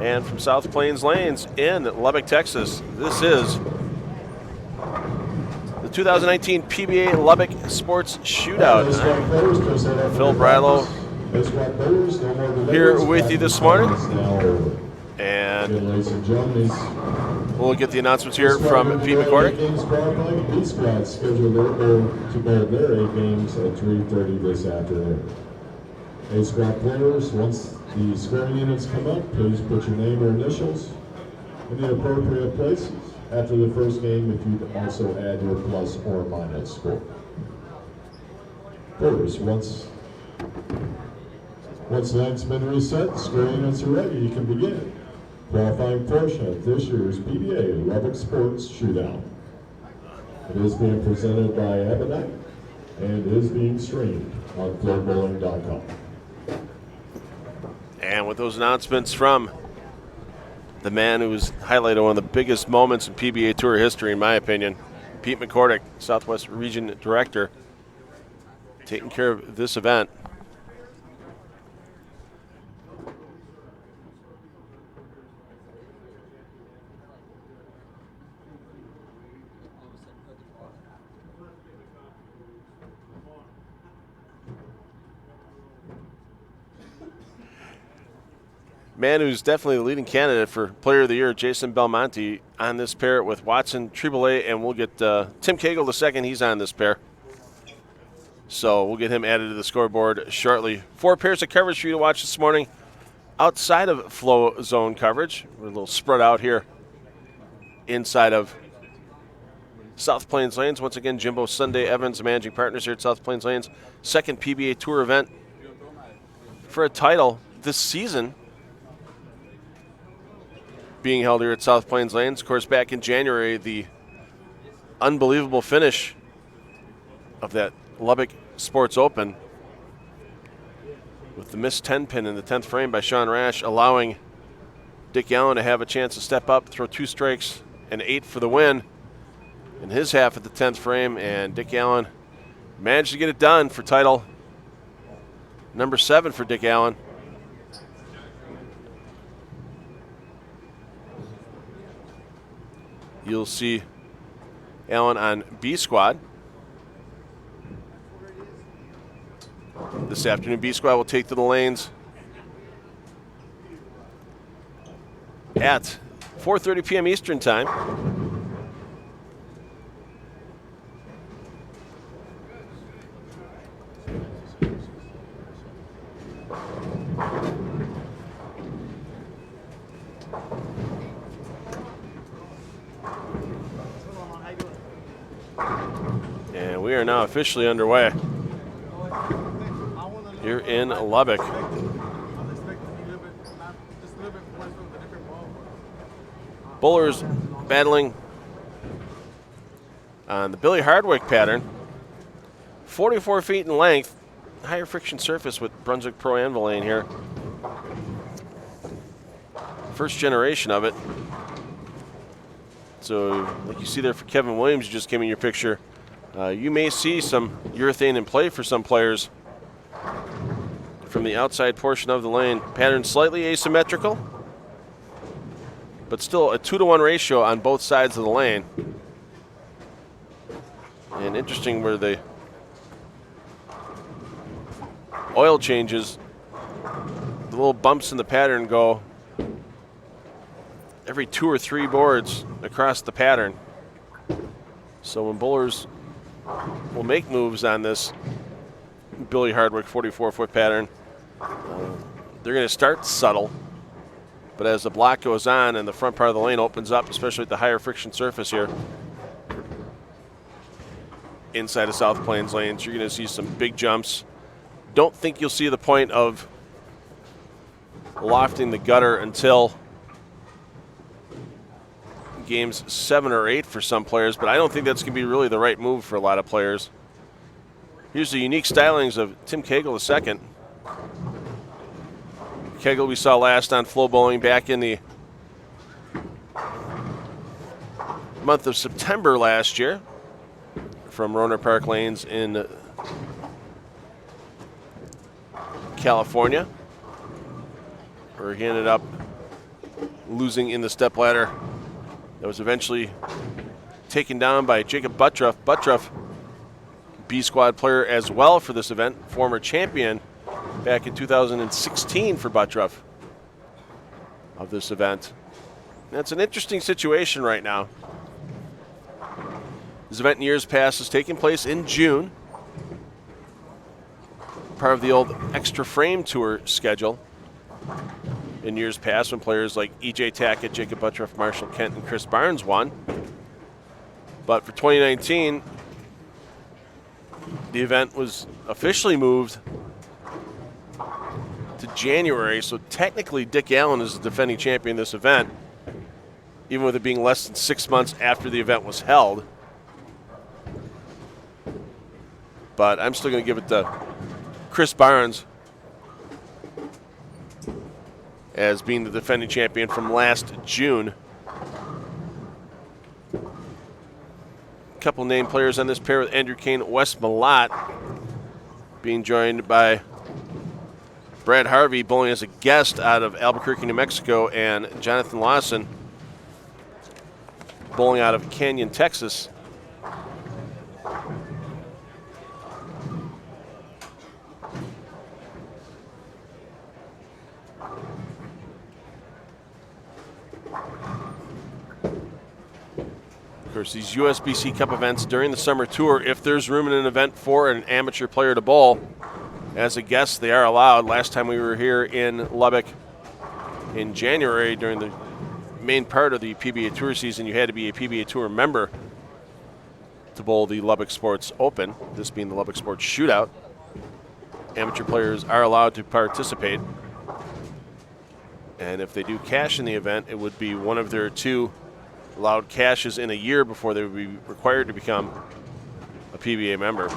And from South Plains Lanes in Lubbock, Texas, this is the 2019 PBA Lubbock Sports Shootout. Phil Bradlow here with you this morning. And we'll get the announcements here from Pete McCordick. B squad scheduled to bowl their 8 games at 3:30 this afternoon. A squad players, once the scoring units come up, please put your name or initials in the appropriate places. After the first game, if you'd also add your plus or minus score. Players, once line's been reset, scoring units are ready, you can begin. Qualifying portion of this year's PBA Lubbock Sports Shootout. It is being presented by Abadite and is being streamed on FloBowling.com. And with those announcements from the man who's highlighted one of the biggest moments in PBA Tour history, in my opinion, Pete McCordick, Southwest Region Director, taking care of this event. Man who's definitely the leading candidate for Player of the Year, Jason Belmonte, on this pair with Watson Triboulet, and we'll get Tim Cagle the second. He's on this pair. So we'll get him added to the scoreboard shortly. 4 pairs of coverage for you to watch this morning outside of flow zone coverage. We're a little spread out here inside of South Plains Lanes. Once again, Jimbo Sunday Evans, managing partners here at South Plains Lanes. Second PBA Tour event for a title this season being held here at South Plains Lanes. Of course, back in January, the unbelievable finish of that Lubbock Sports Open with the missed 10-pin in the 10th frame by Sean Rash, allowing Dick Allen to have a chance to step up, throw 2 strikes and 8 for the win in his half at the 10th frame, and Dick Allen managed to get it done for title number 7 for Dick Allen. You'll see Allen on B squad. This afternoon, B squad will take to the lanes at 4:30 p.m. Eastern time. And we are now officially underway here in Lubbock. Bowlers battling on the Billy Hardwick pattern. 44 feet in length, higher friction surface with Brunswick Pro Anvil lane here. First generation of it. So, like you see there for Kevin Williams, you just came in your picture. You may see some urethane in play for some players from the outside portion of the lane. Pattern slightly asymmetrical, but still a 2-to-1 ratio on both sides of the lane. And interesting where the oil changes, the little bumps in the pattern go every 2 or 3 boards across the pattern. So when bowlers will make moves on this Billy Hardwick 44-foot pattern, they're going to start subtle, but as the block goes on and the front part of the lane opens up, especially with the higher friction surface here inside of South Plains Lanes, you're going to see some big jumps. Don't think you'll see the point of lofting the gutter until games 7 or 8 for some players, but I don't think that's going to be really the right move for a lot of players. Here's the unique stylings of Tim Cagle II. Cagle we saw last on FloBowling back in the month of September last year from Roner Park Lanes in California, where he ended up losing in the stepladder. That was eventually taken down by Jacob Buttruff. Buttruff, B squad player as well for this event, former champion back in 2016 for Buttruff of this event. That's an interesting situation right now. This event in years past has taken place in June, part of the old Extra Frame Tour schedule. In years past, when players like E.J. Tackett, Jacob Buttruff, Marshall Kent, and Chris Barnes won. But for 2019, the event was officially moved to January, so technically Dick Allen is the defending champion of this event, even with it being less than 6 months after the event was held. But I'm still going to give it to Chris Barnes as being the defending champion from last June. A couple named players on this pair with Andrew Kane, Wes Malott being joined by Brad Harvey bowling as a guest out of Albuquerque, New Mexico, and Jonathan Lawson bowling out of Canyon, Texas. Of course, these USBC Cup events during the summer tour, if there's room in an event for an amateur player to bowl as a guest, they are allowed. Last time we were here in Lubbock in January during the main part of the PBA Tour season, you had to be a PBA Tour member to bowl the Lubbock Sports Open, this being the Lubbock Sports Shootout. Amateur players are allowed to participate. And if they do cash in the event, it would be one of their 2 allowed cashes in a year before they would be required to become a PBA member.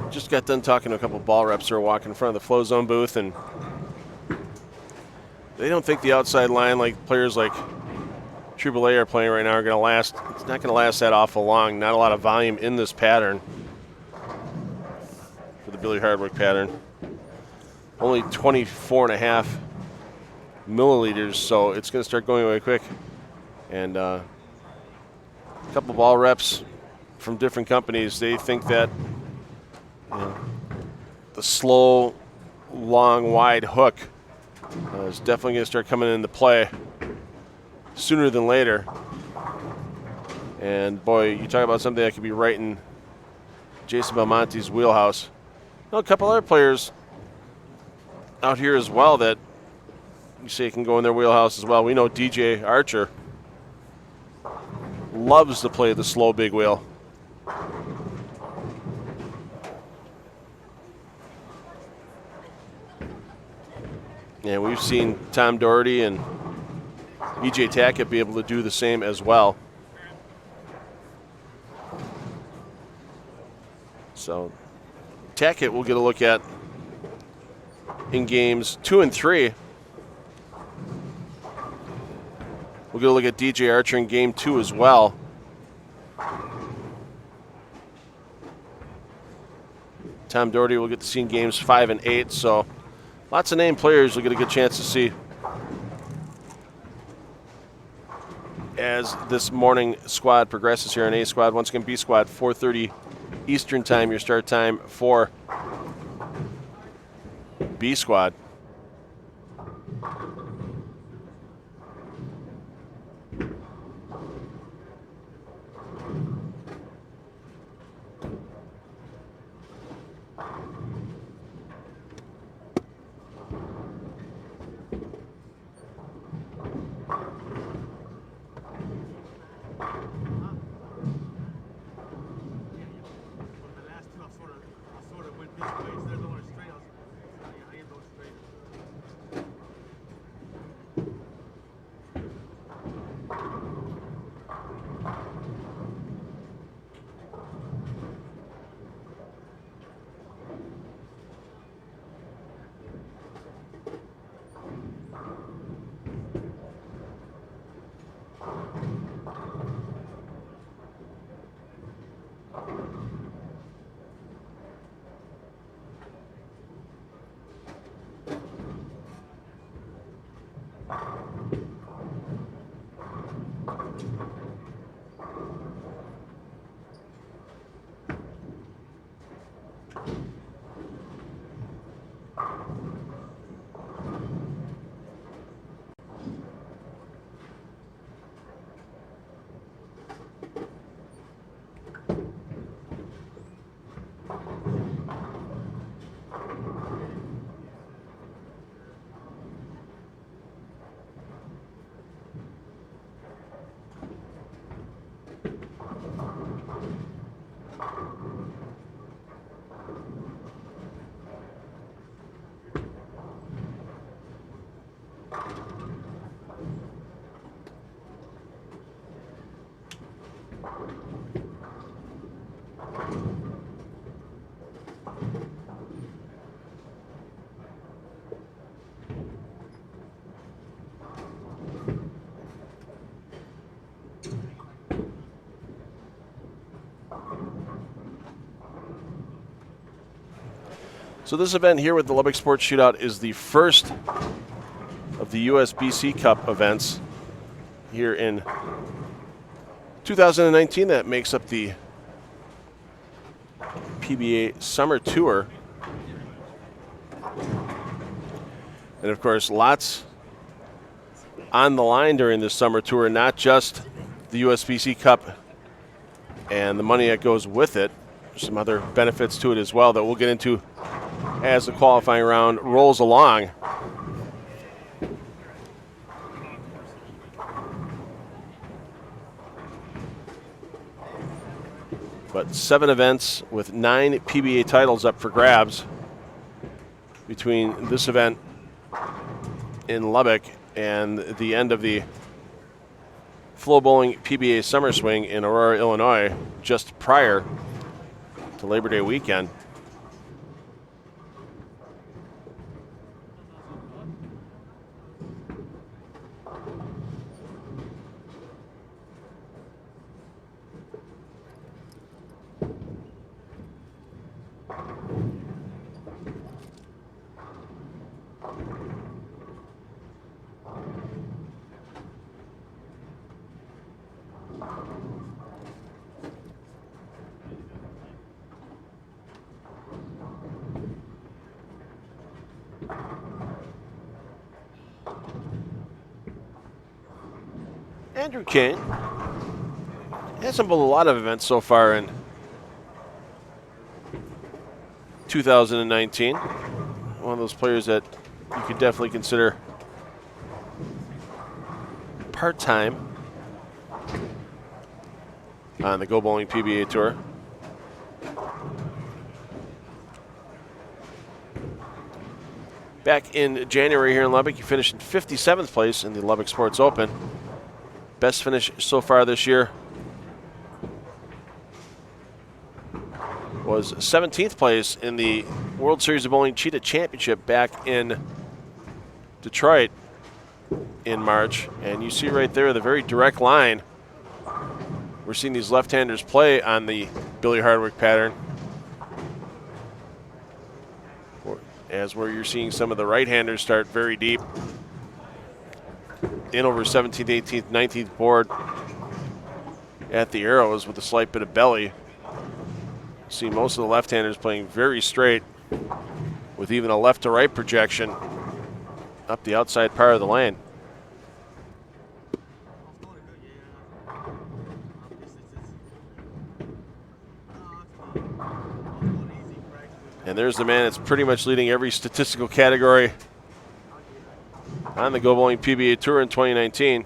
Just got done talking to a couple ball reps who are walking in front of the Flow Zone booth, and they don't think the outside line, like players like AAA are playing right now, are going to last. It's not going to last that awful long. Not a lot of volume in this pattern for the Billy Hardwick pattern. Only 24.5 milliliters, so it's going to start going away quick. And a couple ball reps from different companies, they think that the slow, long, wide hook is definitely going to start coming into play sooner than later. And boy, you talk about something that could be right in Jason Belmonte's wheelhouse. A couple other players out here as well that you say can go in their wheelhouse as well. We know DJ Archer loves to play the slow big wheel. And we've seen Tom Doherty and EJ Tackett be able to do the same as well. So Tackett we'll get a look at in games 2 and 3. We'll get a look at DJ Archer in game 2 as well. Tom Doherty will get to see in games 5 and 8. So lots of named players we'll get a good chance to see as this morning squad progresses here on A Squad. Once again, B Squad, 4:30 Eastern Time, your start time for B Squad. So this event here with the Lubbock Sports Shootout is the first of the USBC Cup events here in 2019 that makes up the PBA Summer Tour. And of course, lots on the line during this Summer Tour, not just the USBC Cup and the money that goes with it. There's some other benefits to it as well that we'll get into as the qualifying round rolls along. But 7 events with 9 PBA titles up for grabs between this event in Lubbock and the end of the FloBowling PBA Summer Swing in Aurora, Illinois, just prior to Labor Day weekend. Andrew Kane hasn't bowled a lot of events so far in 2019. One of those players that you could definitely consider part-time on the Go Bowling PBA Tour. Back in January here in Lubbock, he finished in 57th place in the Lubbock Sports Open. Best finish so far this year was 17th place in the World Series of Bowling Cheetah Championship back in Detroit in March. And you see right there the very direct line. We're seeing these left-handers play on the Billy Hardwick pattern, as where you're seeing some of the right-handers start very deep in over 17th, 18th, 19th board at the arrows with a slight bit of belly. See most of the left-handers playing very straight with even a left to right projection up the outside part of the lane. And there's the man that's pretty much leading every statistical category on the Go Bowling PBA Tour in 2019.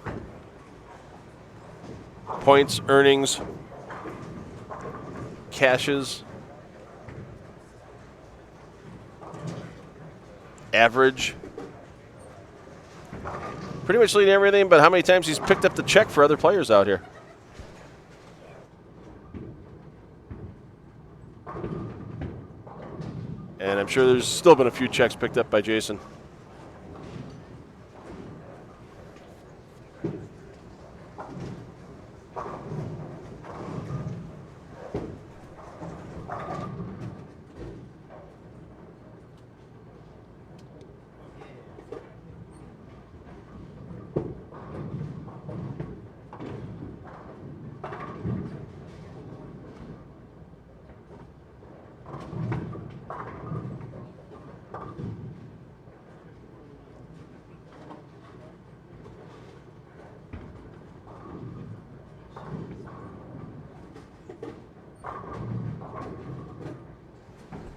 Points, earnings, cashes, average. Pretty much leading everything, but how many times he's picked up the check for other players out here. And I'm sure there's still been a few checks picked up by Jason.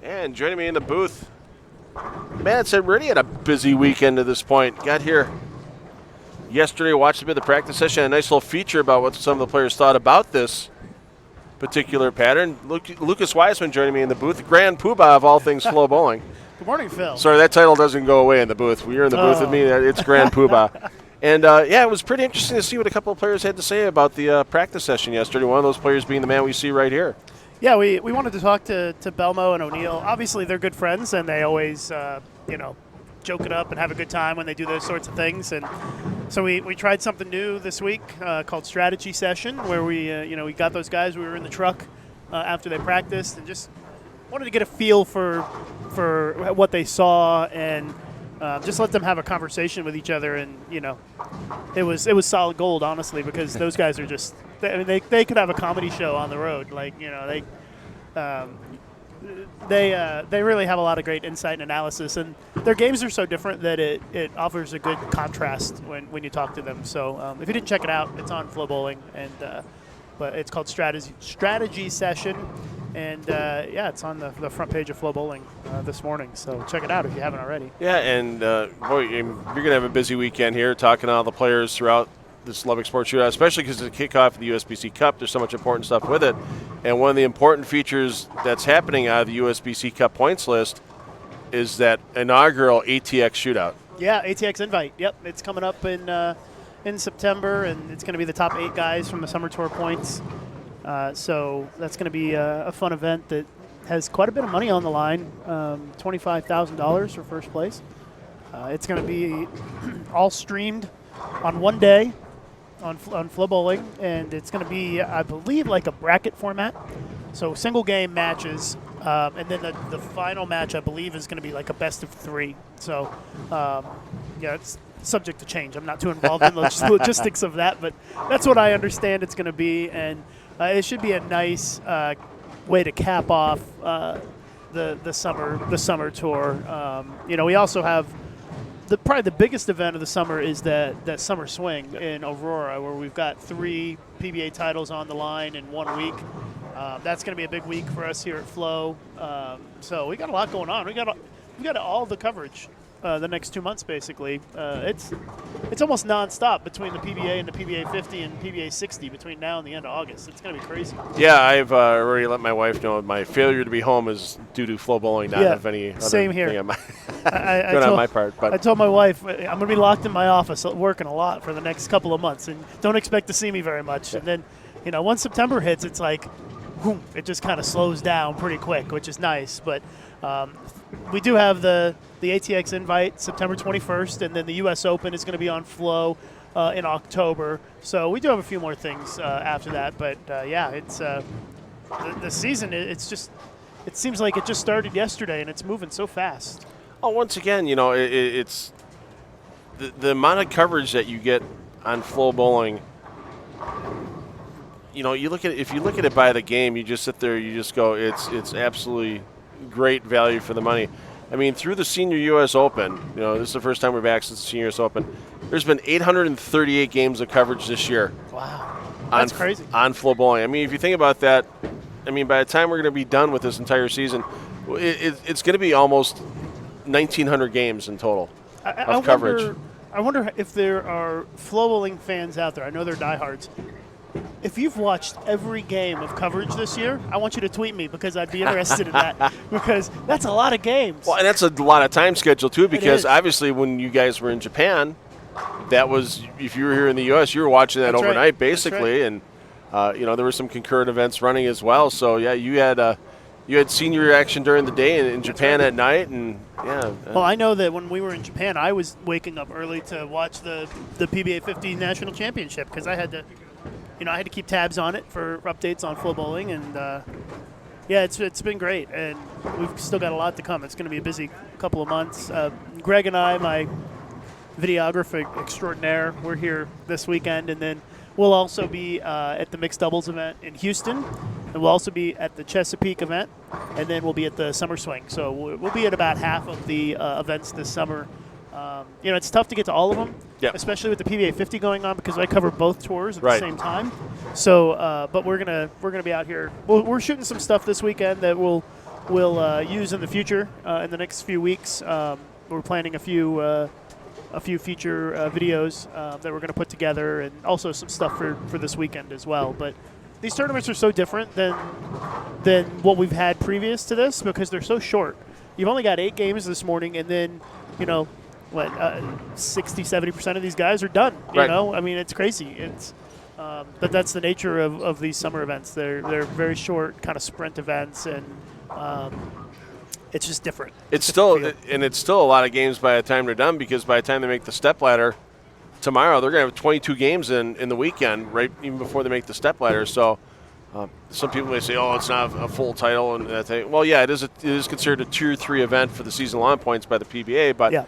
And joining me in the booth, man, it's already had a busy weekend to this point. Got here yesterday, watched a bit of the practice session, a nice little feature about what some of the players thought about this particular pattern. Lucas Wiseman joining me in the booth, Grand Poobah of all things FloBowling. Good morning, Phil. Sorry, that title doesn't go away in the booth. When you're in the booth with me, it's Grand Poobah. And, yeah, it was pretty interesting to see what a couple of players had to say about the practice session yesterday, one of those players being the man we see right here. Yeah, we wanted to talk to Belmo and O'Neill. Obviously, they're good friends, and they always, joke it up and have a good time when they do those sorts of things. And so we tried something new this week called Strategy Session, where we got those guys. We were in the truck after they practiced and just wanted to get a feel for what they saw and just let them have a conversation with each other. And it was solid gold, honestly, because those guys are just they could have a comedy show on the road. They really have a lot of great insight and analysis, and their games are so different that it offers a good contrast when you talk to them. So if you didn't check it out, it's on FloBowling, and but it's called Strategy Session, and yeah, it's on the front page of FloBowling this morning. So check it out if you haven't already. Yeah, and boy, you're gonna have a busy weekend here, talking to all the players throughout this Lubbock Sports Shootout, especially because it's the kickoff of the USBC Cup. There's so much important stuff with it. And one of the important features that's happening out of the USBC Cup points list is that inaugural ATX Shootout. Yeah, ATX Invite. Yep, it's coming up in September, and it's going to be the top 8 guys from the Summer Tour points. So that's going to be a fun event that has quite a bit of money on the line, $25,000 for first place. It's going to be all streamed on one day on FloBowling, and it's going to be, I believe, like a bracket format. So single game matches, and then the final match, I believe, is going to be like a best of 3. So, yeah, it's subject to change. I'm not too involved in the logistics of that, but that's what I understand it's going to be, and it should be a nice way to cap off the summer tour. We also have probably the biggest event of the summer is that summer swing in Aurora, where we've got 3 PBA titles on the line in 1 week. That's going to be a big week for us here at Flo. So we got a lot going on. We got all the coverage the next 2 months basically. It's almost nonstop between the PBA and the PBA 50 and PBA 60 between now and the end of August. It's going to be crazy. Yeah, I've already let my wife know my failure to be home is due to FloBowling, not of any other same here. thing on my I on my part. But I told my wife I'm going to be locked in my office working a lot for the next couple of months, and don't expect to see me very much. Yeah. And then, once September hits, it's like, whoom, it just kind of slows down pretty quick, which is nice. But we do have the ATX invite September 21st, and then the U.S. Open is going to be on Flo in October. So we do have a few more things after that. But yeah, it's the season. It seems like it just started yesterday, and it's moving so fast. Oh, once again, it's the amount of coverage that you get on FloBowling. You look at it, if you look at it by the game, you just sit there, you just go, it's absolutely great value for the money. I mean, through the Senior U.S. Open, this is the first time we're back since the Senior U.S. Open. There's been 838 games of coverage this year. Wow, that's crazy. On FloBowling. I mean, if you think about that, by the time we're going to be done with this entire season, it's going to be almost 1,900 games in total of coverage. I wonder if there are FloBowling fans out there. I know they're diehards. If you've watched every game of coverage this year, I want you to tweet me because I'd be interested in that, because that's a lot of games. Well, and that's a lot of time schedule too, because obviously when you guys were in Japan, that was, if you were here in the U.S., you were watching that overnight basically, and there were some concurrent events running as well. So yeah, you had senior action during the day in Japan at night, and yeah. Well, I know that when we were in Japan, I was waking up early to watch the PBA 50 National Championship because I had to. I had to keep tabs on it for updates on FloBowling, and yeah, it's been great, and we've still got a lot to come. It's going to be a busy couple of months. Greg and I, my videographer extraordinaire, we're here this weekend, and then we'll also be at the mixed doubles event in Houston, and we'll also be at the Chesapeake event, and then we'll be at the Summer Swing. So we'll be at about half of the events this summer. It's tough to get to all of them, especially with the PBA 50 going on, because I cover both tours at the same time. So, but we're gonna be out here. We're shooting some stuff this weekend that we'll use in the future in the next few weeks. We're planning a few feature videos that we're gonna put together, and also some stuff for this weekend as well. But these tournaments are so different than what we've had previous to this because they're so short. You've only got 8 games this morning, and then 60-70% of these guys are done. I mean, it's crazy. It's but that's the nature of these summer events. They're very short, kind of sprint events, and it's just different. It's still a lot of games by the time they're done, because by the time they make the step ladder tomorrow, they're going to have 22 games in the weekend, right, even before they make the step ladder. So some people may say, "Oh, it's not a full title," and that thing. Well, yeah, it is considered a Tier 3 event for the season long points by the PBA, but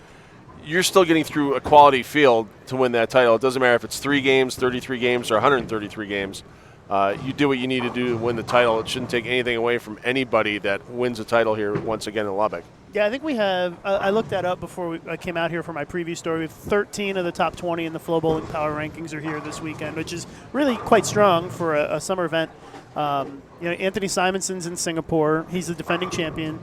you're still getting through a quality field to win that title. It doesn't matter if it's 3 games, 33 games, or 133 games. You do what you need to do to win the title. It shouldn't take anything away from anybody that wins a title here once again in Lubbock. Yeah, I think we have. I looked that up before I came out here for my preview story. We have 13 of the top 20 in the FloBowling Power Rankings are here this weekend, which is really quite strong for a summer event. Anthony Simonson's in Singapore. He's the defending champion.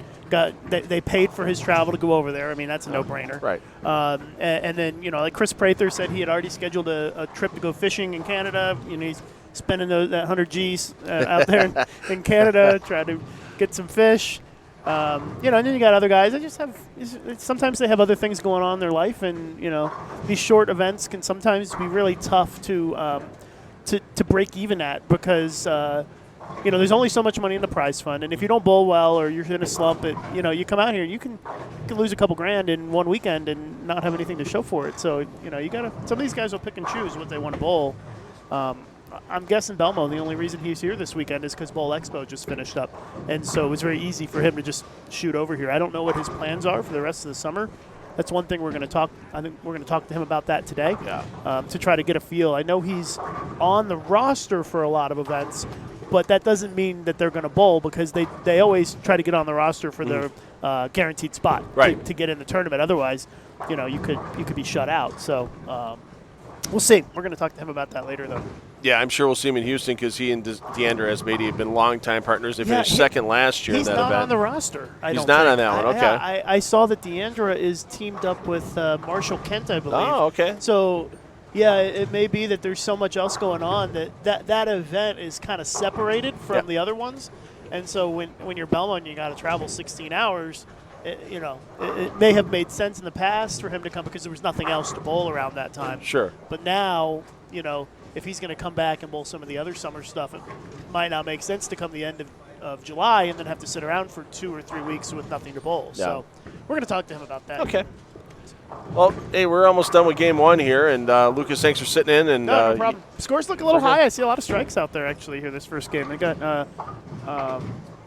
They paid for his travel to go over there. I mean, that's a no-brainer. Right. And then, like Chris Prather said, he had already scheduled a trip to go fishing in Canada. He's spending that 100 G's out there in Canada, trying to get some fish. And then you got other guys that just have. Sometimes they have other things going on in their life, and these short events can sometimes be really tough to break even at, because there's only so much money in the prize fund, and if you don't bowl well or you're in a slump, you come out here, you can lose a couple grand in one weekend and not have anything to show for it. So you gotta. Some of these guys will pick and choose what they want to bowl. I'm guessing Belmo, the only reason he's here this weekend is because Bowl Expo just finished up, and so it was very easy for him to just shoot over here. I don't know what his plans are for the rest of the summer. That's one thing we're going to talk. I think we're going to talk to him about that today, to try to get a feel. I know he's on the roster for a lot of events, but that doesn't mean that they're going to bowl because they always try to get on the roster for their guaranteed spot to get in the tournament. Otherwise, you could be shut out. So we'll see. We're going to talk to him about that later, though. Yeah, I'm sure we'll see him in Houston because he and Deandra Asmady have been longtime partners. They finished second last year in that event. He's not on the roster. He's not on that one. Okay. I saw that Deandra is teamed up with Marshall Kent, I believe. Oh, okay. So, yeah, it may be that there's so much else going on that event is kind of separated from the other ones. And so when you're Belmont, you got to travel 16 hours. It may have made sense in the past for him to come because there was nothing else to bowl around that time. Sure. But now, if he's going to come back and bowl some of the other summer stuff, it might not make sense to come the end of July and then have to sit around for 2 or 3 weeks with nothing to bowl. Yeah. So we're going to talk to him about that. Okay. Well, hey, we're almost done with game one here, and Lucas, thanks for sitting in. And no problem. Scores look a little high. I see a lot of strikes out there actually here this first game. They got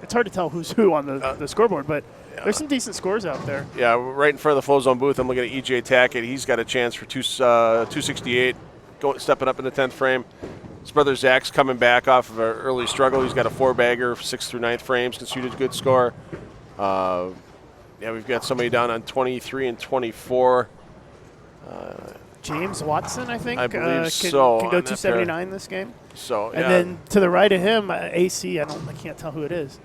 it's hard to tell who's who on the scoreboard, but there's some decent scores out there. Yeah, right in front of the FloZone booth, I'm looking at EJ Tackett. He's got a chance for 268. Stepping up in the 10th frame. His brother Zach's coming back off of an early struggle. He's got a 4-bagger, 6th through 9th frames, can shoot a good score. We've got somebody down on 23 and 24. James Watson, I think. I believe can so. Can go 279 this game. So, and then to the right of him, AC. I can't tell who it is.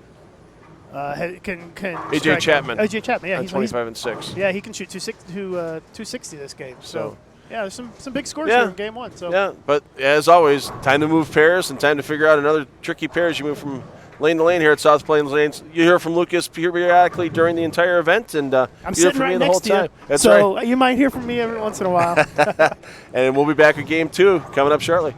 Can AJ Chapman. AJ Chapman, yeah, he's 25 and 6. Yeah, he can shoot 260 this game. So. Yeah, there's some big scores here in game one. So. Yeah, but as always, time to move pairs and time to figure out another tricky pair as you move from lane to lane here at South Plains Lanes. You hear from Lucas periodically during the entire event, and I'm sitting right next to you. That's so right. You might hear from me every once in a while. And we'll be back with game 2 coming up shortly.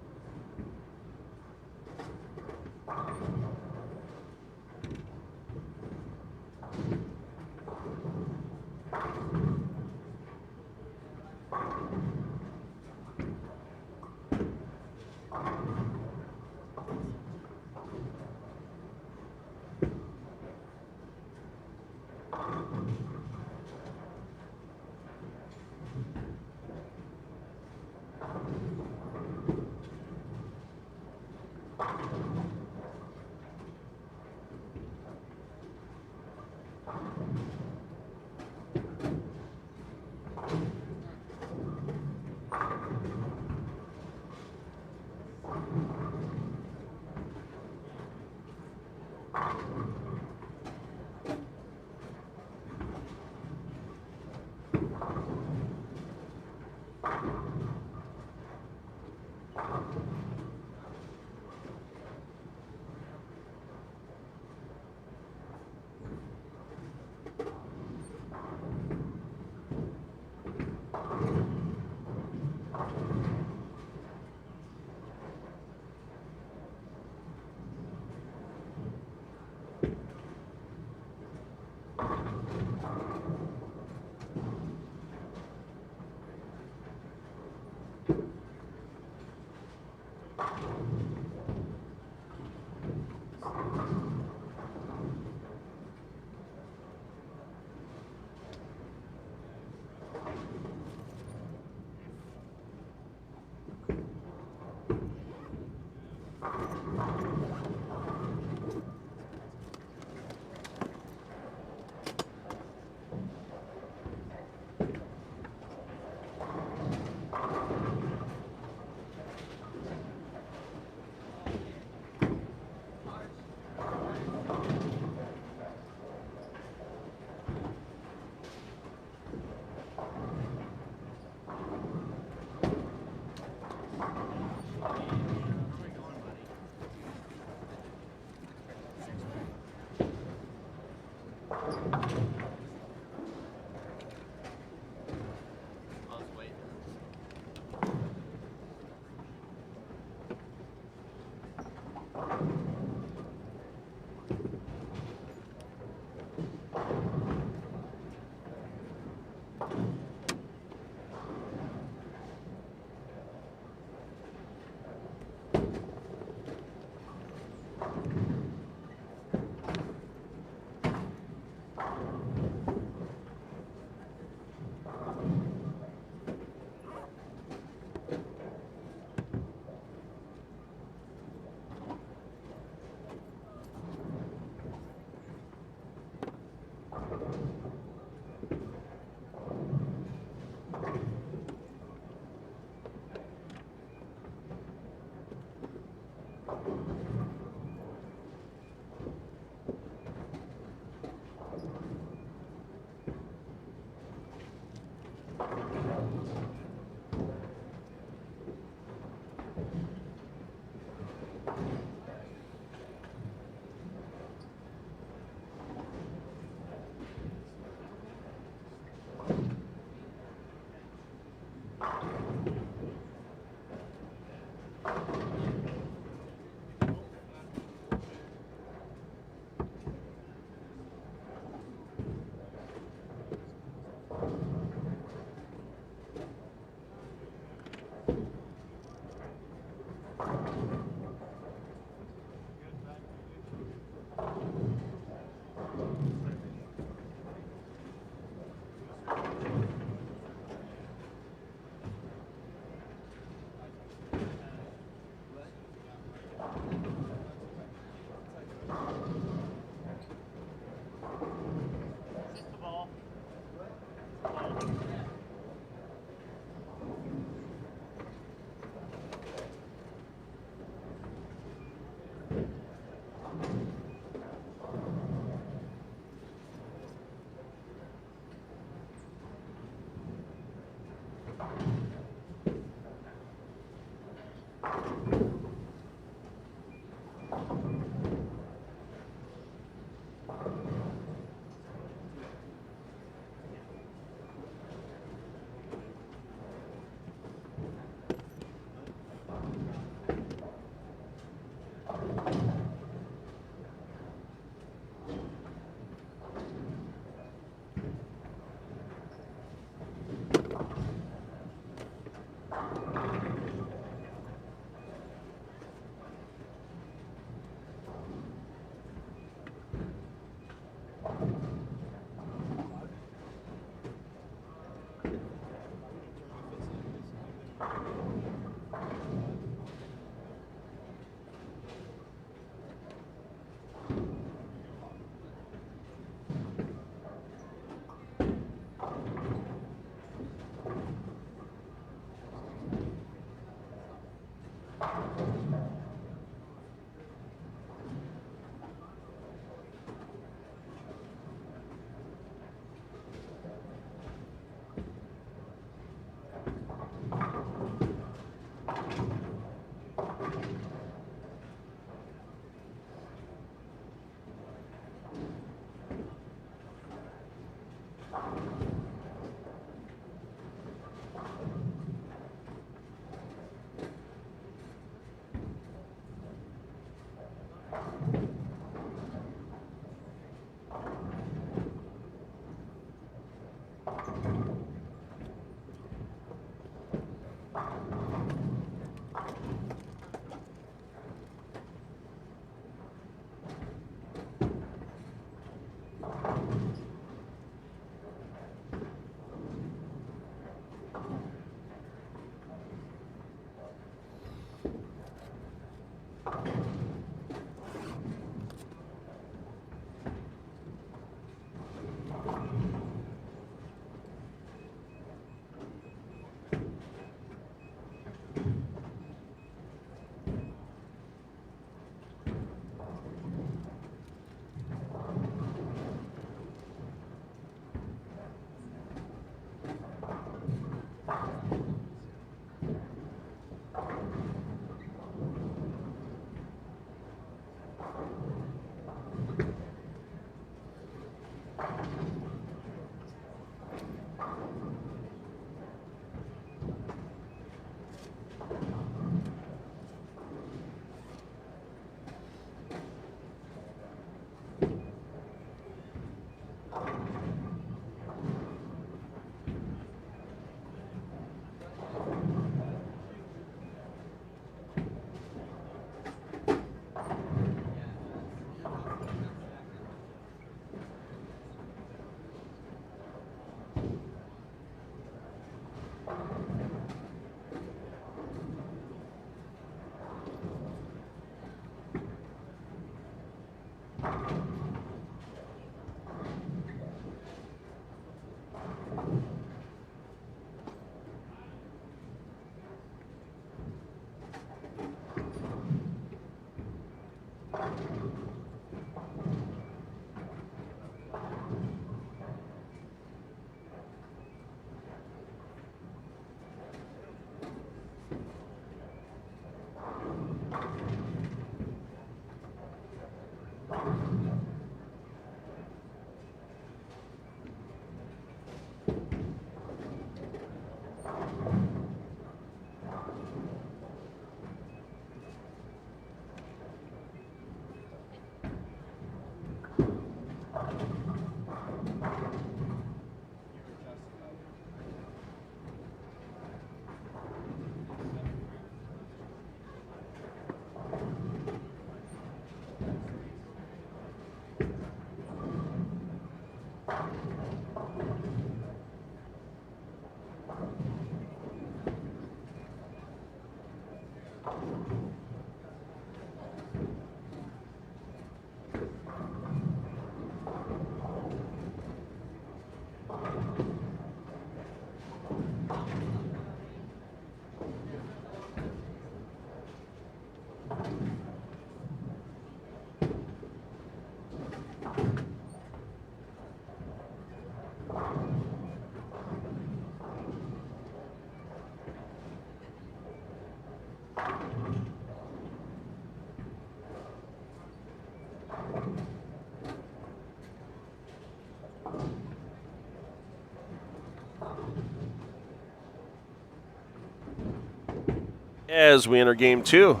As we enter game 2.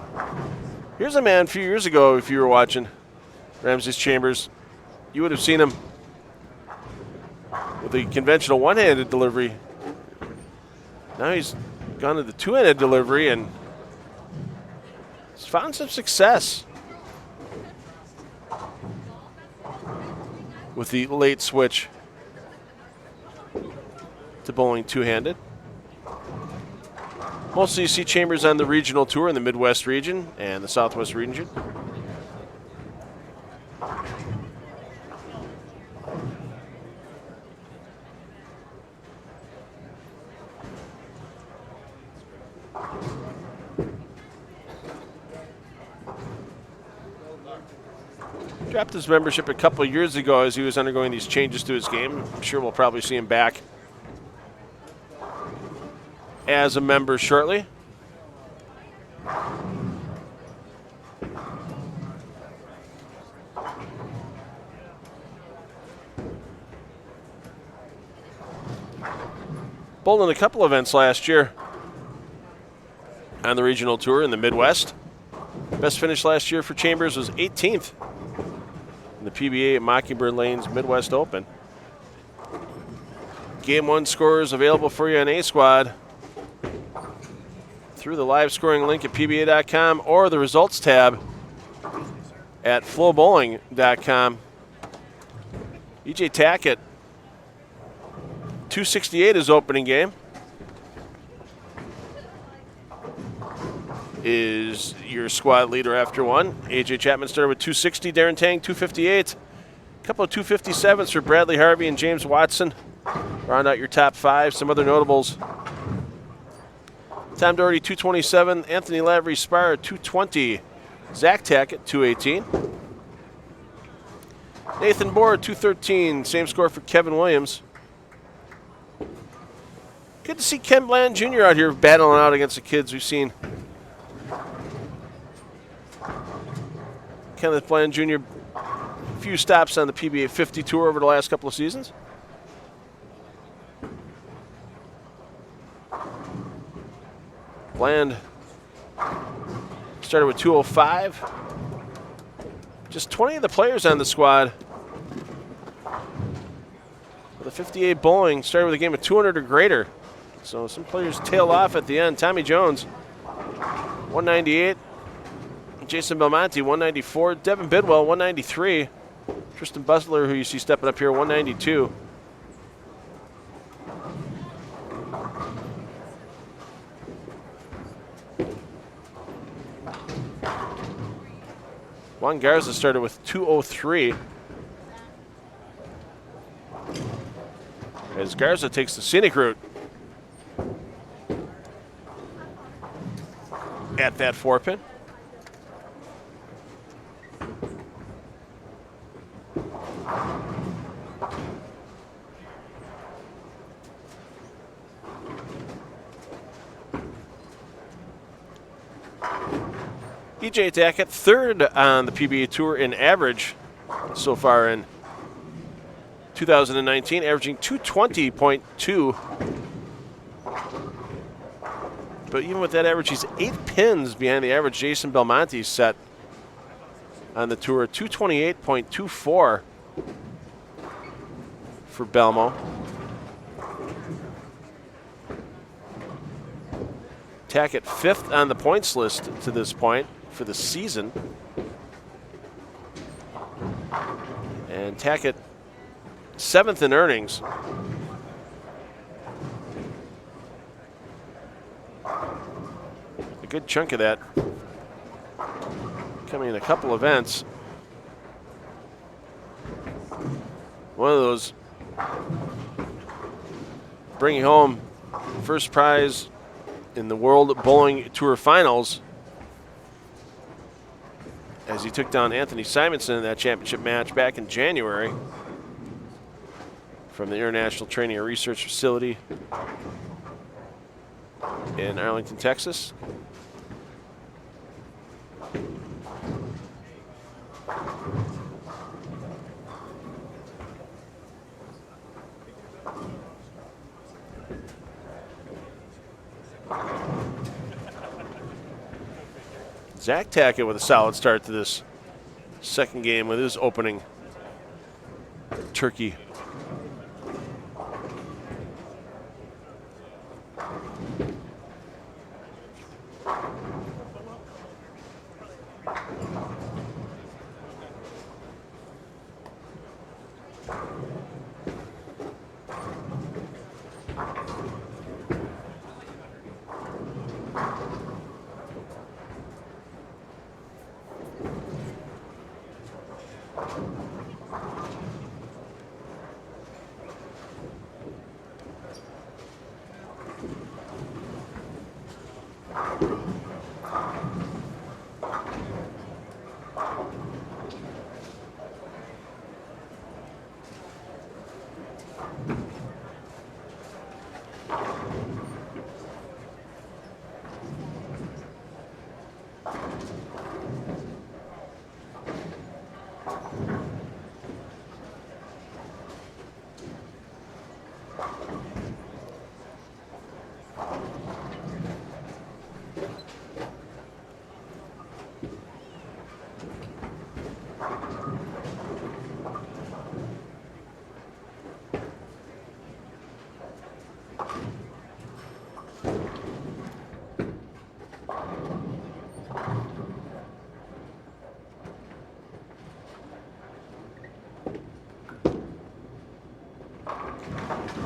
Here's a man a few years ago, if you were watching Ramses Chambers, you would have seen him with a conventional one-handed delivery. Now he's gone to the two-handed delivery and he's found some success with the late switch to bowling two-handed. Mostly you see Chambers on the regional tour in the Midwest region and the Southwest region. Dropped his membership a couple of years ago as he was undergoing these changes to his game. I'm sure we'll probably see him back as a member shortly. Bowled in a couple events last year on the regional tour in the Midwest. Best finish last year for Chambers was 18th in the PBA at Mockingbird Lane's Midwest Open. Game 1 scores available for you on A-Squad through the live scoring link at PBA.com or the results tab at FloBowling.com. EJ Tackett, 268 is opening game. Is your squad leader after one. AJ Chapman started with 260, Darren Tang 258. A couple of 257s for Bradley Harvey and James Watson. Round out your top 5. Some other notables. Tom Doherty 227, Anthony Lavery Spire 220, Zach Tackett 218. Nathan Board 213, same score for Kevin Williams. Good to see Ken Bland Jr. out here battling out against the kids we've seen. Kenneth Bland Jr. a few stops on the PBA 50 tour over the last couple of seasons. Bland started with 205. Just 20 of the players on the squad. With a 58 bowling, started with a game of 200 or greater. So some players tail off at the end. Tommy Jones, 198. Jason Belmonte, 194. Devin Bidwell, 193. Tristan Bustler, who you see stepping up here, 192. Juan Garza started with 203. As Garza takes the scenic route at that 4-pin. EJ Tackett, third on the PBA Tour in average so far in 2019, averaging 220.2. But even with that average, he's 8 pins behind the average Jason Belmonte set on the tour, 228.24 for Belmo. Tackett fifth on the points list to this point for the season. And Tackett 7th in earnings. A good chunk of that coming in a couple events. One of those bringing home first prize in the World Bowling Tour Finals as he took down Anthony Simonson in that championship match back in January from the International Training and Research Facility in Arlington, Texas. Zach Tackett with a solid start to this second game with his opening turkey.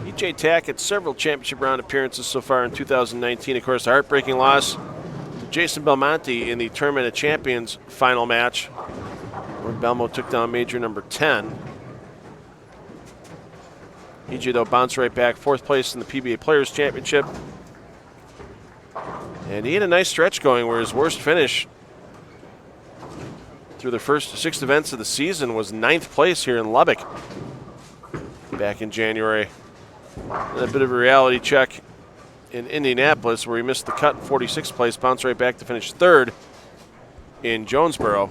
EJ Tackett, several championship round appearances so far in 2019. Of course, a heartbreaking loss to Jason Belmonte in the Tournament of Champions final match, where Belmo took down major number 10. EJ, though, bounced right back, 4th place in the PBA Players Championship. And he had a nice stretch going where his worst finish through the first 6 events of the season was 9th place here in Lubbock back in January. And a bit of a reality check in Indianapolis, where he missed the cut in 46th place, bounced right back to finish 3rd in Jonesboro.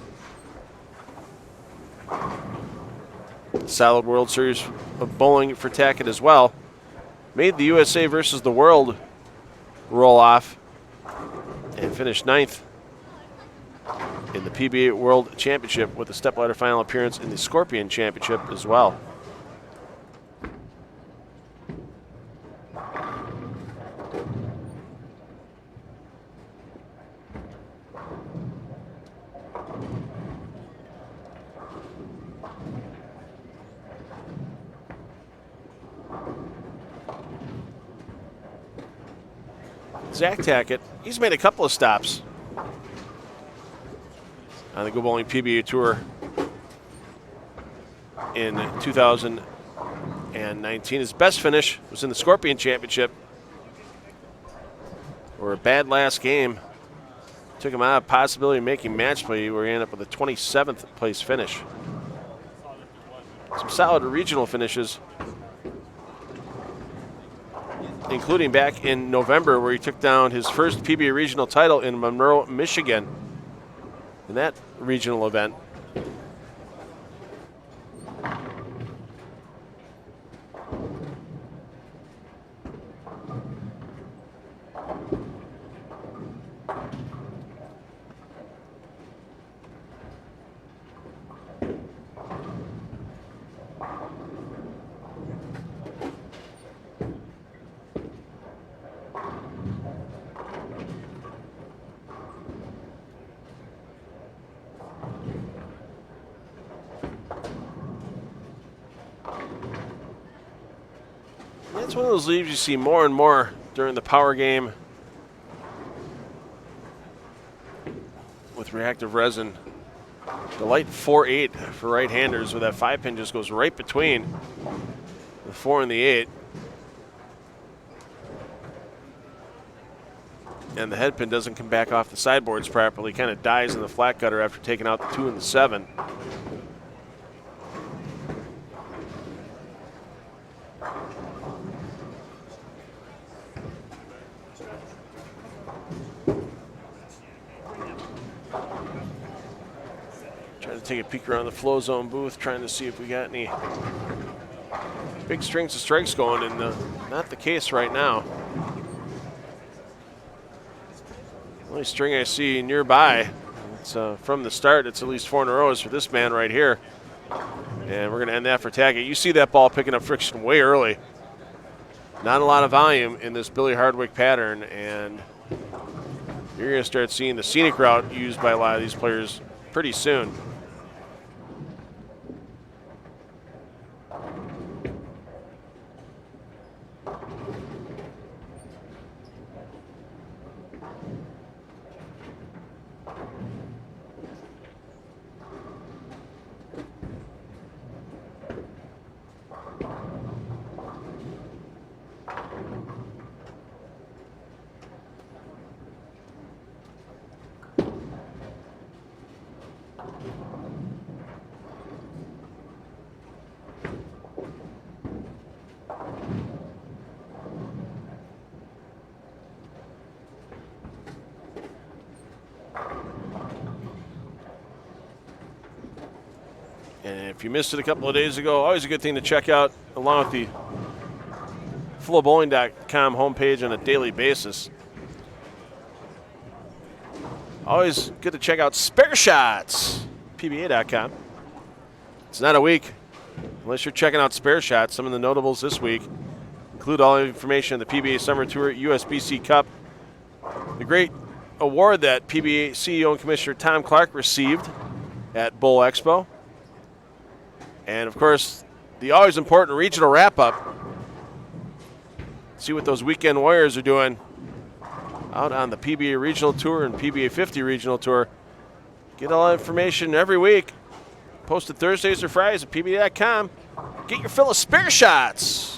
Solid World Series of bowling for Tackett as well. Made the USA versus the World roll off and finished 9th in the PBA World Championship with a stepladder final appearance in the Scorpion Championship as well. Zach Tackett, he's made a couple of stops on the Go Bowling PBA Tour in 2019. His best finish was in the Scorpion Championship, where a bad last game took him out of possibility of making match play, where he ended up with a 27th place finish. Some solid regional finishes, including back in November, where he took down his first PBA regional title in Monroe, Michigan, in that regional event. That's one of those leaves you see more and more during the power game with reactive resin. The light 4-8 for right-handers, where that 5-pin just goes right between the 4 and the 8. And the head pin doesn't come back off the sideboards properly, kind of dies in the flat cutter after taking out the 2 and the 7. Trying to take a peek around the flow zone booth, trying to see if we got any big strings of strikes going, and not the case right now. Only string I see nearby, it's from the start, it's at least 4 in a row is for this man right here. And we're going to end that for Tackett. You see that ball picking up friction way early. Not a lot of volume in this Billy Hardwick pattern, and you're going to start seeing the scenic route used by a lot of these players pretty soon. And if you missed it a couple of days ago, always a good thing to check out, along with the FloBowling.com homepage on a daily basis. Always good to check out Spare Shots, PBA.com. It's not a week unless you're checking out Spare Shots. Some of the notables this week include all the information on the PBA Summer Tour, USBC Cup, the great award that PBA CEO and Commissioner Tom Clark received at Bowl Expo, and of course the always important regional wrap-up. See what those weekend warriors are doing out on the PBA Regional Tour and PBA 50 Regional Tour. Get all that information every week, posted Thursdays or Fridays at PBA.com. Get your fill of Spare Shots.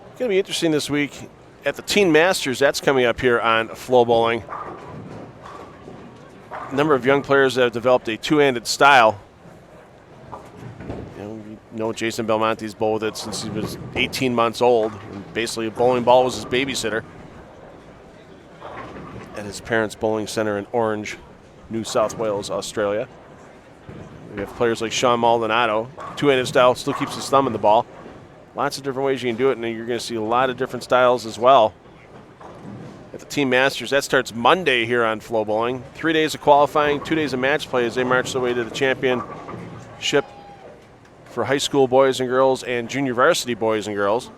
It's going to be interesting this week at the Teen Masters. That's coming up here on FloBowling. A number of young players that have developed a two-handed style. You know Jason Belmonte's bowled with it since he was 18 months old. And basically, a bowling ball was his babysitter at his parents' bowling center in Orange, New South Wales, Australia. We have players like Sean Maldonado. Two-handed style, still keeps his thumb in the ball. Lots of different ways you can do it, and you're going to see a lot of different styles as well at the Team Masters. That starts Monday here on FloBowling. 3 days of qualifying, 2 days of match play as they march their way to the championship for high school boys and girls and junior varsity boys and girls,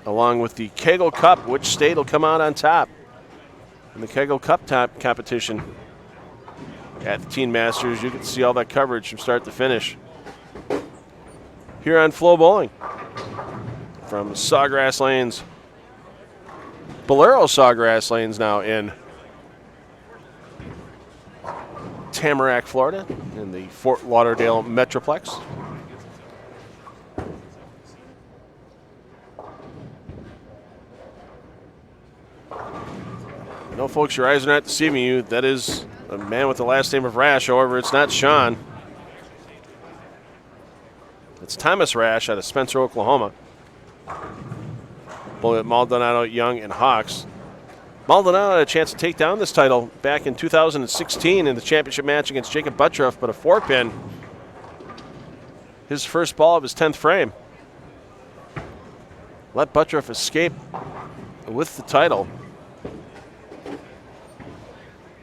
along with the Kegel Cup. Which state will come out on top in the Kegel Cup top competition at the Teen Masters? You can see all that coverage from start to finish here on FloBowling from Sawgrass Lanes, Bolero Sawgrass Lanes, now in Tamarack, Florida, in the Fort Lauderdale Metroplex. No, folks, your eyes are not deceiving you. That is a man with the last name of Rash. However, it's not Sean. It's Thomas Rash out of Spencer, Oklahoma. Both at Maldonado, Young, and Hawks. Maldonado had a chance to take down this title back in 2016 in the championship match against Jacob Buttroff, but a 4-pin. His first ball of his 10th frame. Let Buttroff escape with the title.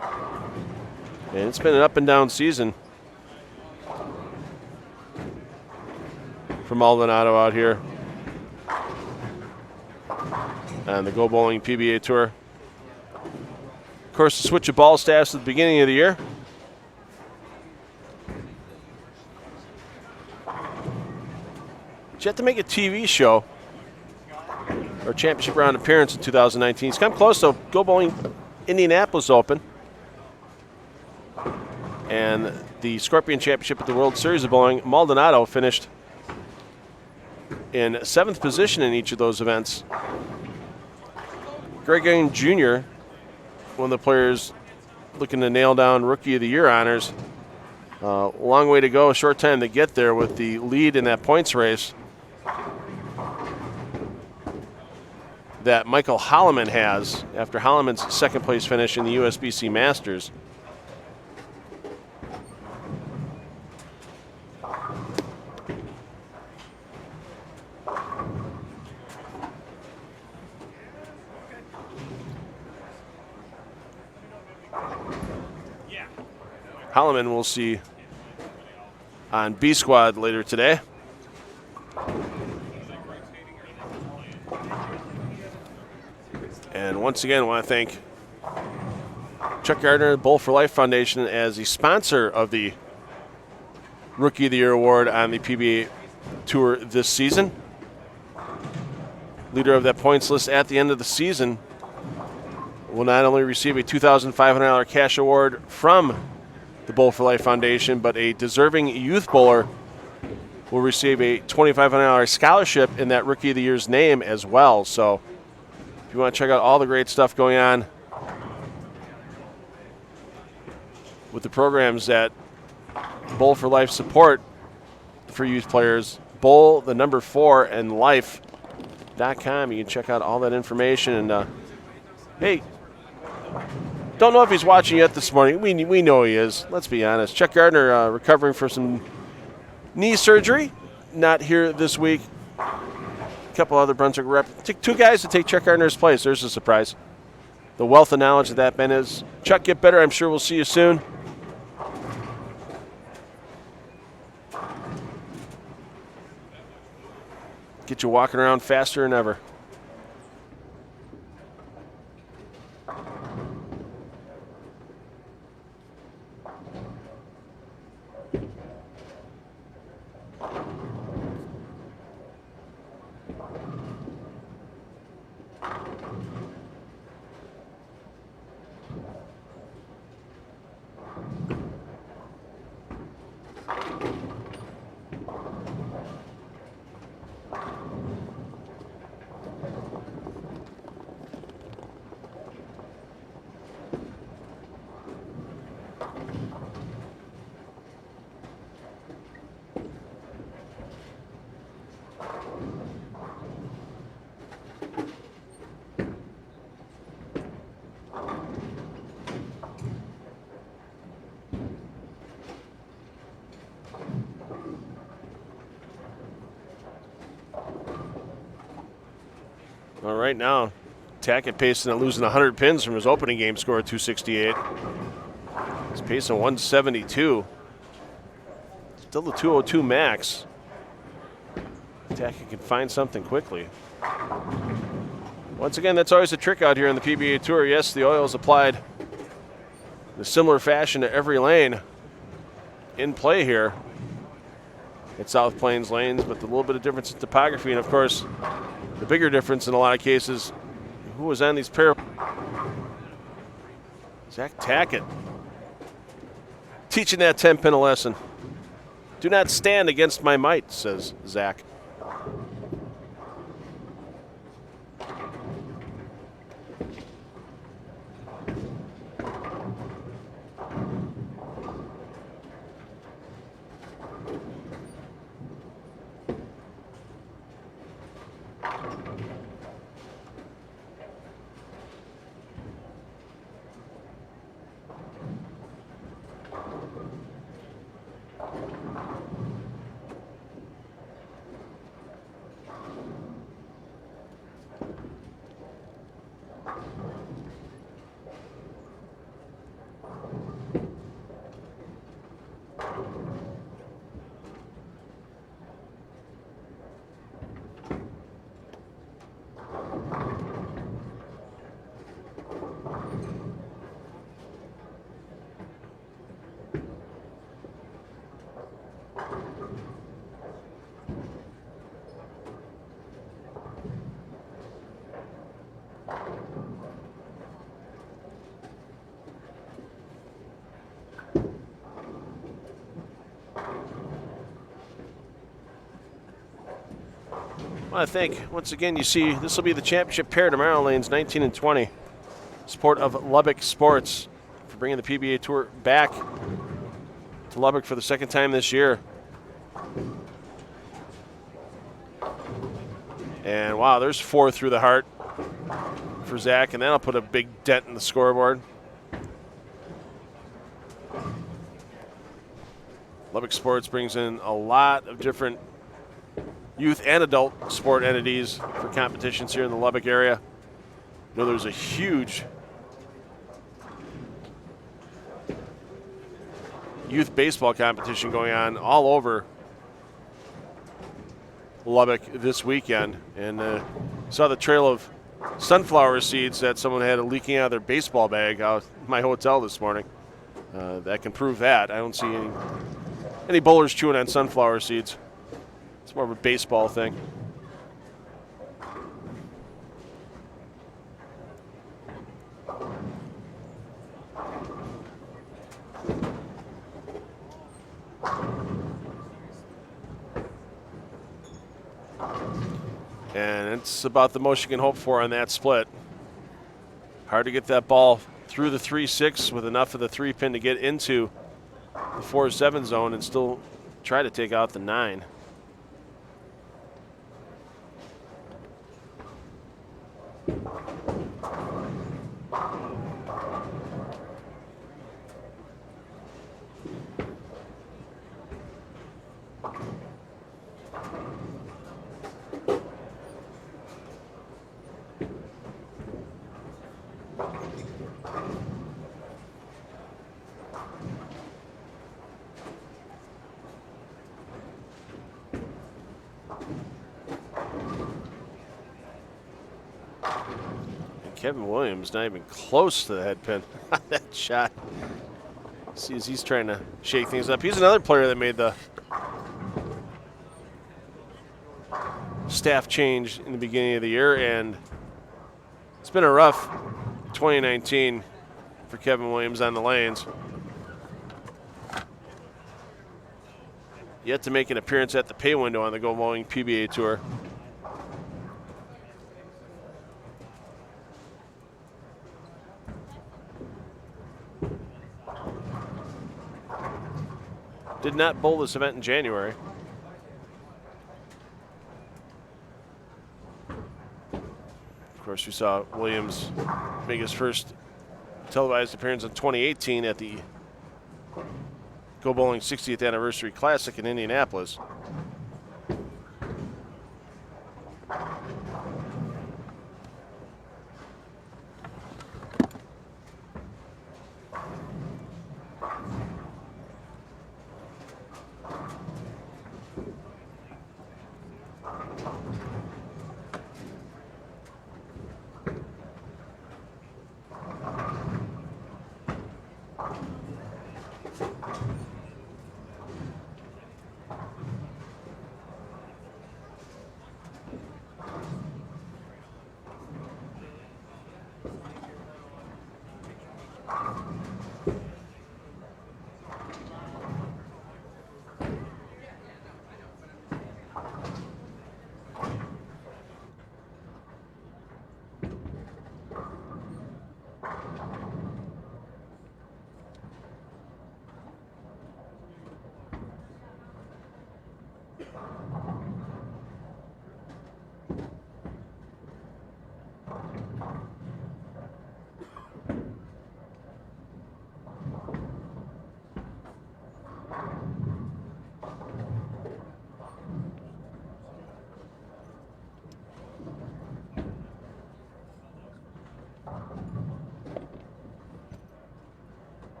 And it's been an up and down season for Maldonado out here on the Go Bowling PBA Tour. Of course, the switch of ball staffs at the beginning of the year. But you have to make a TV show or championship round appearance in 2019. He's come close, though. Go Bowling Indianapolis Open and the Scorpion Championship at the World Series of Bowling. Maldonado finished in 7th position in each of those events. Greg Young Jr., one of the players looking to nail down Rookie of the Year honors. Long way to go, a short time to get there with the lead in that points race that Michael Holloman has after Holloman's second place finish in the USBC Masters. Holloman we'll see on B Squad later today. And once again, I want to thank Chuck Gardner, the Bowl for Life Foundation, as the sponsor of the Rookie of the Year Award on the PBA Tour this season. Leader of that points list at the end of the season will not only receive a $2,500 cash award from the Bowl for Life Foundation, but a deserving youth bowler will receive a $2,500 scholarship in that Rookie of the Year's name as well. So if you want to check out all the great stuff going on with the programs that Bowl for Life support for youth players, Bowl, the number 4, and life.com. You can check out all that information. And hey, don't know if he's watching yet this morning. We know he is. Let's be honest. Chuck Gardner recovering from some knee surgery. Not here this week. A couple other Brunswick reps. Take 2 guys to take Chuck Gardner's place. There's a surprise. The wealth of knowledge that Ben is. Chuck, get better. I'm sure we'll see you soon. Get you walking around faster than ever. All right, now Tackett pacing and losing 100 pins from his opening game score of 268. He's pacing 172. Still the 202 max. Tackett can find something quickly. Once again, that's always a trick out here on the PBA Tour. Yes, the oil is applied in a similar fashion to every lane in play here at South Plains lanes, but the little bit of difference in topography, and of course, the bigger difference in a lot of cases, who was on these pair? Zach Tackett. Teaching that 10-pin a lesson. Do not stand against my might, says Zach. Well, I think, once again, you see this will be the championship pair tomorrow, lanes 19 and 20. Support of Lubbock Sports for bringing the PBA Tour back to Lubbock for the second time this year. And wow, there's 4 through the heart for Zach, and that'll put a big dent in the scoreboard. Lubbock Sports brings in a lot of different youth and adult sport entities for competitions here in the Lubbock area. You know, there's a huge youth baseball competition going on all over Lubbock this weekend, and saw the trail of sunflower seeds that someone had leaking out of their baseball bag out of my hotel this morning. That can prove that. I don't see any bowlers chewing on sunflower seeds. It's more of a baseball thing. And it's about the most you can hope for on that split. Hard to get that ball through the 3-6 with enough of the 3-pin to get into the 4-7 zone and still try to take out the 9. Kevin Williams not even close to the head pin. That shot. See as he's trying to shake things up. He's another player that made the staff change in the beginning of the year, and it's been a rough 2019 for Kevin Williams on the lanes. Yet to make an appearance at the pay window on the Go Bowling PBA Tour. Did not bowl this event in January. Of course, we saw Williams make his first televised appearance in 2018 at the Go Bowling 60th Anniversary Classic in Indianapolis.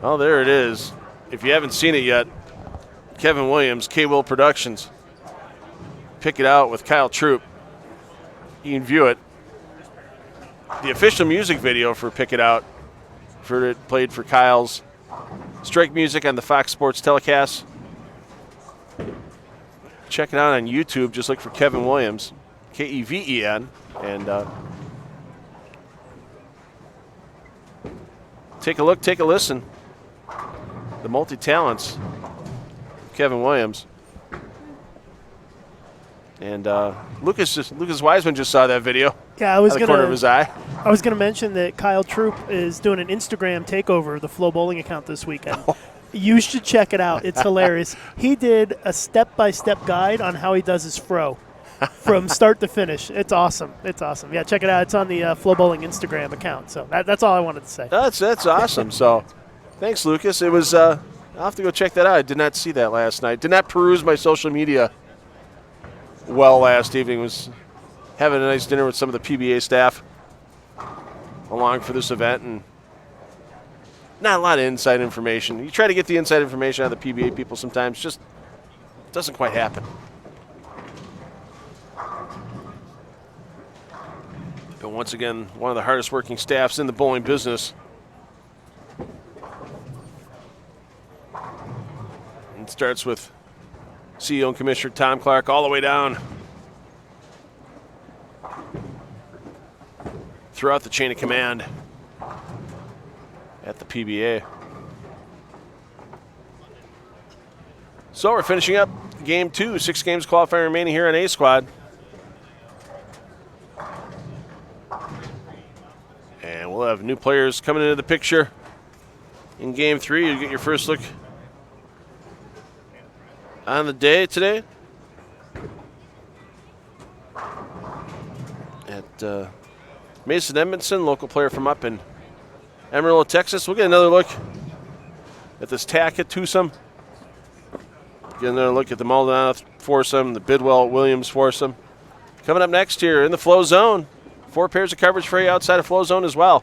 Oh, there it is. If you haven't seen it yet, Kevin Williams, K-Will Productions. Pick It Out with Kyle Troop. You can view it. The official music video for Pick It Out played for Kyle's Strike Music on the Fox Sports telecast. check it out on YouTube. Just look for Kevin Williams, Keven, and take a look, take a listen. The multi-talents, Kevin Williams. And Lucas Wiseman just saw that video. Yeah, I was out the corner of his eye. I was gonna mention that Kyle Troop is doing an Instagram takeover of the FloBowling account this weekend. You should check it out. It's hilarious. He did a step-by-step guide on how he does his fro from start to finish. It's awesome. It's awesome. Yeah, check it out. It's on the FloBowling Instagram account. So that's all I wanted to say. That's awesome. So thanks, Lucas. It was I'll have to go check that out. I did not see that last night. Did not peruse my social media well last evening. Was having a nice dinner with some of the PBA staff along for this event, and not a lot of inside information. You try to get the inside information out of the PBA people sometimes, just doesn't quite happen. But once again, one of the hardest working staffs in the bowling business. It starts with CEO and Commissioner Tom Clark all the way down throughout the chain of command at the PBA. So we're finishing up game 2, 6 games qualifying remaining here on A Squad. And we'll have new players coming into the picture in game 3. You get your first look on the day today at Mason Edmondson, local player from up in Amarillo, Texas. We'll get another look at this Tackett twosome. Get another look at the Maldonado foursome, the Bidwell Williams foursome. Coming up next here in the Flow Zone. 4 pairs of coverage for you outside of Flow Zone as well.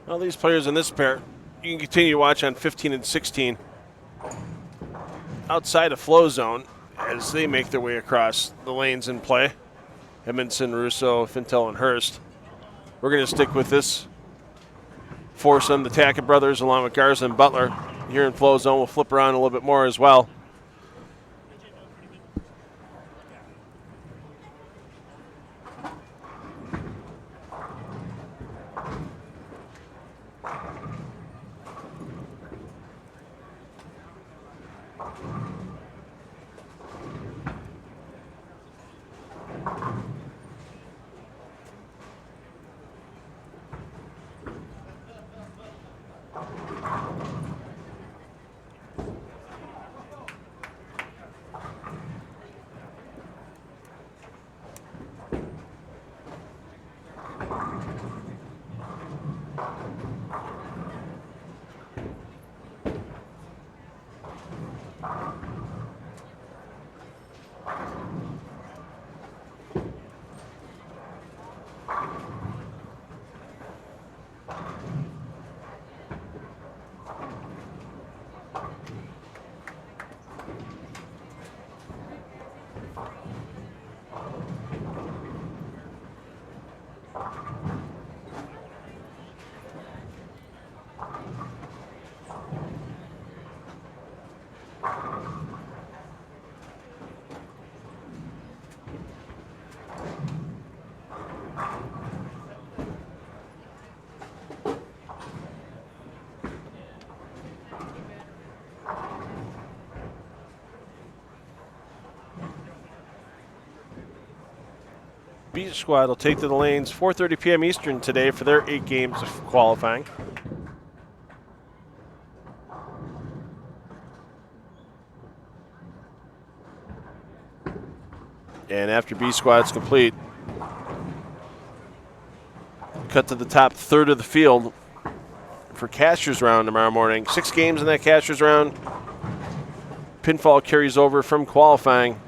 Well, these players in this pair, you can continue to watch on 15 and 16 outside of flow zone as they make their way across the lanes in play. Edmondson, Russo, Fintel, and Hurst. We're going to stick with this foursome, the Tackett brothers, along with Garza and Butler. Here in flow zone, we'll flip around a little bit more as well. B squad will take to the lanes 4:30 p.m. Eastern today for their 8 games of qualifying. And after B squad's complete, cut to the top third of the field for Cashers round tomorrow morning. 6 games in that Cashers round. Pinfall carries over from qualifying,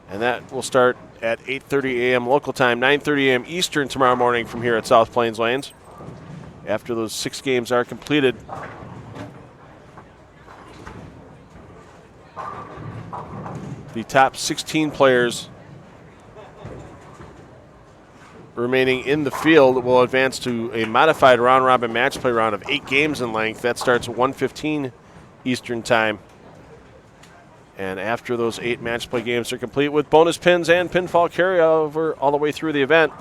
and that will start at 8:30 a.m. local time, 9:30 a.m. Eastern tomorrow morning from here at South Plains Lanes. After those 6 games are completed, the top 16 players remaining in the field will advance to a modified round-robin match play round of 8 games in length. That starts at 1:15 Eastern time. And after those 8 match play games are complete with bonus pins and pinfall carryover all the way through the event,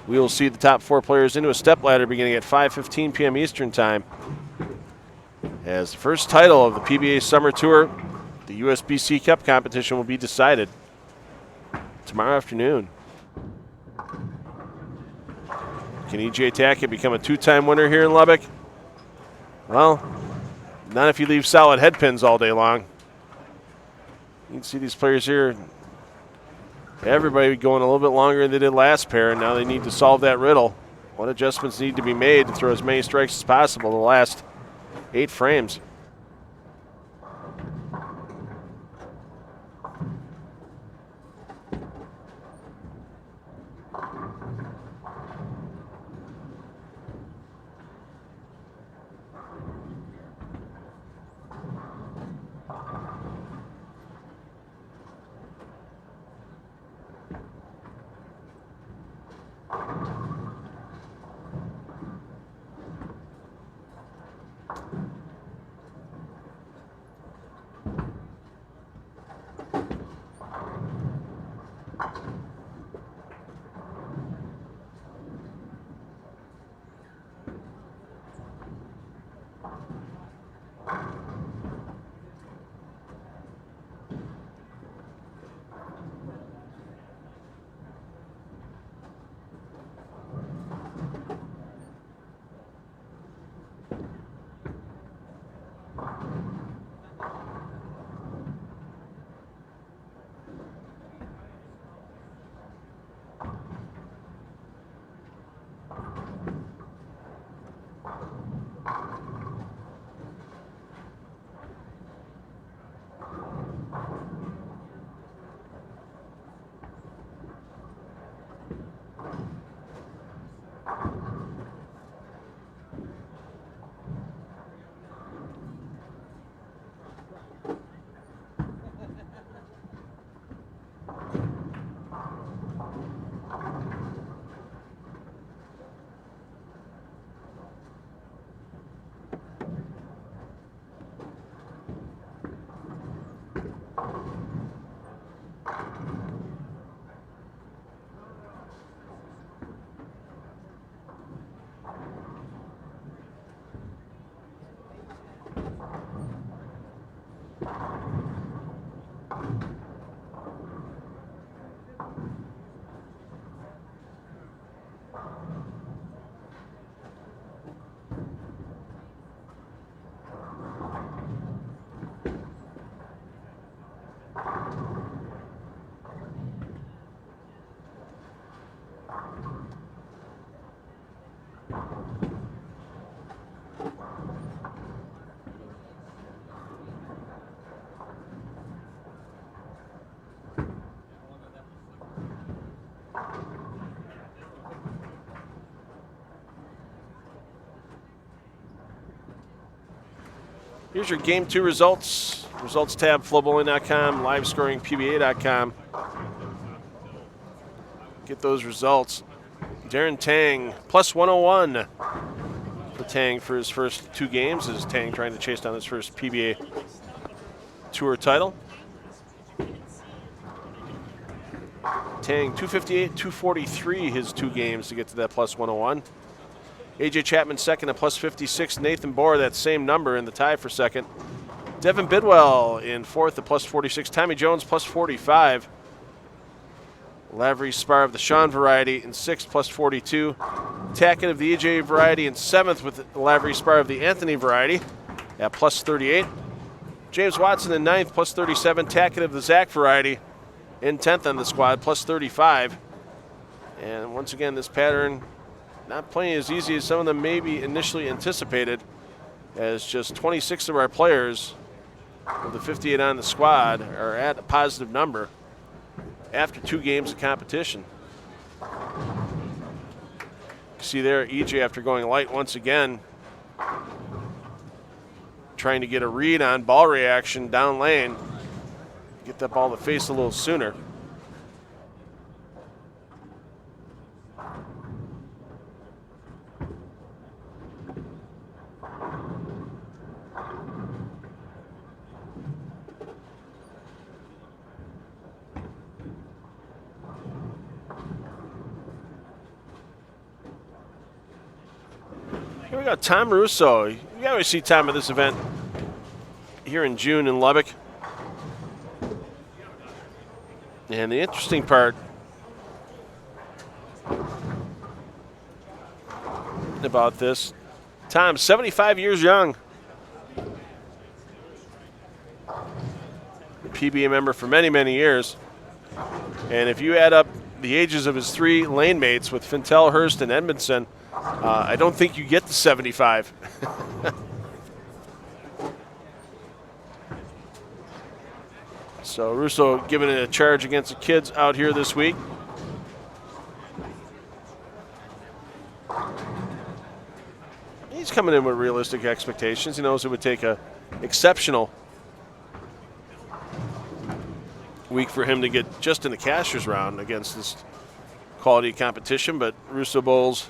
we will see the top 4 players into a step ladder beginning at 5:15 p.m. Eastern time. as the first title of the PBA Summer Tour, the USBC Cup competition, will be decided tomorrow afternoon. Can EJ Tackett become a two-time winner here in Lubbock? Well, not if you leave solid head pins all day long. You can see these players here, everybody going a little bit longer than they did last pair, and now they need to solve that riddle. What adjustments need to be made to throw as many strikes as possible in the last 8 frames? Here's your Game 2 results. Results tab, FloBowling.com, livescoringPBA.com. Get those results. Darren Tang, plus 101 for Tang for his first 2 games, as Tang trying to chase down his first PBA Tour title. Tang, 258, 243 his 2 games to get to that plus 101. AJ Chapman second at plus 56. Nathan Bohr, that same number in the tie for second. Devin Bidwell in fourth at plus 46. Tommy Jones plus 45. Lavery Spar of the Sean variety in sixth, plus 42. Tackett of the EJ variety in seventh with the Lavery Spar of the Anthony variety at plus 38. James Watson in ninth, plus 37. Tackett of the Zach variety in 10th on the squad, plus 35. And once again, this pattern not playing as easy as some of them maybe initially anticipated, as just 26 of our players of the 58 on the squad are at a positive number after 2 games of competition. See there, EJ, after going light once again, trying to get a read on ball reaction down lane, get that ball to face a little sooner. Here we go, Tom Russo. You I always see Tom at this event here in June in Lubbock. And the interesting part about this, Tom's 75 years young. PBA member for many, many years. And if you add up the ages of his 3 lane mates with Fintel, Hurst, and Edmondson, I don't think you get to 75. So Russo giving it a charge against the kids out here this week. He's coming in with realistic expectations. He knows it would take an exceptional week for him to get just in the cashier's round against this quality competition, but Russo bowls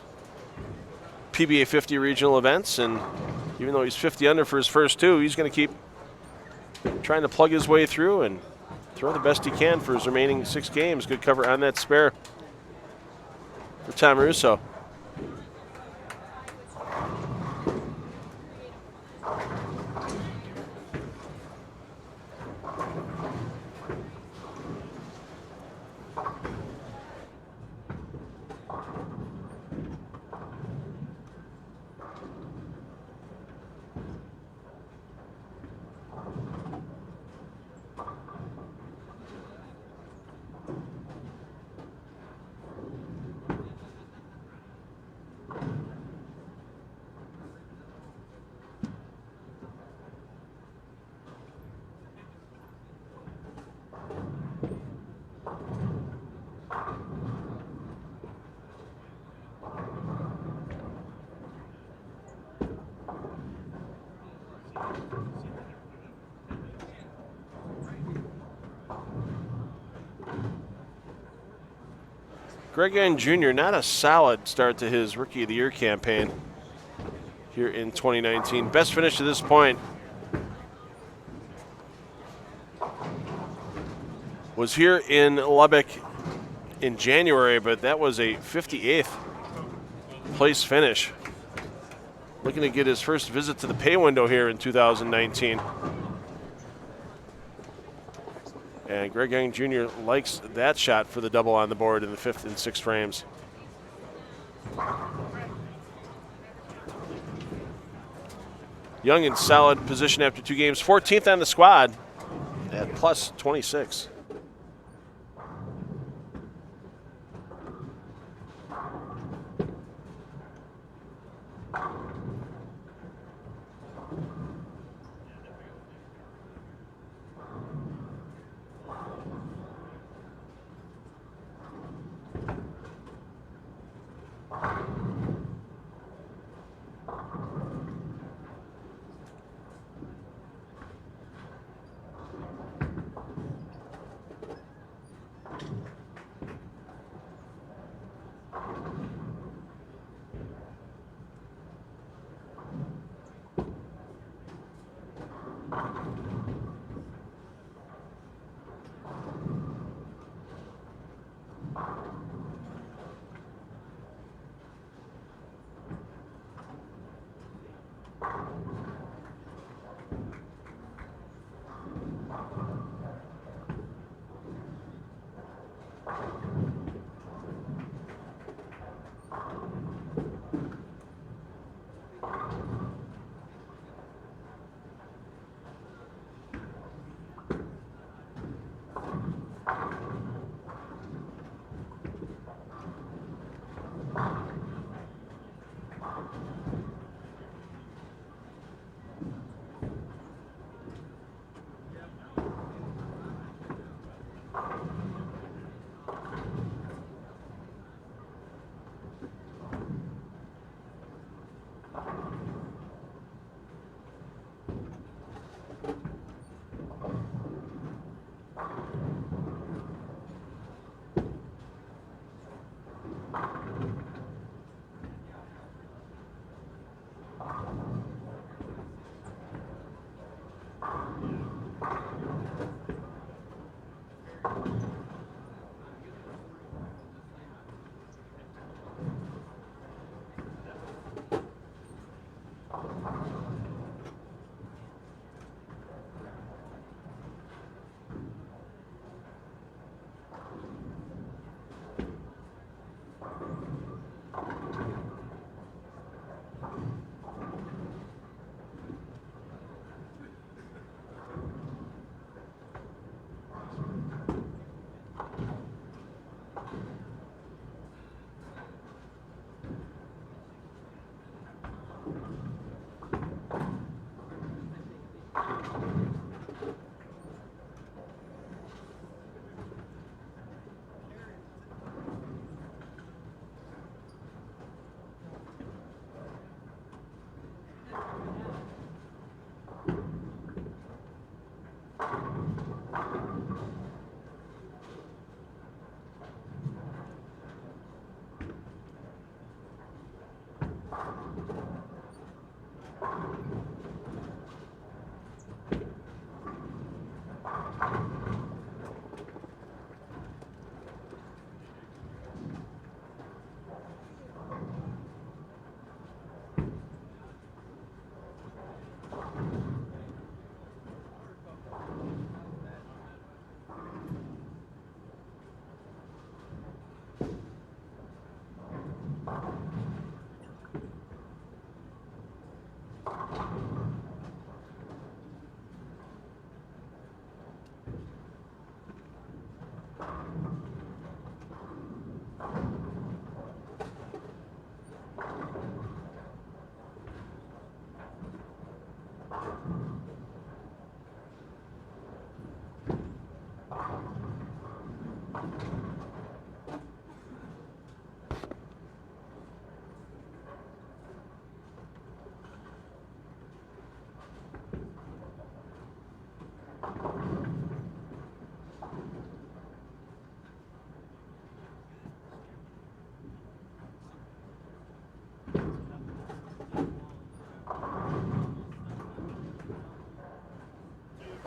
PBA 50 regional events, and even though he's 50 under for his first 2, he's going to keep trying to plug his way through and throw the best he can for his remaining 6 games. Good cover on that spare for Tom Russo. Greg Young Jr., not a solid start to his Rookie of the Year campaign here in 2019. Best finish to this point was here in Lubbock in January, but that was a 58th place finish. Looking to get his first visit to the pay window here in 2019. And Greg Young Jr. likes that shot for the double on the board in the 5th and 6th frames. Young in solid position after 2 games. 14th on the squad at plus 26.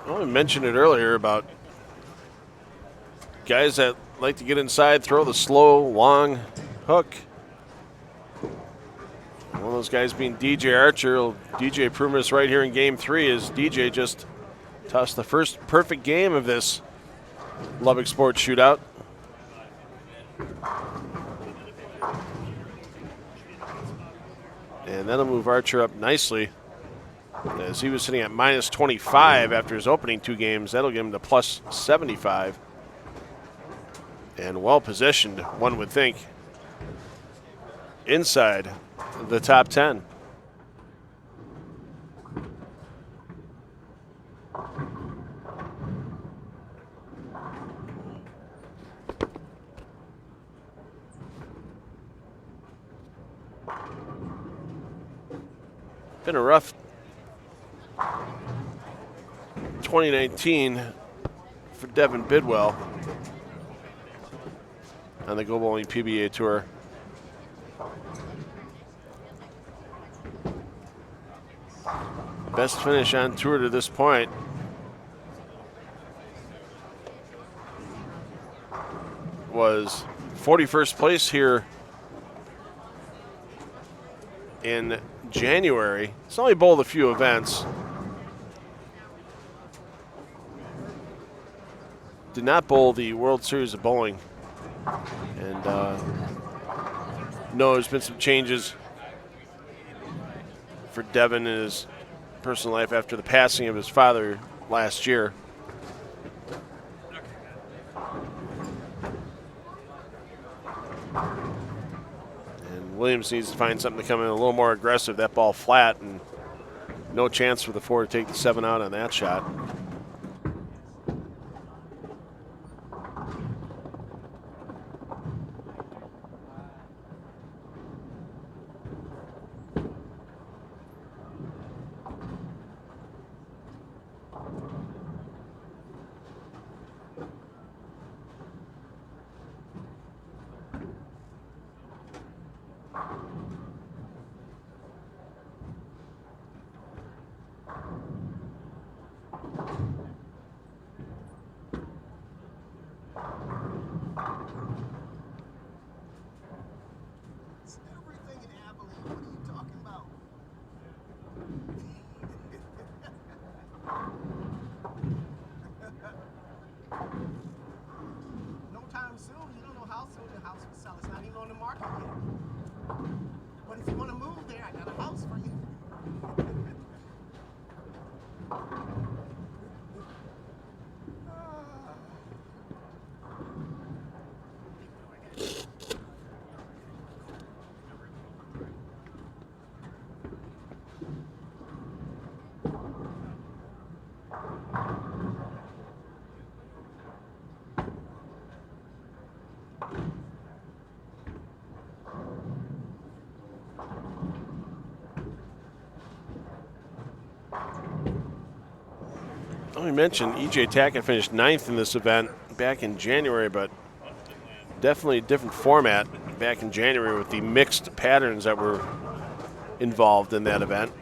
Well, I mentioned it earlier about guys that like to get inside, throw the slow, long hook. One of those guys being DJ Archer. DJ proving us right here in Game 3 as DJ just tossed the first perfect game of this Lubbock Sports Shootout. And that'll move Archer up nicely. As he was sitting at minus 25 after his opening 2 games, that'll give him to plus 75. And well positioned, one would think, inside the top 10. Been a rough 2019 for Devin Bidwell on the Go Bowling PBA Tour. Best finish on tour to this point was 41st place here in January. It's only bowled a few events. Did not bowl the World Series of Bowling. And no, there's been some changes for Devin in his personal life after the passing of his father last year. And Williams needs to find something to come in a little more aggressive. That ball flat, and no chance for the 4 to take the 7 out on that shot. We mentioned E.J. Tackett finished 9th in this event back in January, but definitely a different format back in January with the mixed patterns that were involved in that event.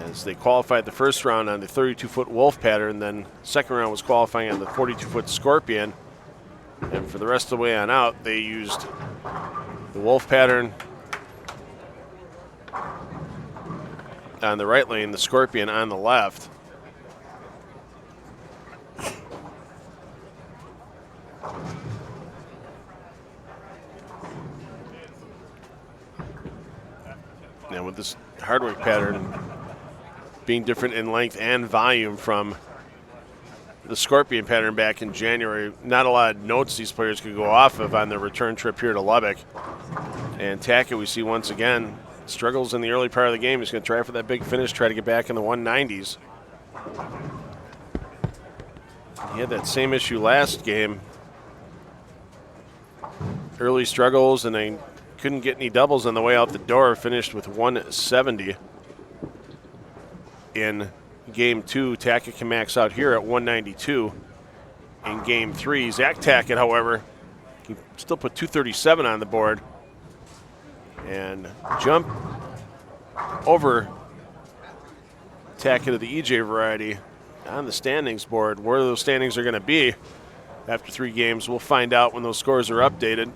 As they qualified the first round on the 32-foot Wolf pattern, then second round was qualifying on the 42-foot Scorpion. And for the rest of the way on out, they used the Wolf pattern on the right lane, the Scorpion on the left. And with this hard work pattern being different in length and volume from the Scorpion pattern back in January, not a lot of notes these players could go off of on their return trip here to Lubbock. And Tackett, we see once again, struggles in the early part of the game. He's going to try for that big finish, try to get back in the 190s. He had that same issue last game. Early struggles, and they couldn't get any doubles on the way out the door. Finished with 170 in Game 2. Tackett can max out here at 192 in Game 3. Zach Tackett, however, can still put 237 on the board and jump over tack into the EJ variety on the standings board. Where those standings are going to be after 3 games, we'll find out when those scores are updated.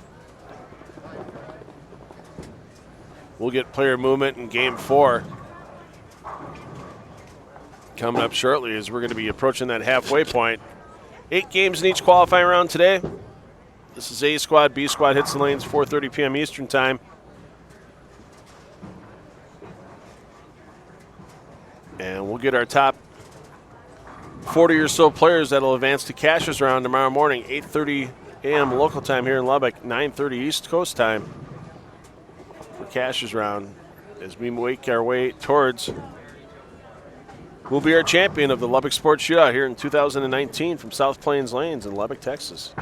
We'll get player movement in Game 4 coming up shortly, as we're going to be approaching that halfway point. 8 games in each qualifying round today. This is A squad, B squad hits the lanes, 4:30 p.m. Eastern time. And we'll get our top 40 or so players that'll advance to Cashers round tomorrow morning, 8:30 a.m. local time here in Lubbock, 9:30 East Coast time for Cashers round, as we make our way towards who'll be our champion of the Lubbock Sports Shootout here in 2019 from South Plains Lanes in Lubbock, Texas.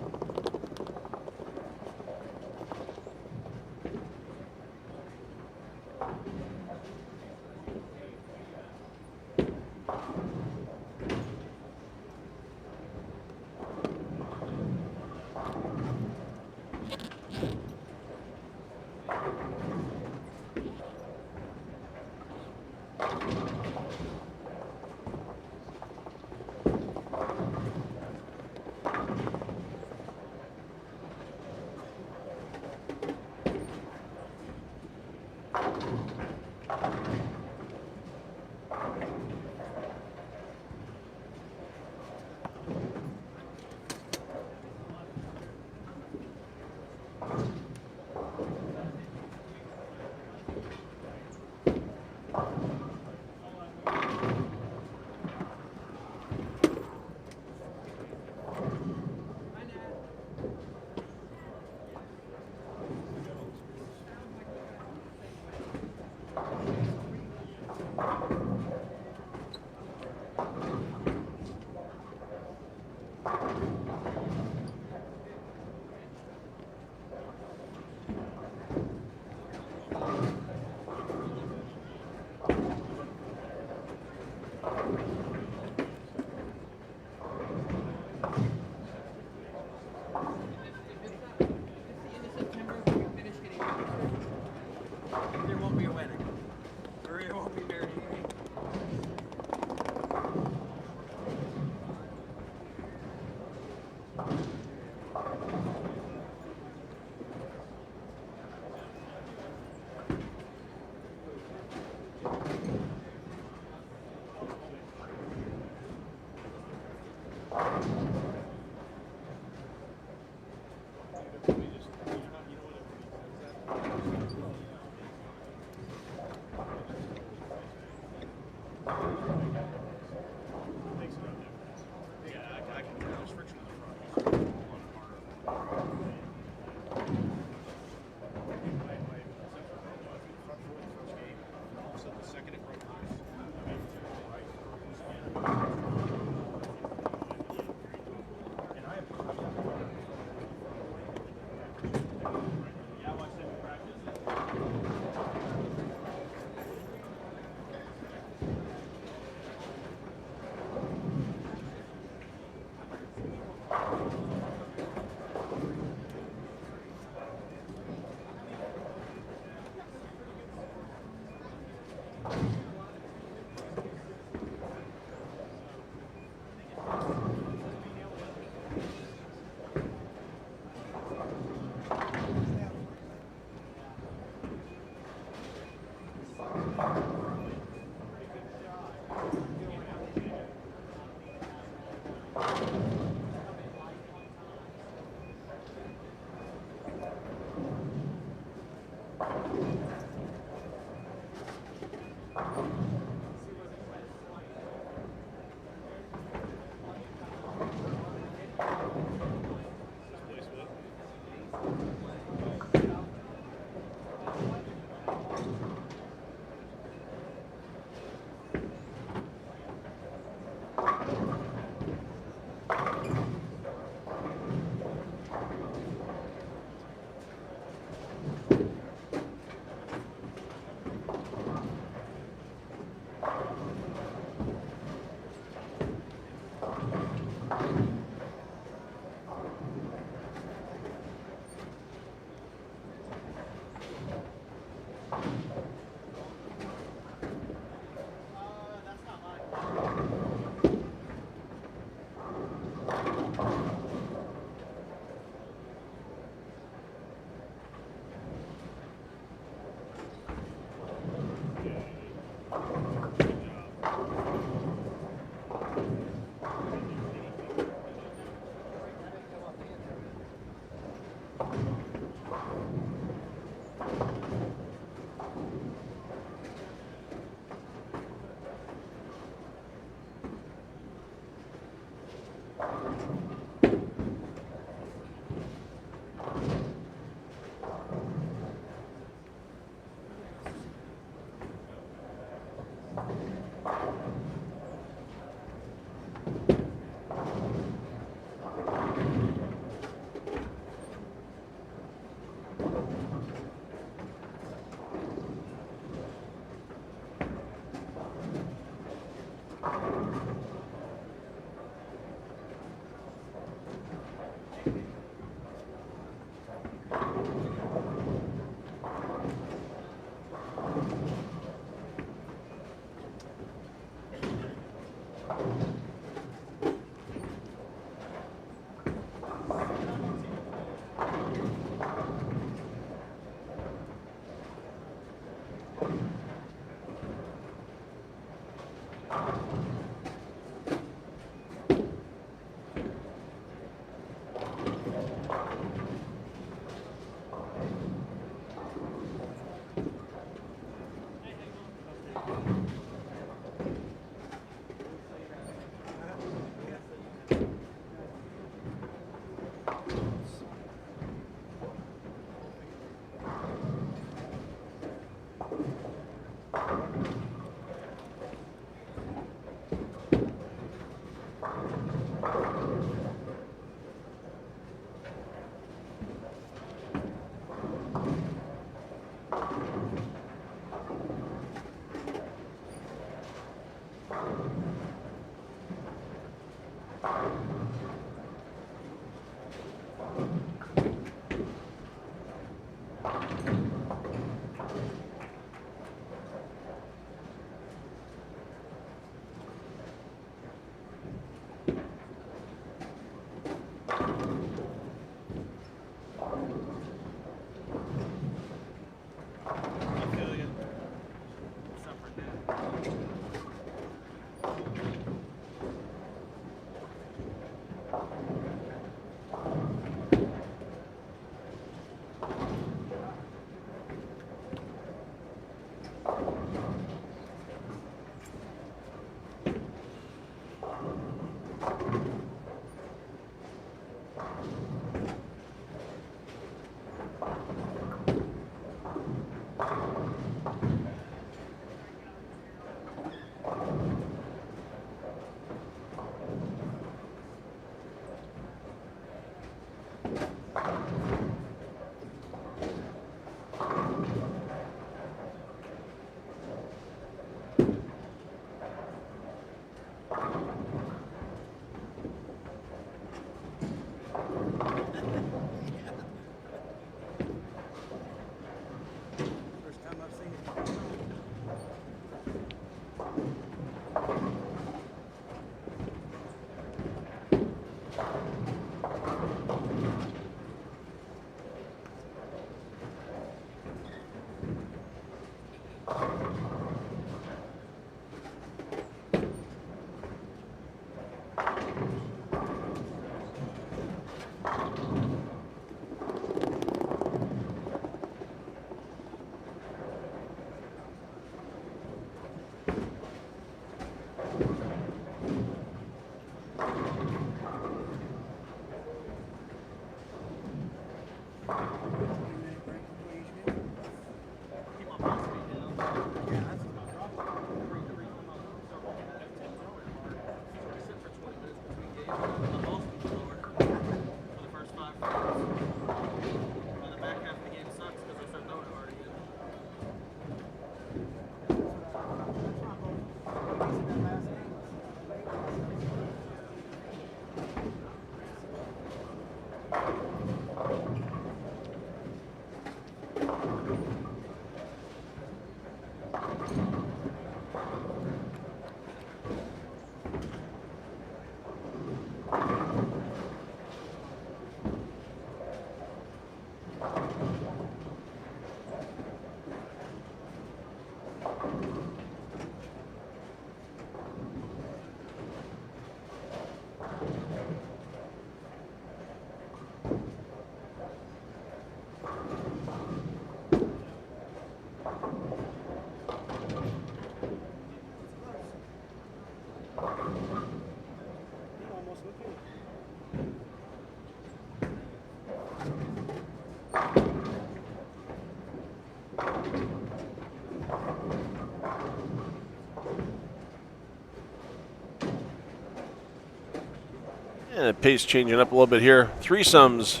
And the pace changing up a little bit here. Threesomes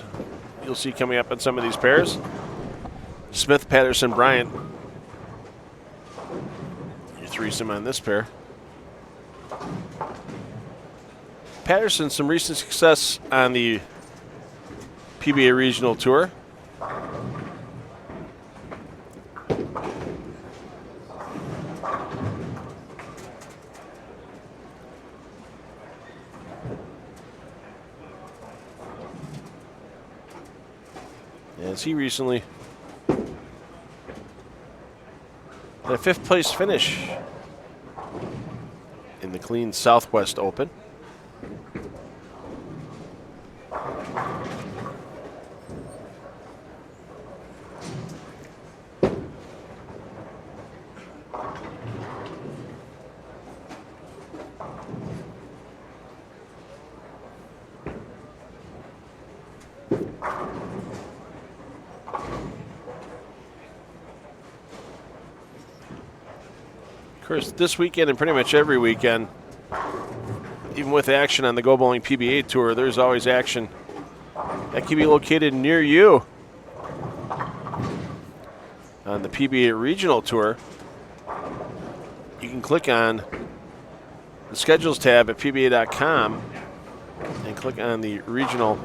you'll see coming up in some of these pairs. Smith, Patterson, Bryant. Your threesome on this pair. Patterson, some recent success on the PBA Regional Tour. As he recently had a 5th place finish in the Clean Southwest Open. Of course, this weekend and pretty much every weekend, even with action on the Go Bowling PBA Tour, there's always action that can be located near you. On the PBA Regional Tour, you can click on the Schedules tab at PBA.com and click on the Regional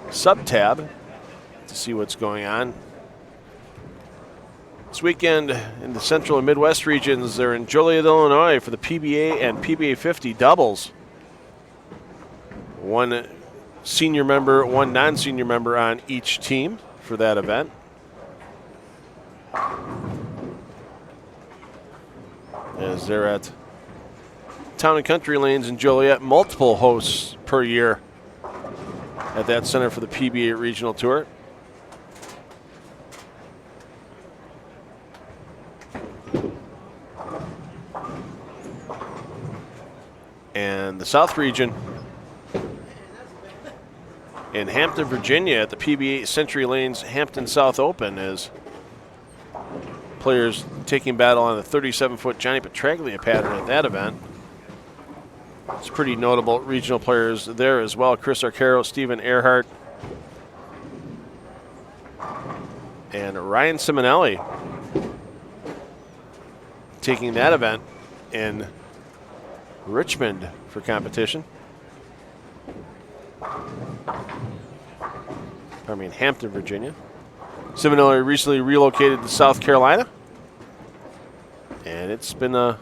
sub-tab to see what's going on. This weekend in the Central and Midwest regions, they're in Joliet, Illinois for the PBA and PBA 50 doubles. One senior member, one non-senior member on each team for that event. As they're at Town and Country Lanes in Joliet, multiple hosts per year at that center for the PBA Regional Tour. And the South region in Hampton, Virginia at the PBA Century Lanes Hampton South Open as players taking battle on the 37-foot Johnny Petraglia pattern at that event. It's pretty notable regional players there as well. Chris Arcaro, Stephen Earhart, and Ryan Simonelli taking that event in Richmond for competition. Pardon me, in Hampton, Virginia. Simonelli recently relocated to South Carolina. And it's been a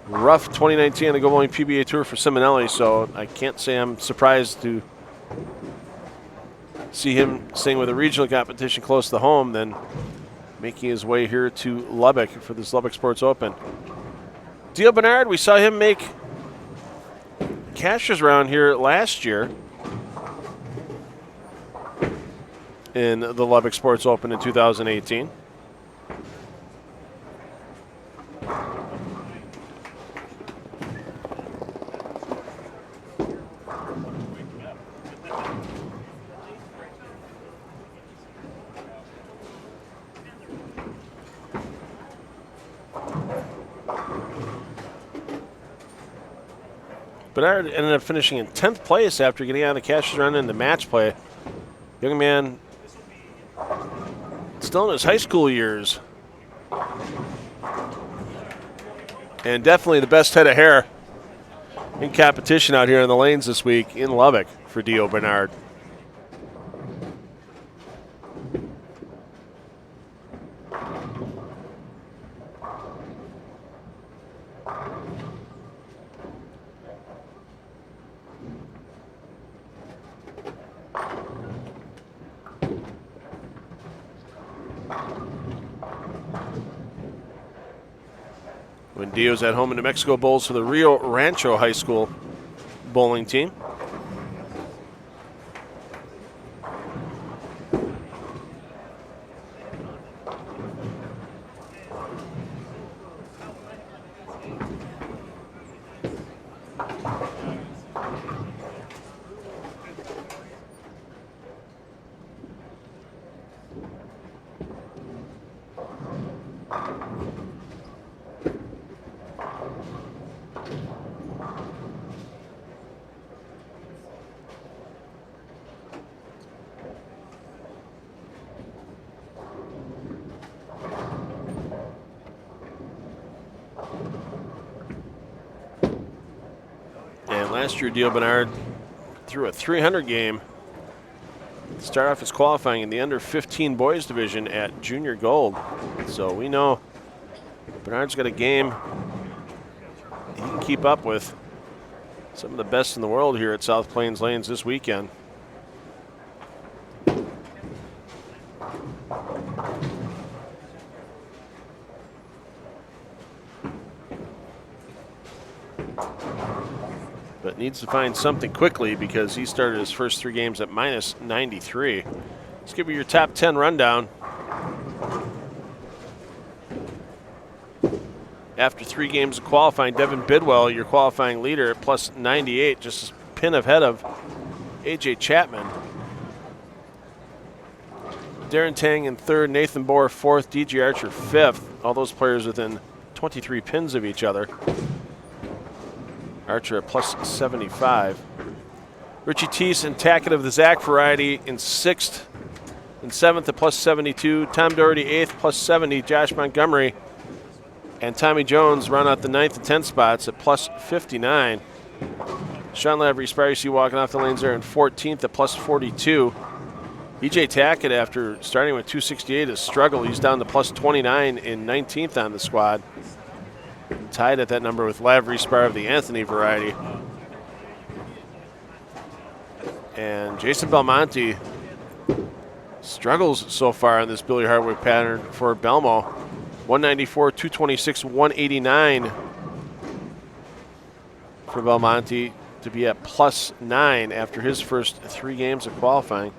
rough 2019 on the Go Bowling PBA Tour for Simonelli, so I can't say I'm surprised to see him staying with a regional competition close to home, then making his way here to Lubbock for this Lubbock Sports Open. Dio Bernard, we saw him make Cashers round here last year in the Lubbock Sports Open in 2018. Bernard ended up finishing in 10th place after getting out of the Cashers run into match play. Young man still in his high school years. And definitely the best head of hair in competition out here in the lanes this week in Lubbock for Dio Bernard. When Dio's at home in New Mexico bowls for the Rio Rancho High School bowling team. Last year, Deal Bernard threw a 300 game. Start off his qualifying in the under 15 boys division at Junior Gold. So we know Bernard's got a game he can keep up with some of the best in the world here at South Plains Lanes this weekend. But needs to find something quickly because he started his first 3 games at minus 93. Let's give you your top 10 rundown. After 3 games of qualifying, Devin Bidwell, your qualifying leader, at plus 98, just a pin ahead of AJ Chapman. Darren Tang in 3rd, Nathan Bohr 4th, DJ Archer 5th. All those players within 23 pins of each other. Archer at plus 75. Richie Teese and Tackett of the Zach variety in 6th and 7th at plus 72. Tom Doherty 8th, plus 70. Josh Montgomery and Tommy Jones run out the 9th and 10th spots at plus 59. Sean Lavery, Spiracy walking off the lanes there in 14th at plus 42. EJ Tackett, after starting with 268, has struggled. He's down to plus 29 in 19th on the squad. Tied at that number with Lavery Spar of the Anthony variety. And Jason Belmonte struggles so far on this Billy Hardwick pattern for Belmo. 194, 226, 189 for Belmonte to be at plus 9 after his first 3 games of qualifying.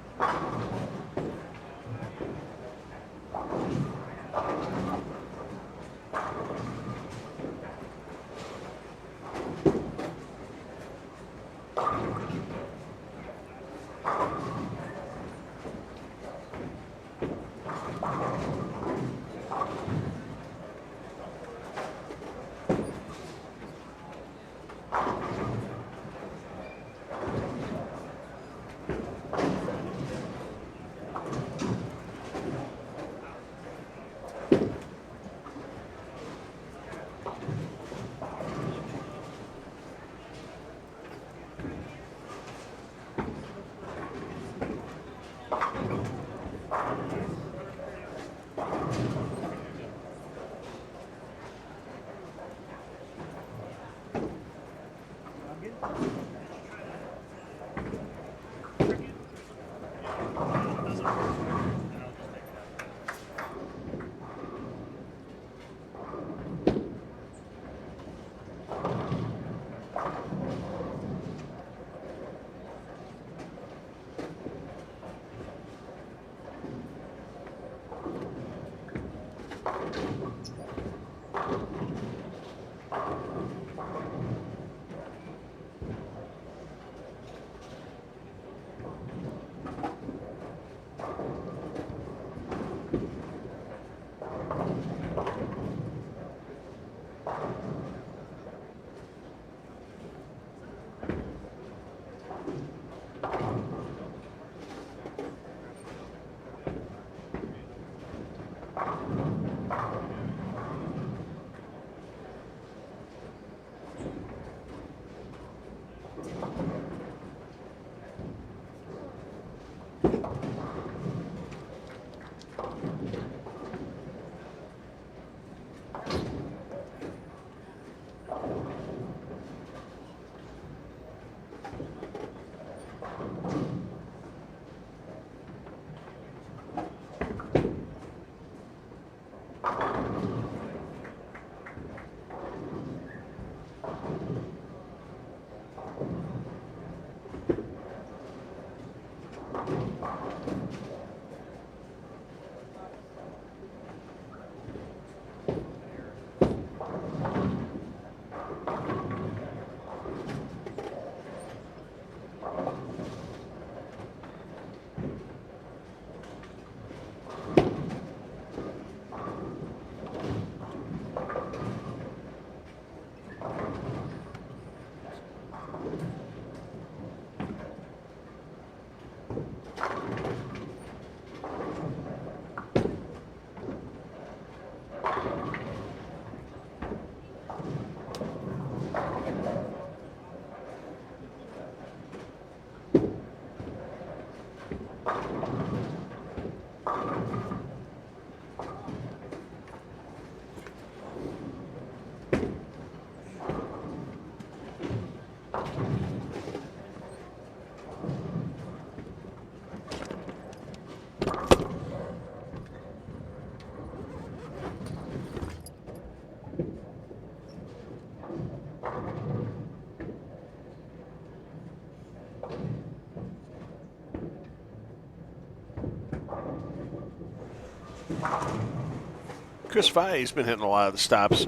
Chris Vai's been hitting a lot of the stops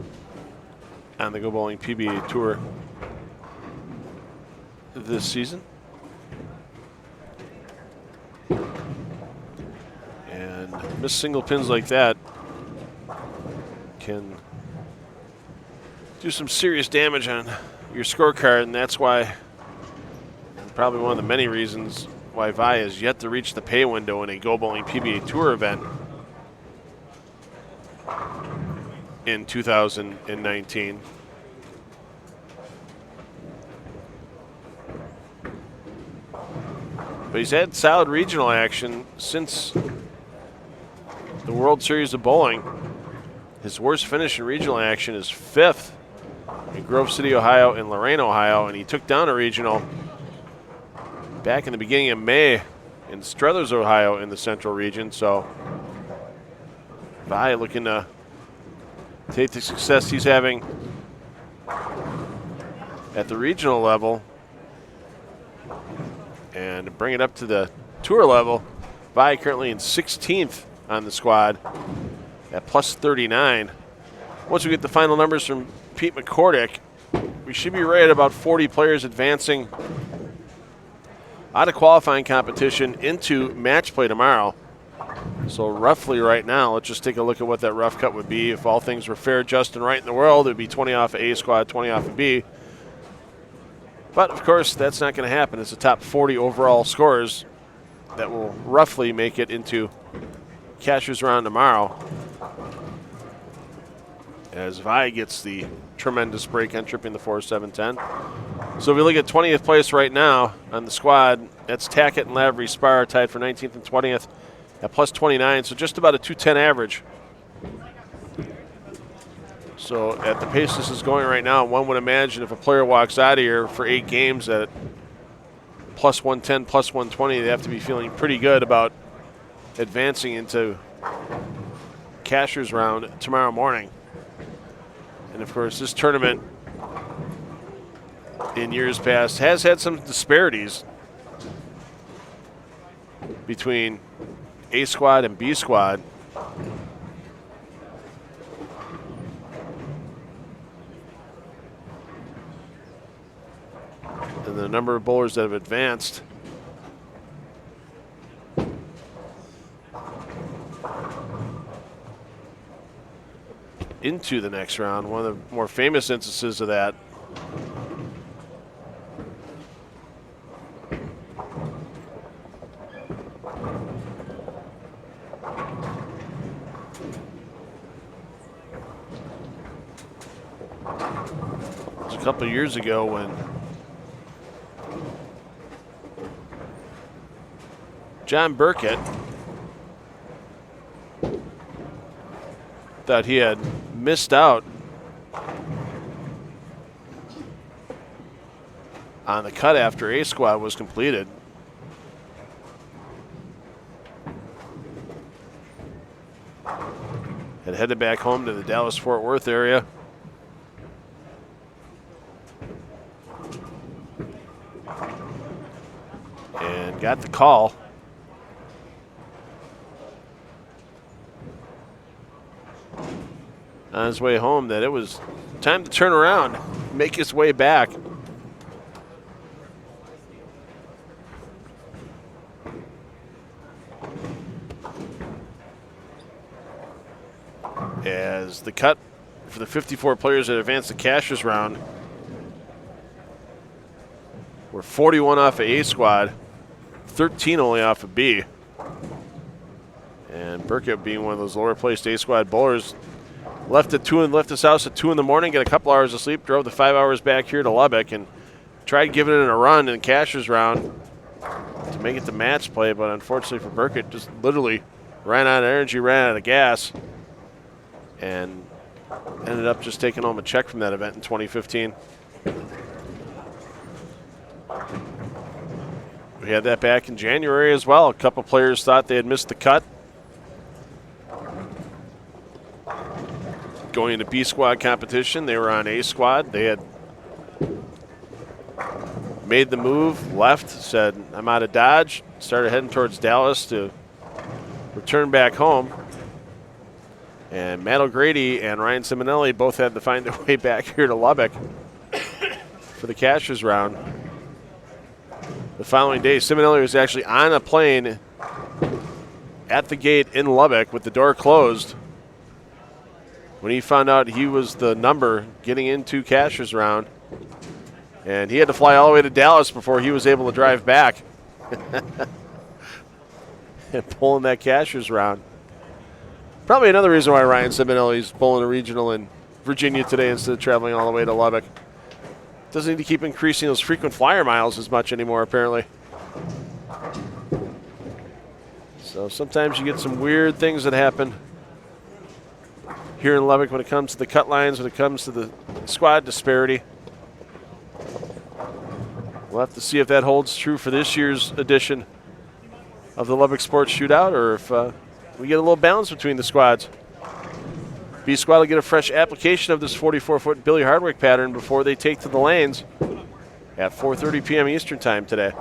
on the Go Bowling PBA Tour this season. And missed single pins like that can do some serious damage on your scorecard, and that's why, probably one of the many reasons why Vai has yet to reach the pay window in a Go Bowling PBA Tour event in 2019. But he's had solid regional action since the World Series of Bowling. His worst finish in regional action is 5th in Grove City, Ohio and Lorain, Ohio, and he took down a regional back in the beginning of May in Struthers, Ohio in the Central region. So Vai looking to take the success he's having at the regional level and bring it up to the tour level. Vai currently in 16th on the squad at plus 39. Once we get the final numbers from Pete McCordick, we should be right at about 40 players advancing out of qualifying competition into match play tomorrow. So roughly right now, let's just take a look at what that rough cut would be. If all things were fair, just, and right in the world, it would be 20 off of A squad, 20 off of B. But, of course, that's not going to happen. It's the top 40 overall scores that will roughly make it into Cashier's round tomorrow, as Vai gets the tremendous break entry in the 4-7-10. So if we look at 20th place right now on the squad, that's Tackett and Lavery Spar tied for 19th and 20th at plus 29, so just about a 210 average. So at the pace this is going right now, one would imagine if a player walks out of here for 8 games at plus 110, plus 120, they have to be feeling pretty good about advancing into Cashier's round tomorrow morning. And of course, this tournament in years past has had some disparities between A squad and B squad. And the number of bowlers that have advanced into the next round. One of the more famous instances of that was a couple of years ago when John Burkett thought he had missed out on the cut after A squad was completed. Had headed back home to the Dallas-Fort Worth area. And got the call. On his way home that it was time to turn around, make his way back. As the cut for the 54 players that advanced the Cashier's round were 41 off of A squad, 13 only off of B. And Burkett, being one of those lower placed A squad bowlers, left his house at 2 in the morning, got a couple hours of sleep, drove the 5 hours back here to Lubbock, and tried giving it a run in the Cashier's round to make it to match play. But unfortunately for Burkett, just literally ran out of energy, ran out of gas, and ended up just taking home a check from that event in 2015. We had that back in January as well. A couple players thought they had missed the cut. Going into B squad competition, they were on A squad. They had made the move, left, said, I'm out of Dodge, started heading towards Dallas to return back home. And Matt O'Grady and Ryan Simonelli both had to find their way back here to Lubbock for the Cashers round. The following day, Simonelli was actually on a plane at the gate in Lubbock with the door closed when he found out he was the number getting into Cashers round. And he had to fly all the way to Dallas before he was able to drive back and pull in that Cashers round. Probably another reason why Ryan Simonelli is pulling a regional in Virginia today instead of traveling all the way to Lubbock. Doesn't need to keep increasing those frequent flyer miles as much anymore, apparently. So sometimes you get some weird things that happen here in Lubbock when it comes to the cut lines, when it comes to the squad disparity. We'll have to see if that holds true for this year's edition of the Lubbock Sports Shootout, or if we get a little balance between the squads. B squad will get a fresh application of this 44-foot Billy Hardwick pattern before they take to the lanes at 4:30 p.m. Eastern time today.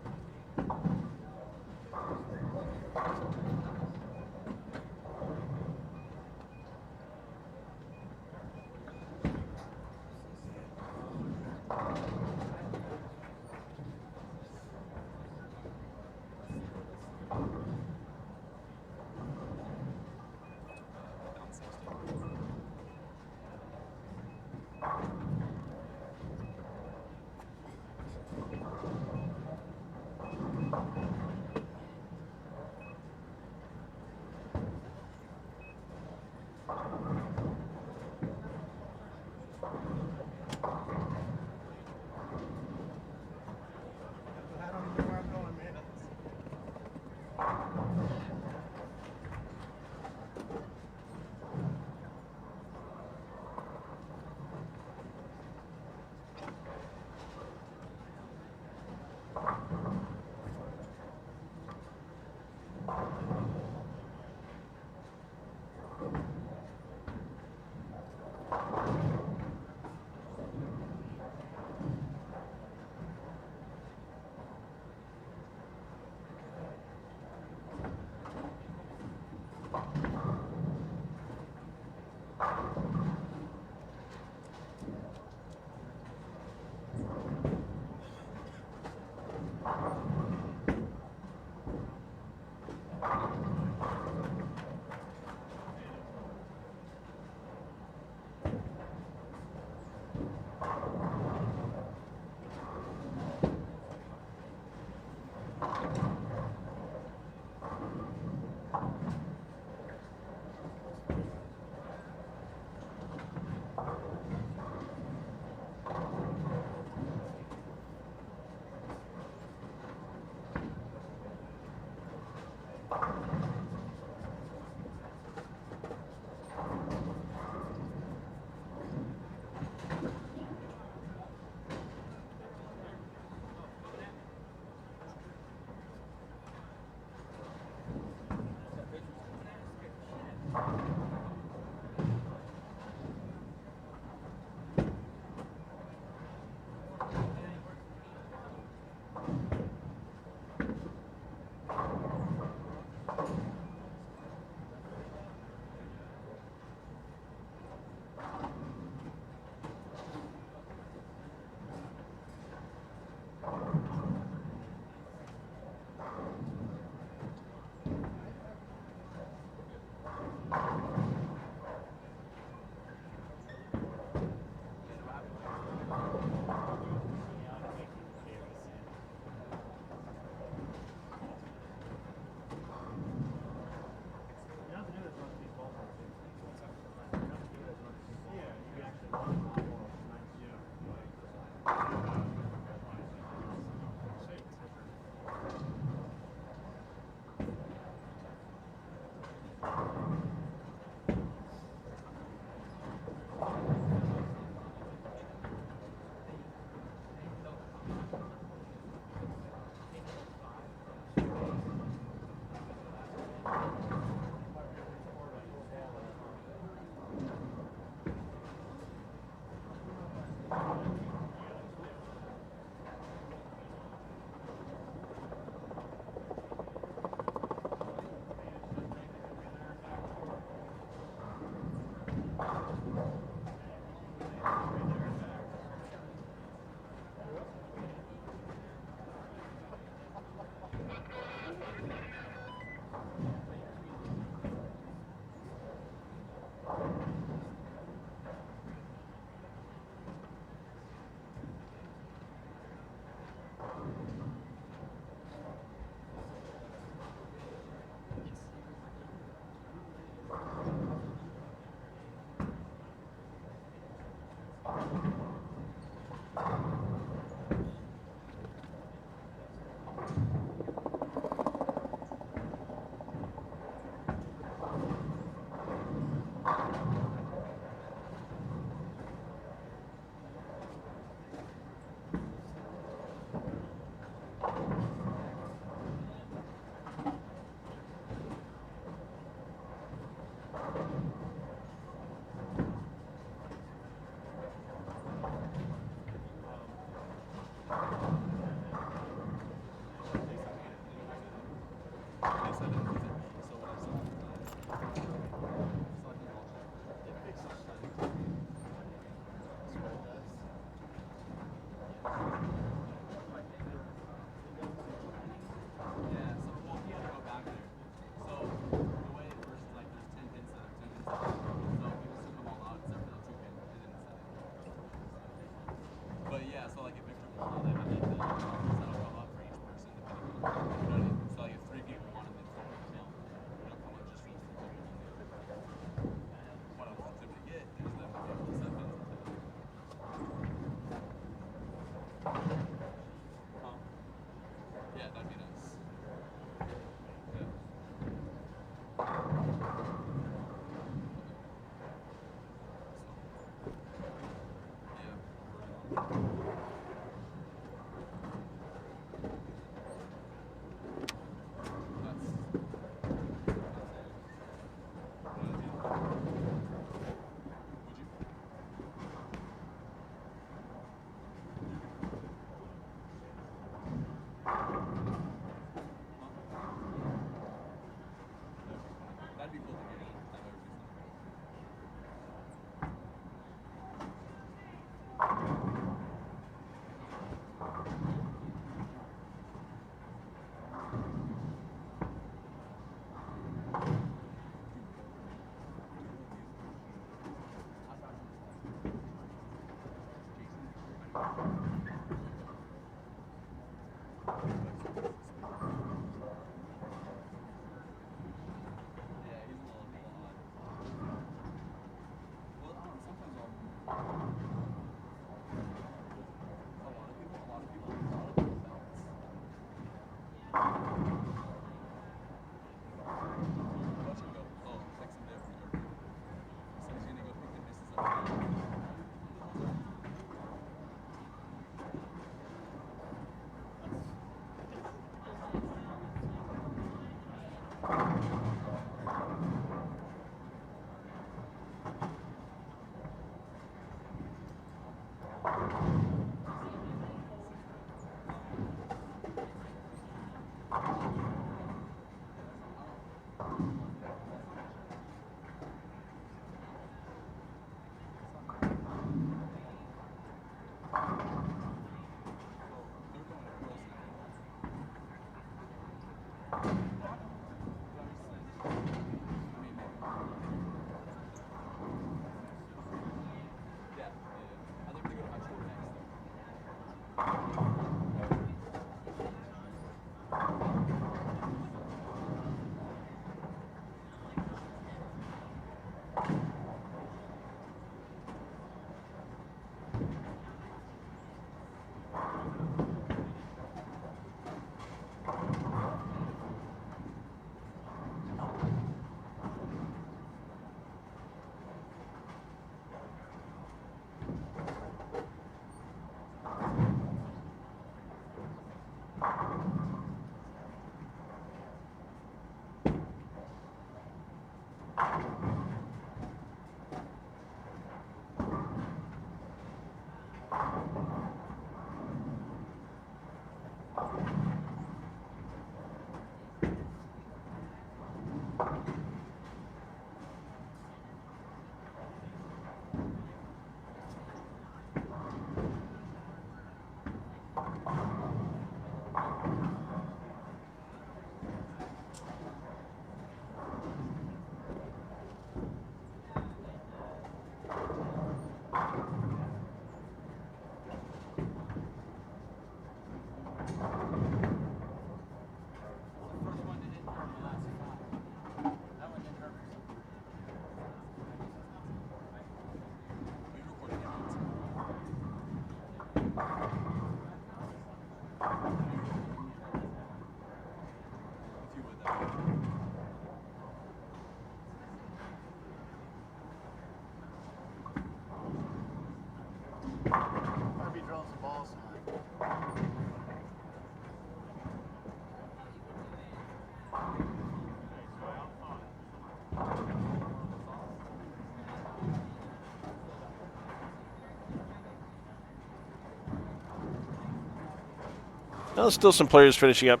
Now, still some players finishing up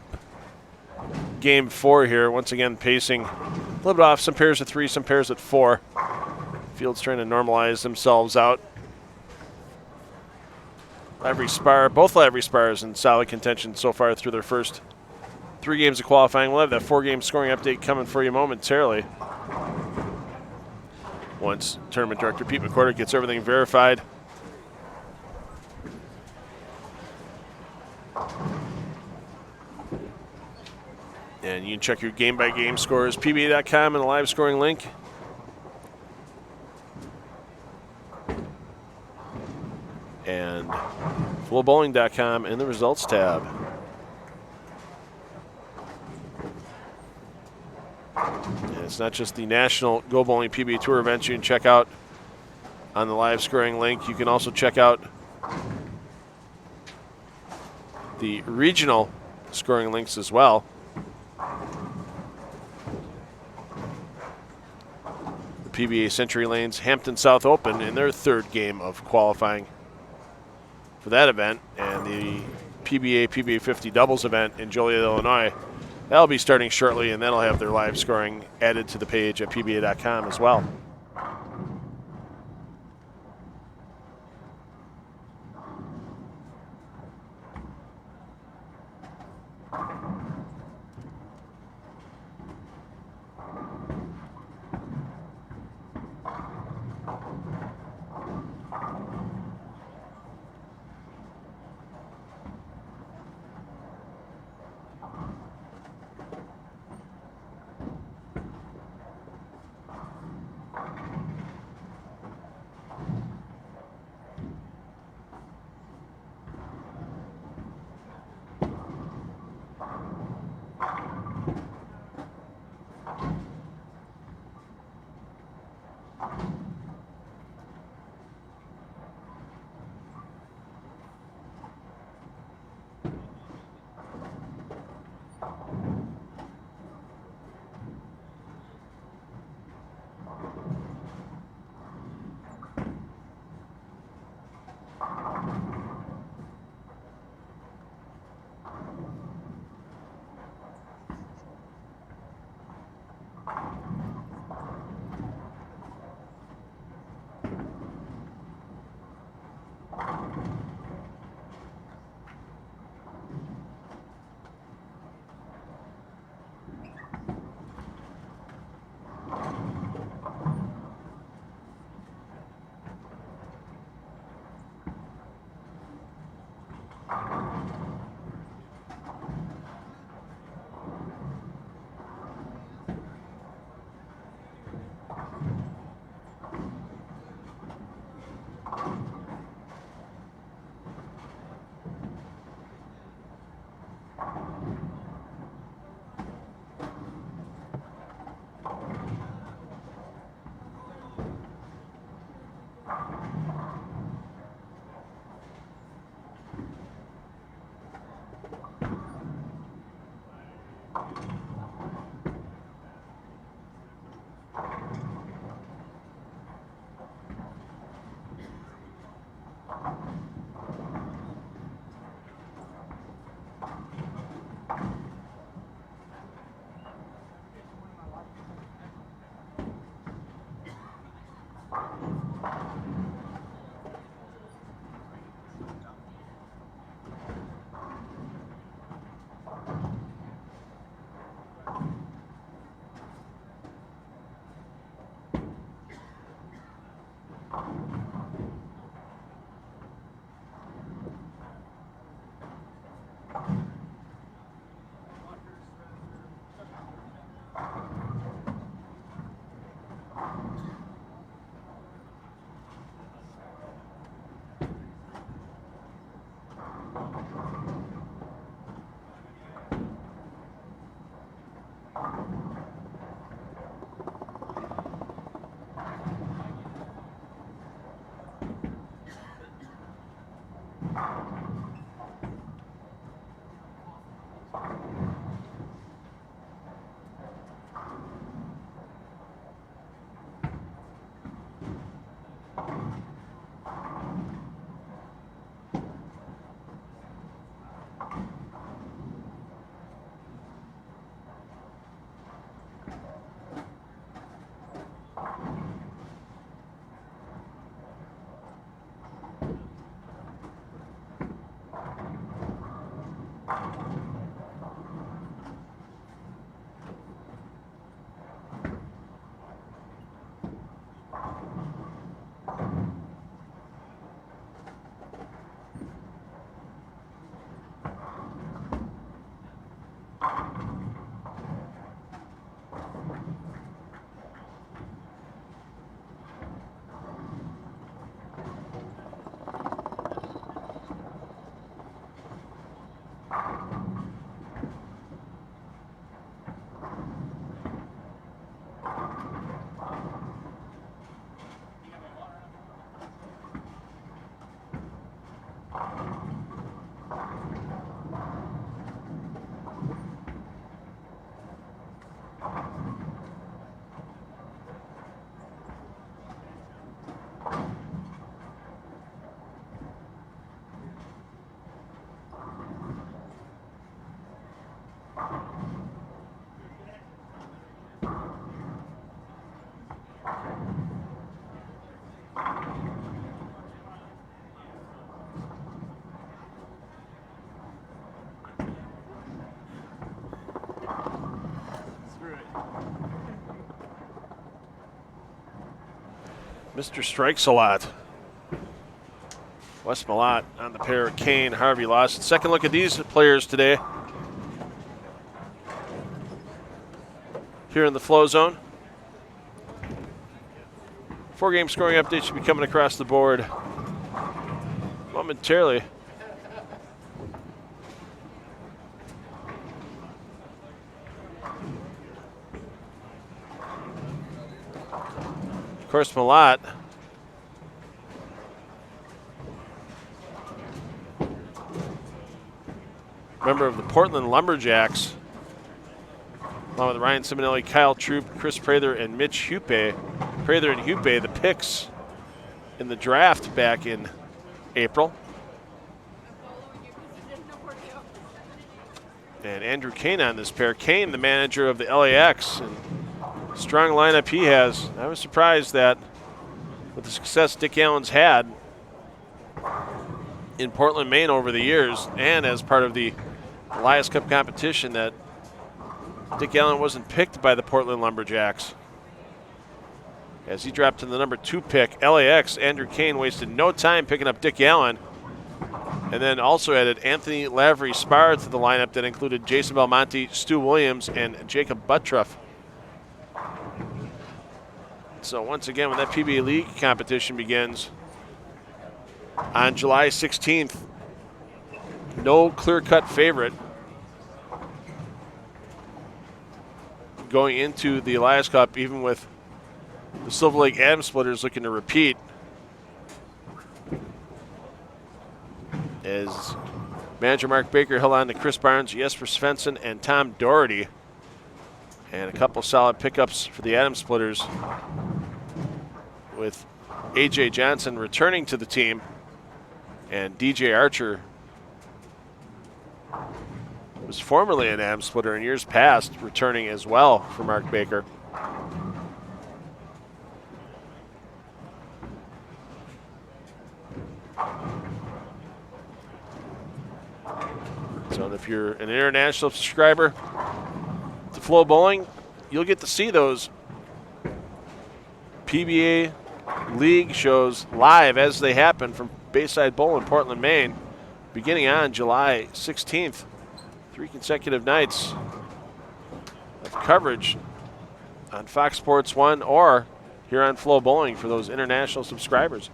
game 4 here. Once again, pacing a little bit off. Some pairs at 3, some pairs at 4. Field's trying to normalize themselves out. Livery Spar, both Livery Spars in solid contention so far through their first 3 games of qualifying. We'll have that 4-game scoring update coming for you momentarily, once Tournament Director Pete McCordick gets everything verified. And you can check your game-by-game scores, PBA.com, and the live scoring link. And FloBowling.com in the results tab. And it's not just the National Go Bowling PBA Tour events you can check out on the live scoring link. You can also check out the regional scoring links as well. The PBA Century Lanes Hampton South Open in their 3rd game of qualifying for that event, and the PBA 50 doubles event in Joliet, Illinois. That'll be starting shortly, and that'll have their live scoring added to the page at PBA.com as well. Mr. Strikes a lot. Wes Malott on the pair of Kane, Harvey Lawson. Second look at these players today here in the Flow Zone. 4-game scoring update should be coming across the board momentarily. Of course, Malott member of the Portland Lumberjacks, along with Ryan Simonelli, Kyle Troop, Chris Prather, and Mitch Hupe. Prather and Hupe, the picks in the draft back in April. And Andrew Kane on this pair. Kane, the manager of the LAX, and strong lineup he has. I was surprised that with the success Dick Allen's had in Portland, Maine over the years, and as part of the Elias Cup competition, that Dick Allen wasn't picked by the Portland Lumberjacks. As he dropped to the number 2 pick, LAX, Andrew Kane wasted no time picking up Dick Allen, and then also added Anthony Lavery Spar to the lineup that included Jason Belmonte, Stu Williams, and Jacob Buttruff. So once again, when that PBA League competition begins on July 16th, no clear-cut favorite going into the Elias Cup, even with the Silver Lake Atom Splitters looking to repeat, as manager Mark Baker held on to Chris Barnes, Jesper Svensson, and Tom Doherty, and a couple solid pickups for the Atom Splitters, with A.J. Johnson returning to the team, and D.J. Archer was formerly an Atom Splitter in years past, returning as well for Mark Baker. So if you're an international subscriber to FloBowling, you'll get to see those PBA League shows live as they happen from Bayside Bowl in Portland, Maine, beginning on July 16th. 3 consecutive nights of coverage on Fox Sports 1 or here on FloBowling for those international subscribers.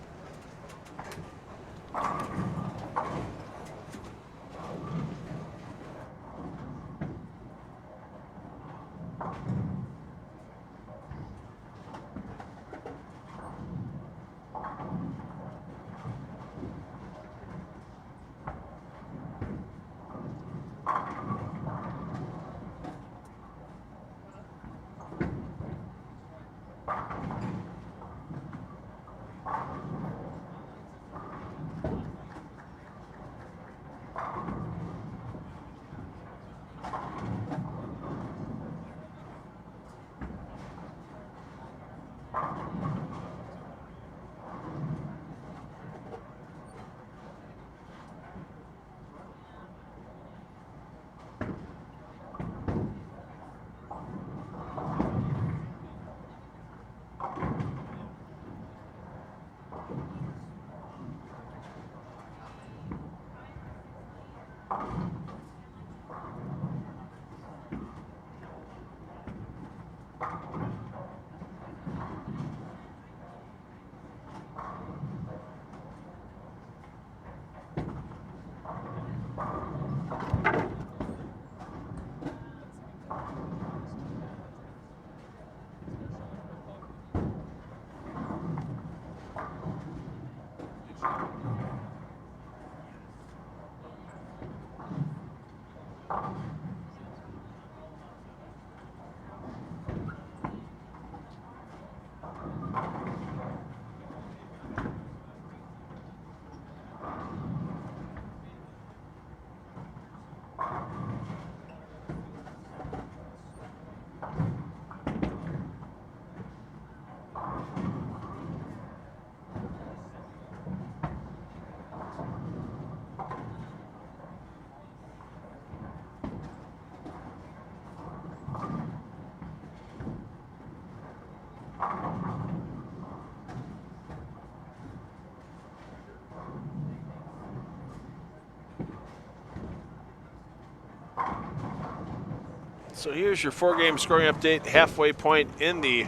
So here's your 4-game scoring update, halfway point in the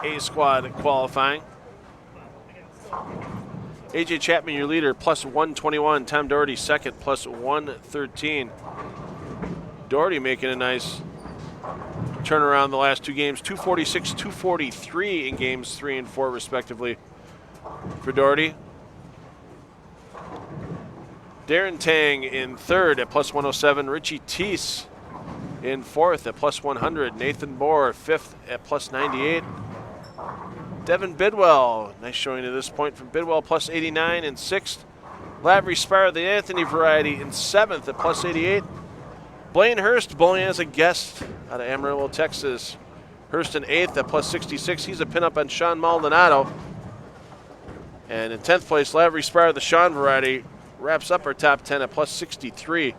A squad qualifying. AJ Chapman, your leader, plus 121. Tom Doherty, second, plus 113. Doherty making a nice turnaround the last 2 games, 246, 243 in games 3 and 4, respectively, for Doherty. Darren Tang in third at plus 107. Richie Teese in fourth at plus 100. Nathan Bohr, fifth at plus 98. Devin Bidwell, nice showing to this point from Bidwell, plus 89 in sixth. Lavery Spire, the Anthony variety, in seventh at plus 88. Blaine Hurst bowling as a guest out of Amarillo, Texas. Hurst in eighth at plus 66. He's a pinup on Sean Maldonado. And in 10th place, Lavery Spire, the Sean variety, wraps up our top 10 at plus 63.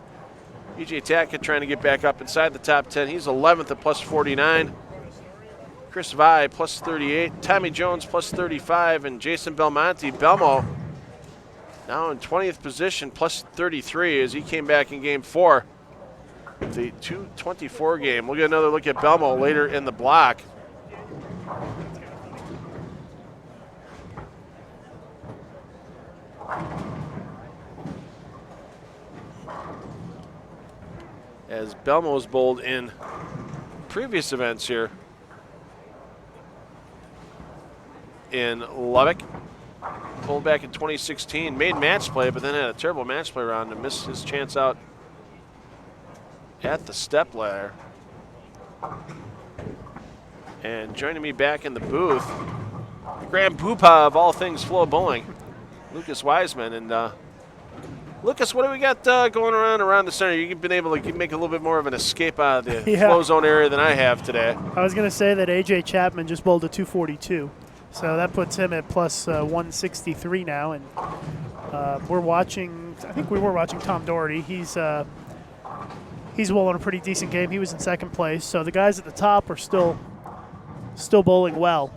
EJ Tackett trying to get back up inside the top 10. He's 11th at plus 49. Chris Vai, plus 38. Tommy Jones, plus 35. And Jason Belmonte, Belmo, now in 20th position, plus 33 as he came back in game 4. The 224 game. We'll get another look at Belmo later in the block. As Belmo's bowled in previous events here in Lubbock. Bowled back in 2016, made match play, but then had a terrible match play round and missed his chance out at the step ladder. And joining me back in the booth, Grand Poopah of all things FloBowling, Lucas Wiseman. And Lucas, what do we got going around the center? You've been able to make a little bit more of an escape out of the flow zone area than I have today. I was going to say that AJ Chapman just bowled a 242. So that puts him at plus 163 now. And we're watching, I think we were watching Tom Doherty. He's bowling a pretty decent game. He was in second place. So the guys at the top are still bowling well.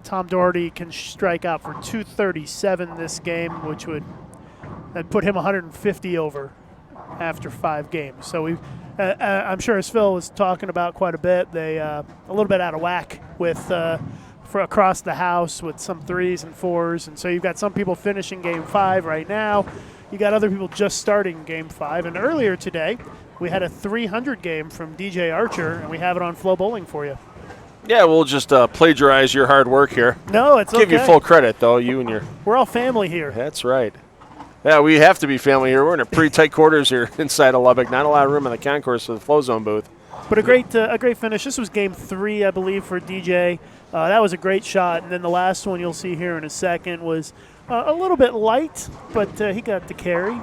Tom Doherty can strike out for 237 this game, which would put him 150 over after 5 games. So I'm sure, as Phil was talking about quite a bit, they a little bit out of whack with for across the house with some 3s and 4s, and so you've got some people finishing game 5 right now. You got other people just starting game 5, and earlier today we had a 300 game from DJ Archer, and we have it on FloBowling for you. Yeah, we'll just plagiarize your hard work here. No, it's okay. Give you full credit, though, you and your... We're all family here. That's right. Yeah, we have to be family here. We're in a pretty tight quarters here inside of Lubbock. Not a lot of room in the concourse for the flow zone booth. But a great finish. This was game 3, I believe, for DJ. That was a great shot. And then the last one you'll see here in a second was a little bit light, but he got the carry.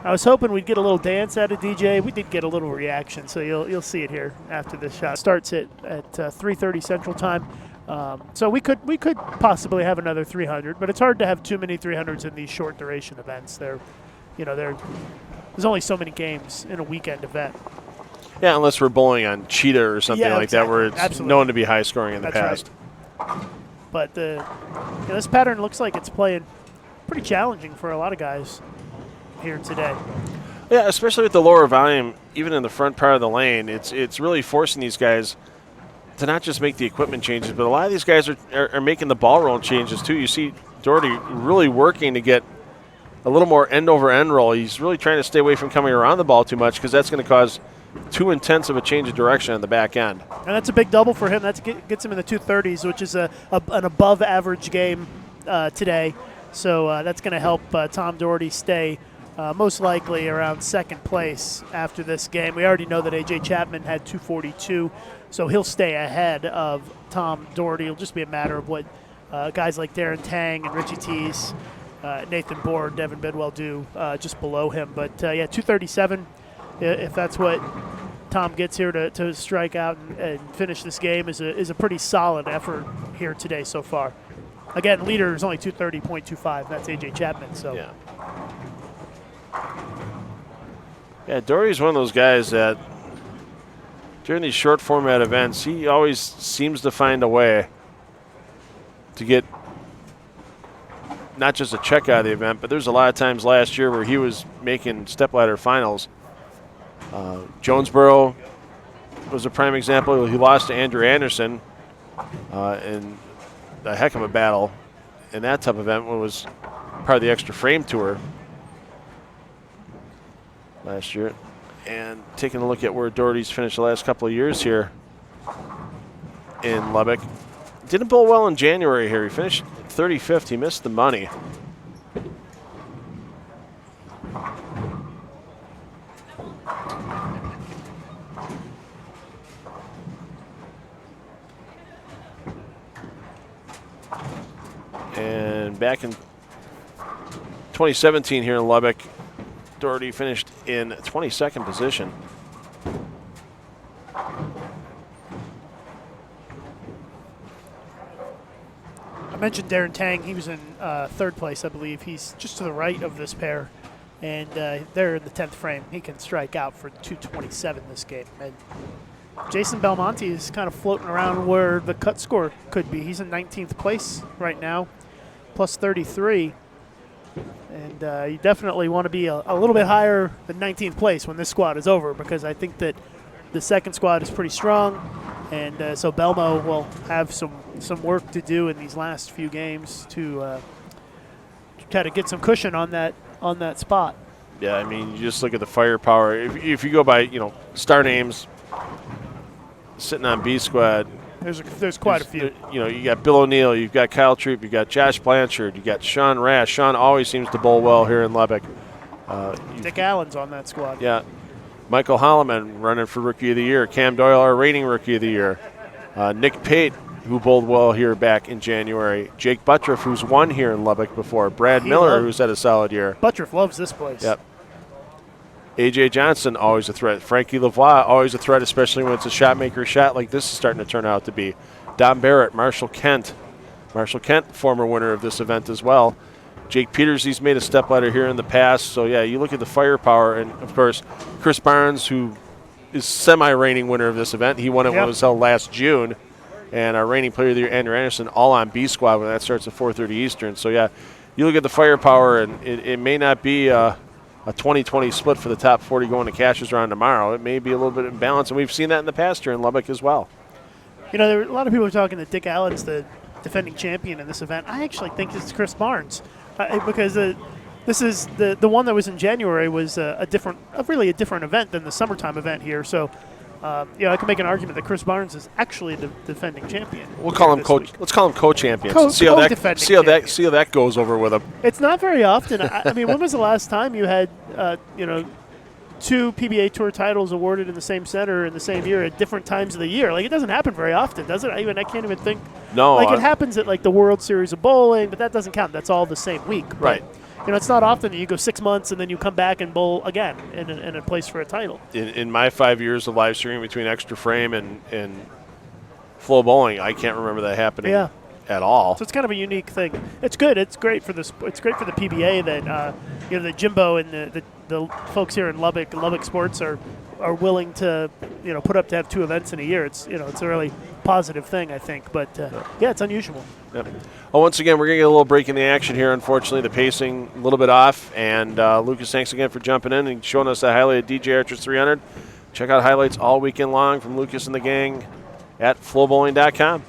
I was hoping we'd get a little dance out of DJ. We did get a little reaction, so you'll see it here after this shot. Starts at 3:30 Central Time. So we could possibly have another 300, but it's hard to have too many 300s in these short duration events. There's only so many games in a weekend event. Yeah, unless we're bowling on Cheetah or something like that, where it's known to be high scoring in the past. Right. But this pattern looks like it's playing pretty challenging for a lot of guys here today. Yeah, especially with the lower volume, even in the front part of the lane, it's really forcing these guys to not just make the equipment changes, but a lot of these guys are making the ball roll changes too. You see Doherty really working to get a little more end-over-end roll. He's really trying to stay away from coming around the ball too much because that's going to cause too intense of a change of direction on the back end. And that's a big double for him. That gets him in the 230s, which is an above-average game today. So that's going to help Tom Doherty stay most likely around second place after this game. We already know that A.J. Chapman had 242, so he'll stay ahead of Tom Doherty. It'll just be a matter of what guys like Darren Tang and Richie Teese, Nathan Bohr, Devin Bidwell do just below him. But, 237, if that's what Tom gets here to strike out and finish this game, is a pretty solid effort here today so far. Again, leader is only 230.25. That's A.J. Chapman. So. Yeah. Yeah, Doherty's one of those guys that during these short format events, he always seems to find a way to get not just a check out of the event, but there's a lot of times last year where he was making stepladder finals Jonesboro was a prime example. He lost to Andrew Anderson in a heck of a battle in that type of event when it was part of the Extra Frame Tour last year. And taking a look at where Doherty's finished the last couple of years here in Lubbock. Didn't bowl well in January here. He finished 35th. He missed the money. And back in 2017 here in Lubbock, Doherty finished in 22nd position. I mentioned Darren Tang. He was in third place, I believe. He's just to the right of this pair, and they're in the 10th frame. He can strike out for 227 this game. And Jason Belmonte is kind of floating around where the cut score could be. He's in 19th place right now, plus 33. And you definitely want to be a little bit higher than 19th place when this squad is over, because I think that the second squad is pretty strong. And so Belmo will have some work to do in these last few games to try to get some cushion on that spot. Yeah, I mean, you just look at the firepower. If you go by, star names sitting on B squad, there's quite a few. You got Bill O'Neill, you've got Kyle Troop, you've got Josh Blanchard, you got Sean Rash. Sean always seems to bowl well here in Lubbock. Dick Allen's on that squad. Yeah. Michael Holloman running for Rookie of the Year. Cam Doyle, our reigning Rookie of the Year. Nick Pate, who bowled well here back in January. Jake Buttriff, who's won here in Lubbock before. Brad Miller, who's had a solid year. Buttriff loves this place. Yep. A.J. Johnson, always a threat. Frankie Lavoie, always a threat, especially when it's a shot maker shot like this is starting to turn out to be. Don Barrett, Marshall Kent. Marshall Kent, former winner of this event as well. Jake Peters, he's made a step ladder here in the past. So, yeah, you look at the firepower. And, of course, Chris Barnes, who is semi-reigning winner of this event. He won it when it was held last June. And our reigning player of the year, Andrew Anderson, all on B squad when that starts at 4:30 Eastern. So, yeah, you look at the firepower, and it may not be a 20-20 split for the top 40 going to Cashers round tomorrow. It may be a little bit imbalanced, and we've seen that in the past here in Lubbock as well. There were a lot of people are talking that Dick Allen's the defending champion in this event. I actually think it's Chris Barnes. Because this is the one that was in January was really a different event than the summertime event here. So, I can make an argument that Chris Barnes is actually the defending champion. We'll call him coach. Let's call him co-champion. See how that goes over with him. It's not very often. I mean, when was the last time you had two PBA Tour titles awarded in the same center in the same year at different times of the year? Like, it doesn't happen very often, does it? I can't even think. No. Like, it happens at, like, the World Series of Bowling, but that doesn't count. That's all the same week. Right. But, it's not often that you go 6 months and then you come back and bowl again in a place for a title. In my 5 years of live streaming between Extra Frame and FloBowling, I can't remember that happening at all. So it's kind of a unique thing. It's good. It's great for the PBA that that Jimbo and the folks here in Lubbock Sports are willing to put up to have two events in a year. It's it's a really positive thing, I think. But it's unusual. Yep. Well, once again, we're going to get a little break in the action here. Unfortunately, the pacing a little bit off. And Lucas, thanks again for jumping in and showing us the highlight of DJ Archer's 300. Check out highlights all weekend long from Lucas and the gang at FloBowling.com.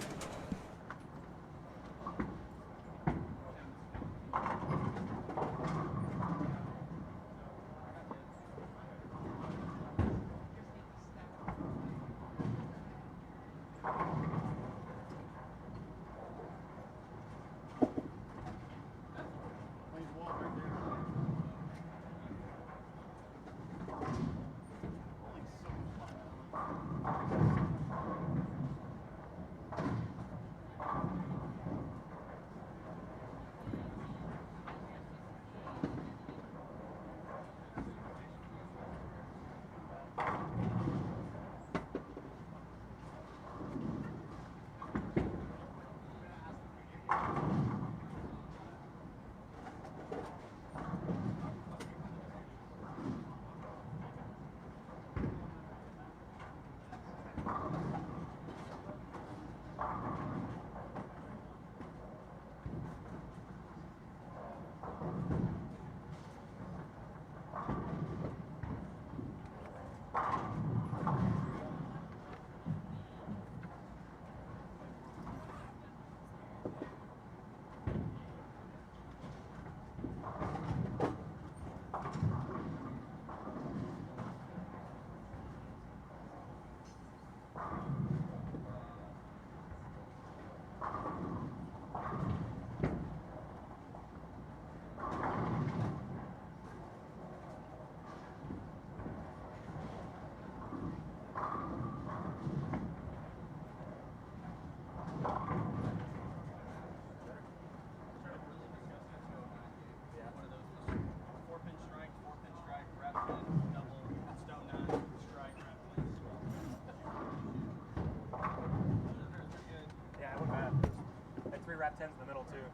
middle too.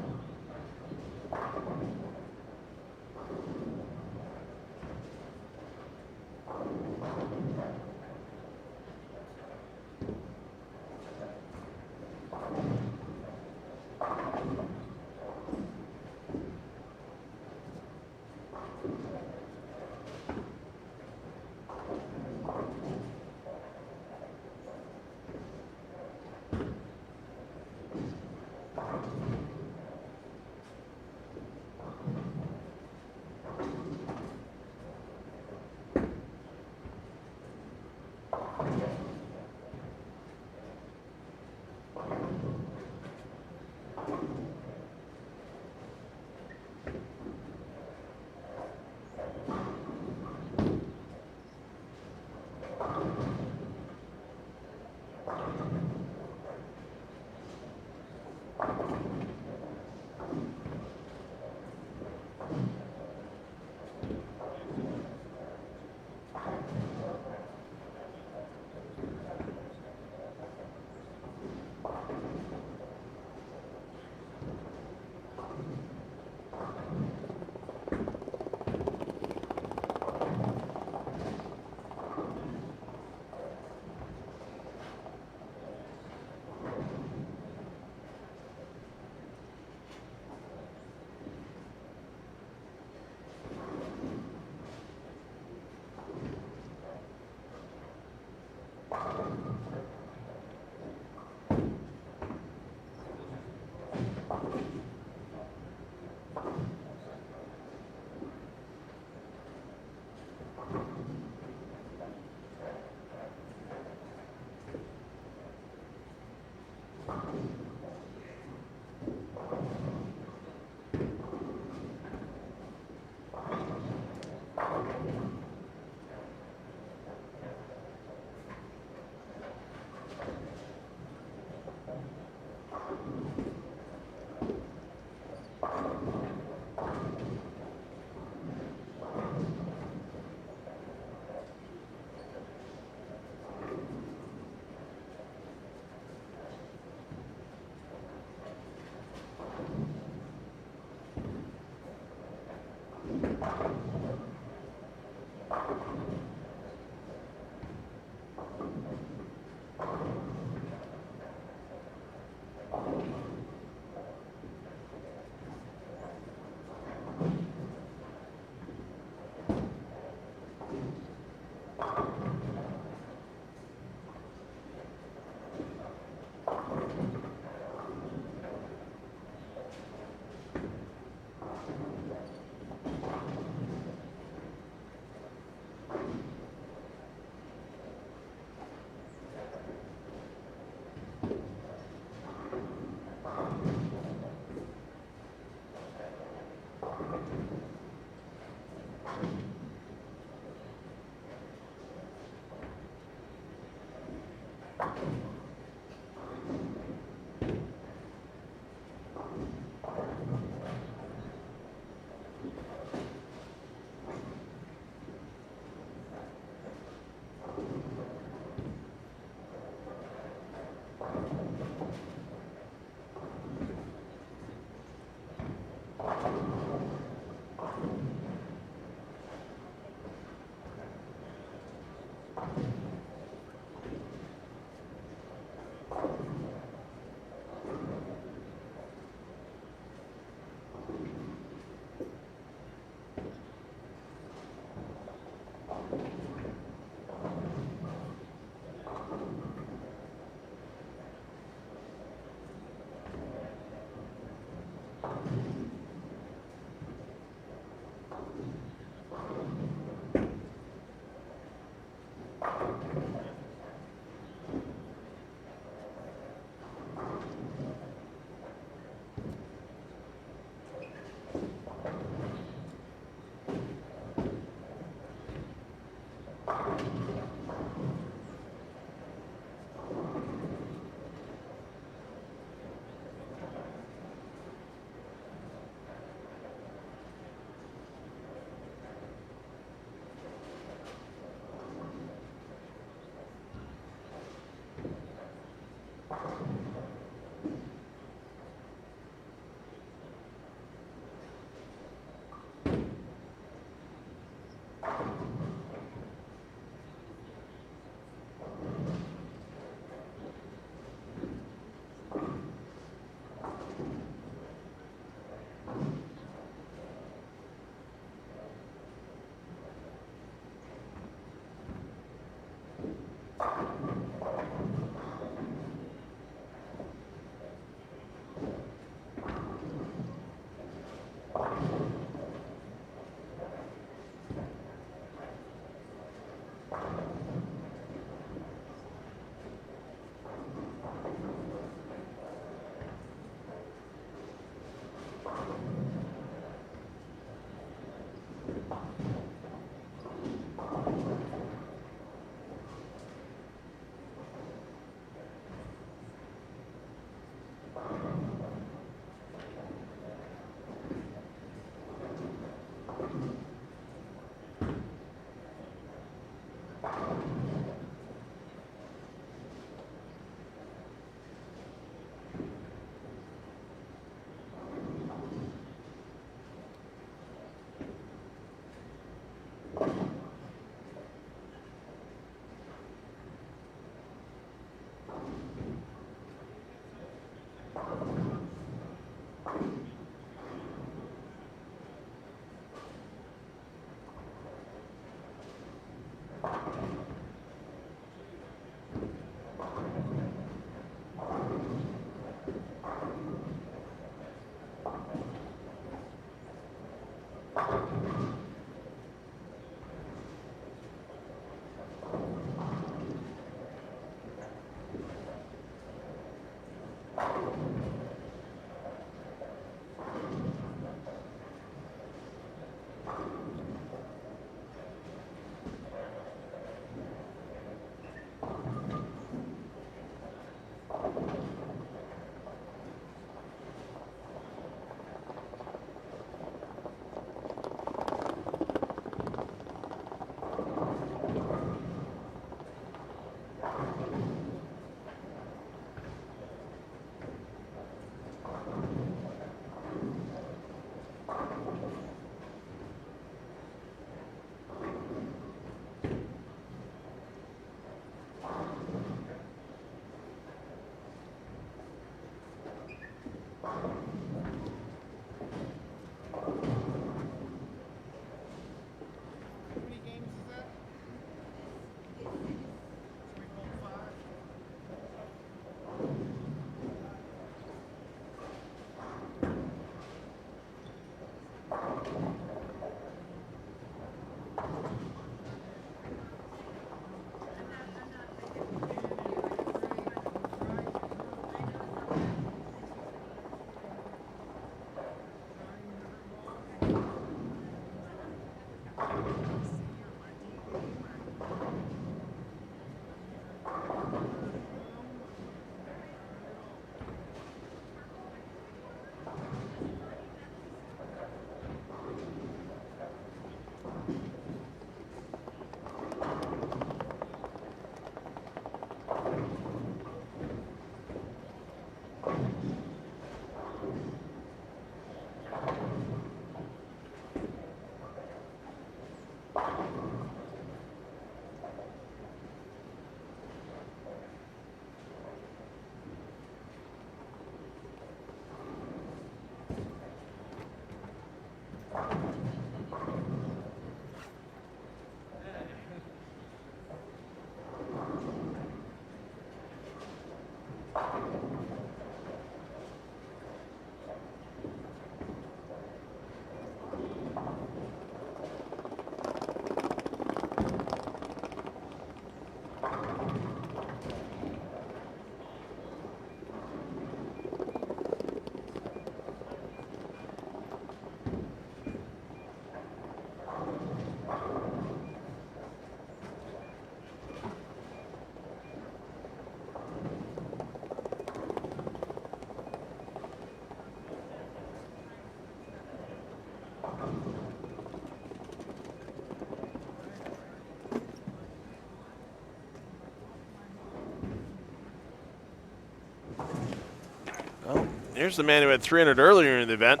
Here's the man who had 300 earlier in the event,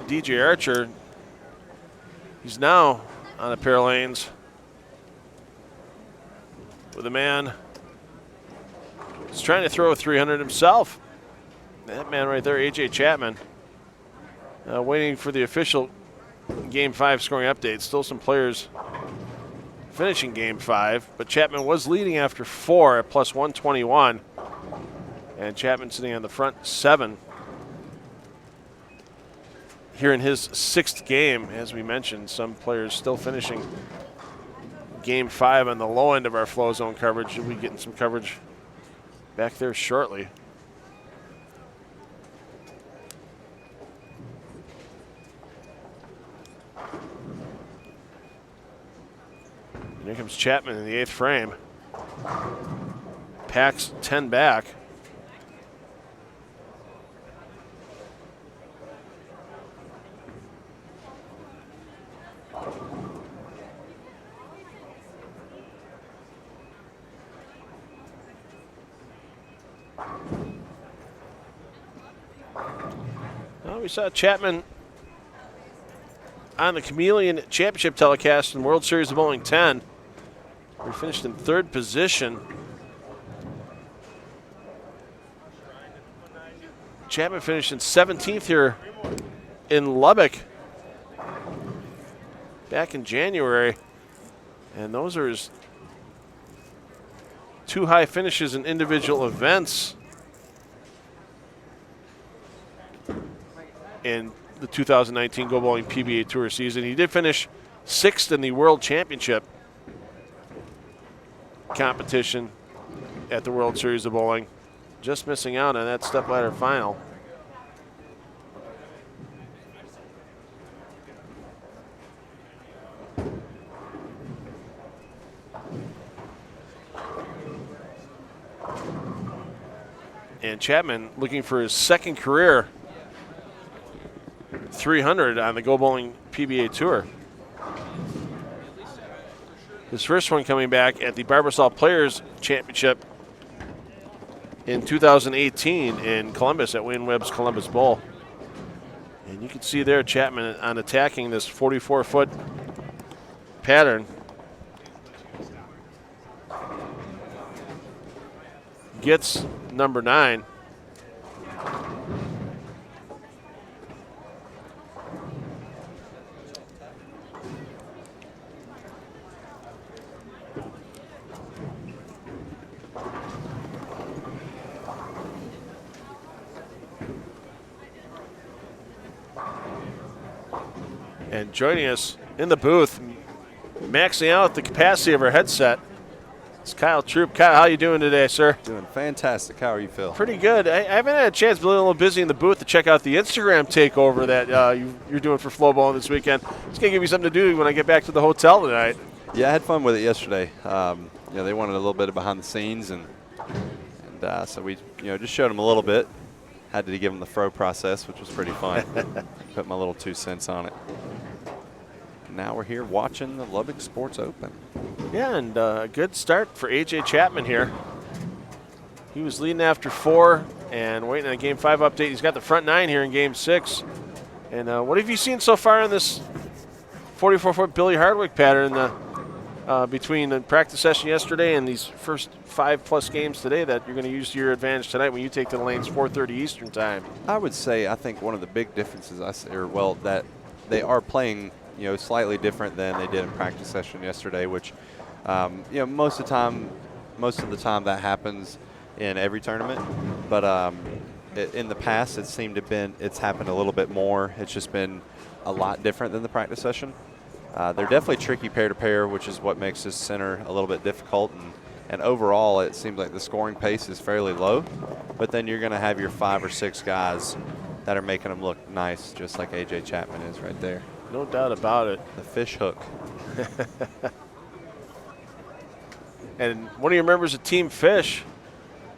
DJ Archer. He's now on a pair of lanes with a man who's trying to throw a 300 himself. That man right there, AJ Chapman, waiting for the official Game 5 scoring update. Still some players finishing Game 5, but Chapman was leading after 4 at plus 121. And Chapman sitting on the front 7 here in his 6th game. As we mentioned, some players still finishing Game 5 on the low end of our flow zone coverage. We'll be getting some coverage back there shortly. And here comes Chapman in the 8th frame. Packs 10 back. Well, we saw Chapman on the Chameleon Championship telecast in World Series of Bowling 10. We finished in 3rd position. Chapman finished in 17th here in Lubbock back in January. And those are his 2 high finishes in individual events in the 2019 Go Bowling PBA Tour season. He did finish 6th in the World Championship competition at the World Series of Bowling, just missing out on that stepladder final. And Chapman looking for his 2nd career 300 on the Go Bowling PBA Tour. His first one coming back at the Barbasol Players Championship in 2018 in Columbus at Wayne Webb's Columbus Bowl. And you can see there Chapman on attacking this 44-foot pattern. Gets number 9. And joining us in the booth, maxing out the capacity of our headset, it's Kyle Troop. Kyle, how you doing today, sir? Doing fantastic. How are you, Phil? Pretty good. I haven't had a chance, but a little busy in the booth to check out the Instagram takeover that you're doing for FloBowling this weekend. It's going to give me something to do when I get back to the hotel tonight. Yeah, I had fun with it yesterday. They wanted a little bit of behind the scenes, and so we just showed them a little bit. Had to give them the throw process, which was pretty fun. Put my little 2 cents on it. Now we're here watching the Lubbock Sports Open. Yeah, and a good start for AJ Chapman here. He was leading after 4 and waiting on a Game 5 update. He's got the front 9 here in Game 6. And what have you seen so far in this 44-foot Billy Hardwick pattern between the practice session yesterday and these first 5+ games today that you're going to use to your advantage tonight when you take to the lanes 4:30 Eastern time? I would say I think one of the big differences that they are playing slightly different than they did in practice session yesterday, which most of the time that happens in every tournament, but in the past it's happened a little bit more. It's just been a lot different than the practice session. They're definitely tricky pair to pair, which is what makes this center a little bit difficult, and overall it seems like the scoring pace is fairly low, but then you're going to have your 5 or 6 guys that are making them look nice, just like AJ Chapman is right there. No doubt about it. The fish hook. And one of your members of Team Fish,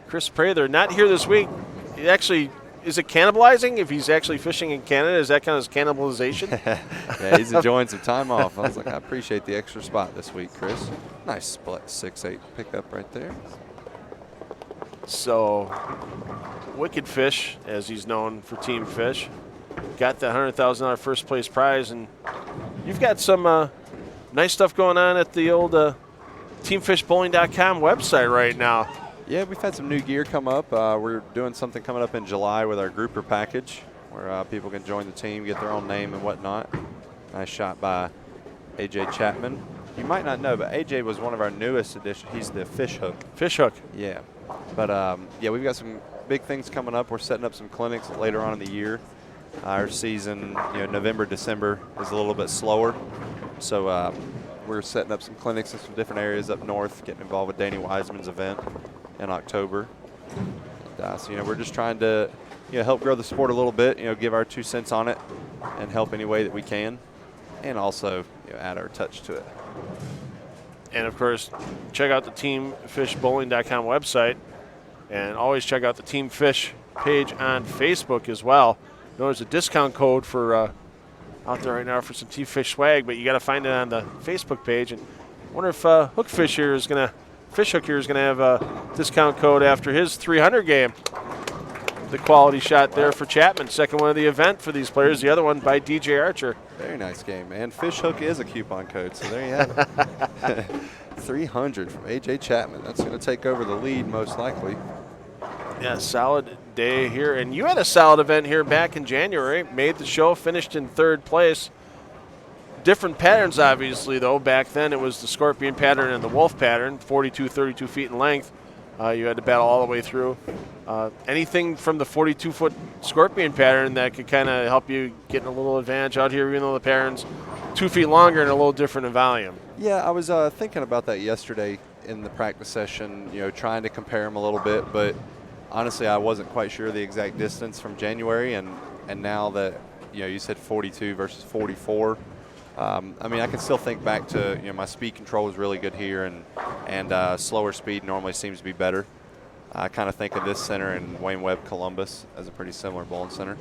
Chris Prather, not here this week. He actually, is it cannibalizing if he's actually fishing in Canada? Is that kind of cannibalization? Yeah, he's enjoying some time off. I was like, I appreciate the extra spot this week, Chris. Nice split 6-8 pickup right there. So Wicked Fish, as he's known for Team Fish, got the $100,000 first place prize, and you've got some nice stuff going on at the old teamfishbowling.com website right now. Yeah, we've had some new gear come up. We're doing something coming up in July with our grouper package where people can join the team, get their own name and whatnot. Nice shot by AJ Chapman. You might not know, but AJ was one of our newest additions. He's the fish hook. Fish hook. Yeah. But, yeah, we've got some big things coming up. We're setting up some clinics later on in the year. Our season, November, December is a little bit slower. So we're setting up some clinics in some different areas up north, getting involved with Danny Wiseman's event in October. And, so, we're just trying to, help grow the sport a little bit, give our 2 cents on it and help any way that we can. And also, add our touch to it. And, of course, check out the teamfishbowling.com website. And always check out the Team Fish page on Facebook as well. I know there's a discount code for out there right now for some Team Fish swag, but you got to find it on the Facebook page. And I wonder if Fish Hook here is gonna have a discount code after his 300 game. The quality shot there for Chapman, second one of the event for these players. The other one by DJ Archer. Very nice game, and Fish Hook is a coupon code, so there you have it. 300 from AJ Chapman. That's going to take over the lead most likely. Yeah, solid day here. And you had a solid event here back in January. Made the show, finished in 3rd place. Different patterns, obviously, though. Back then it was the scorpion pattern and the wolf pattern, 42, 32 feet in length. You had to battle all the way through. Anything from the 42-foot scorpion pattern that could kind of help you get a little advantage out here, even though the pattern's 2 feet longer and a little different in volume? Yeah, I was thinking about that yesterday in the practice session, trying to compare them a little bit, but honestly, I wasn't quite sure the exact distance from January, and now that, you said 42 versus 44, I mean, I can still think back to, my speed control was really good here, and slower speed normally seems to be better. I kind of think of this center in Wayne Webb, Columbus as a pretty similar bowling center.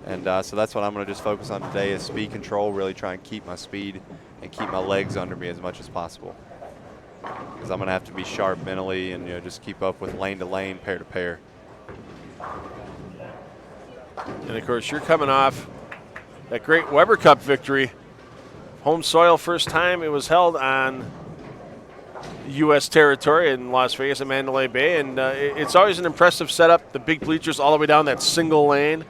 And so that's what I'm going to just focus on today is speed control, really try and keep my speed and keep my legs under me as much as possible. Because I'm going to have to be sharp mentally and just keep up with lane to lane, pair to pair. And, of course, you're coming off that great Weber Cup victory. Home soil, first time it was held on U.S. territory in Las Vegas at Mandalay Bay. And it's always an impressive setup, the big bleachers all the way down that single lane.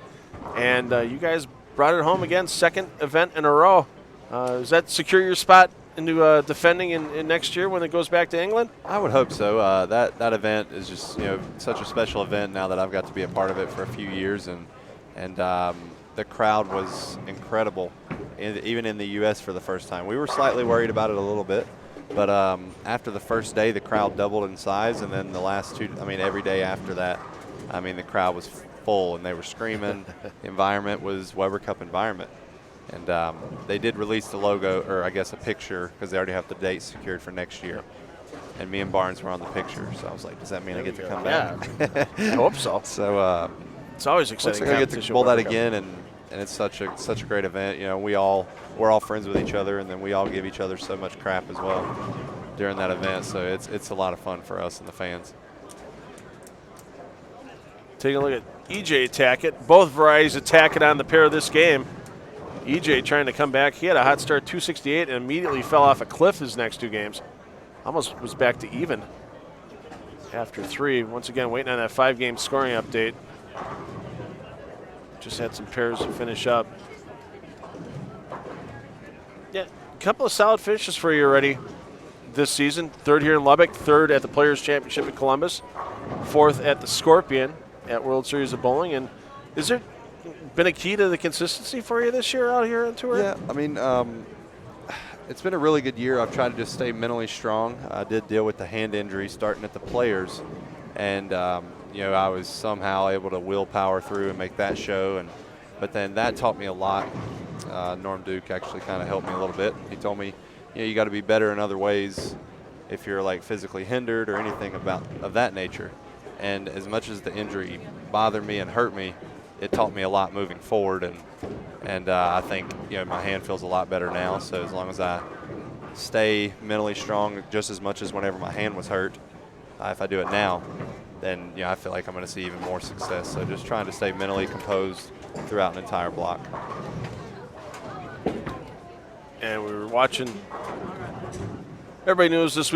And you guys brought it home again, second event in a row. Does that secure your spot into defending in next year when it goes back to England? I would hope so. That event is just such a special event now that I've got to be a part of it for a few years, and the crowd was incredible, even in the U.S. for the first time. We were slightly worried about it a little bit, but after the first day, the crowd doubled in size, and then the last two, every day after that, the crowd was full, and they were screaming. The environment was Weber Cup environment. And they did release the logo, or I guess a picture, because they already have the date secured for next year. And me and Barnes were on the picture, so I was like, does that mean I get to come back? Yeah. I hope so. So it's always exciting. I get to bowl that again, and it's such a great event. We're all friends with each other, and then we all give each other so much crap as well during that event. So it's a lot of fun for us and the fans. Take a look at EJ Tackett. Both varieties of Tackett on the pair of this game. EJ trying to come back. He had a hot start, 268, and immediately fell off a cliff his next 2 games. Almost was back to even after 3. Once again, waiting on that 5-game scoring update. Just had some pairs to finish up. Yeah, a couple of solid finishes for you already this season. 3rd here in Lubbock, 3rd at the Players' Championship in Columbus, 4th at the Scorpion at World Series of Bowling. And is there been a key to the consistency for you this year out here on tour? Yeah, it's been a really good year. I've tried to just stay mentally strong. I did deal with the hand injury starting at the Players, and I was somehow able to willpower through and make that show. But then that taught me a lot. Norm Duke actually kind of helped me a little bit. He told me, you got to be better in other ways if you're like physically hindered or anything of that nature. And as much as the injury bothered me and hurt me, it taught me a lot moving forward, and I think my hand feels a lot better now. So as long as I stay mentally strong just as much as whenever my hand was hurt, if I do it now, then I feel like I'm going to see even more success. So just trying to stay mentally composed throughout an entire block. And we were watching. Everybody knows this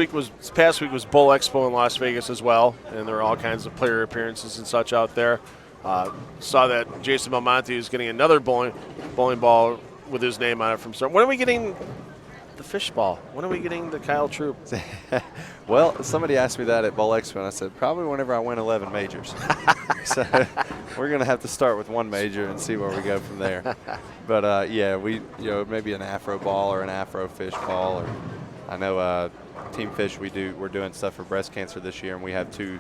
past week was Bowl Expo in Las Vegas as well, and there were all kinds of player appearances and such out there. Saw that Jason Belmonte is getting another bowling ball with his name on it from start. When are we getting the fish ball? When are we getting the Kyle Troop? Well, somebody asked me that at Bowl Expo, and I said probably whenever I win 11 majors. So we're going to have to start with one major and see where we go from there. But yeah, we maybe an Afro ball or an Afro fish ball, or I know Team Fish we're doing stuff for breast cancer this year, and we have 2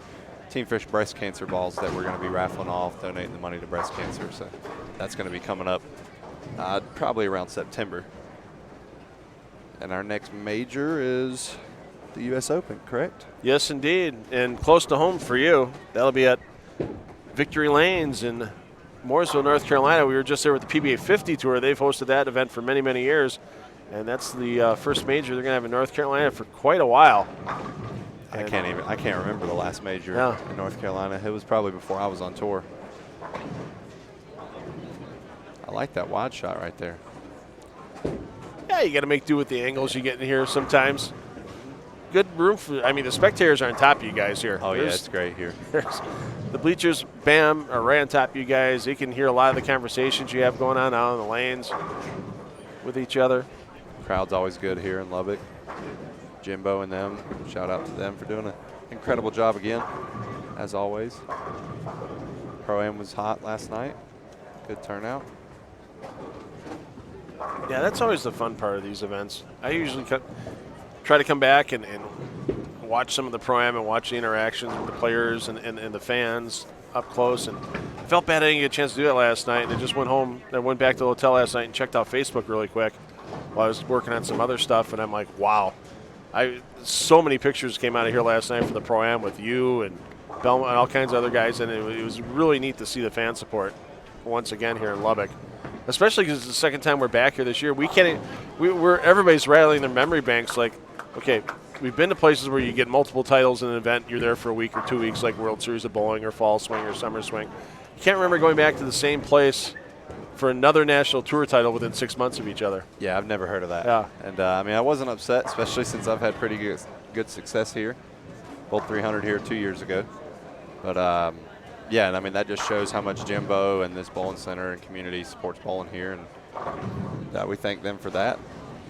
Team Fish breast cancer balls that we're going to be raffling off, donating the money to breast cancer. So that's going to be coming up probably around September. And our next major is the U.S. Open, correct? Yes, indeed, and close to home for you. That'll be at Victory Lanes in Mooresville, North Carolina. We were just there with the PBA 50 Tour. They've hosted that event for many, many years, and that's the first major they're going to have in North Carolina for quite a while. I can't remember the last major in North Carolina. It was probably before I was on tour. I like that wide shot right there. Yeah, you got to make do with the angles you get in here sometimes. Good room for. I mean, the spectators are on top of you guys here. Oh, yeah, it's great here. The bleachers, bam, are right on top of you guys. They can hear a lot of the conversations you have going on out in the lanes with each other. Crowd's always good here in Lubbock. Jimbo and them, shout out to them for doing an incredible job again, as always. Pro-Am was hot last night. Good turnout. Yeah, that's always the fun part of these events. I usually try to come back and watch some of the Pro-Am and watch the interactions with the players and the fans up close. And I felt bad I didn't get a chance to do that last night. And I just went home. I went back to the hotel last night and checked out Facebook really quick while I was working on some other stuff. And I'm like, wow. So many pictures came out of here last night for the Pro-Am with you and Belmont and all kinds of other guys. And it was really neat to see the fan support once again here in Lubbock. Especially because it's the second time we're back here this year. Everybody's rattling their memory banks like, okay, we've been to places where you get multiple titles in an event. You're there for a week or 2 weeks, like World Series of Bowling or Fall Swing or Summer Swing. You can't remember going back to the same place for another national tour title within 6 months of each other. Yeah, I've never heard of that. Yeah. And, I mean, I wasn't upset, especially since I've had pretty good success here. Bowled 300 here 2 years ago. But, yeah, and I mean, that just shows how much Jimbo and this bowling center and community supports bowling here, and that we thank them for that.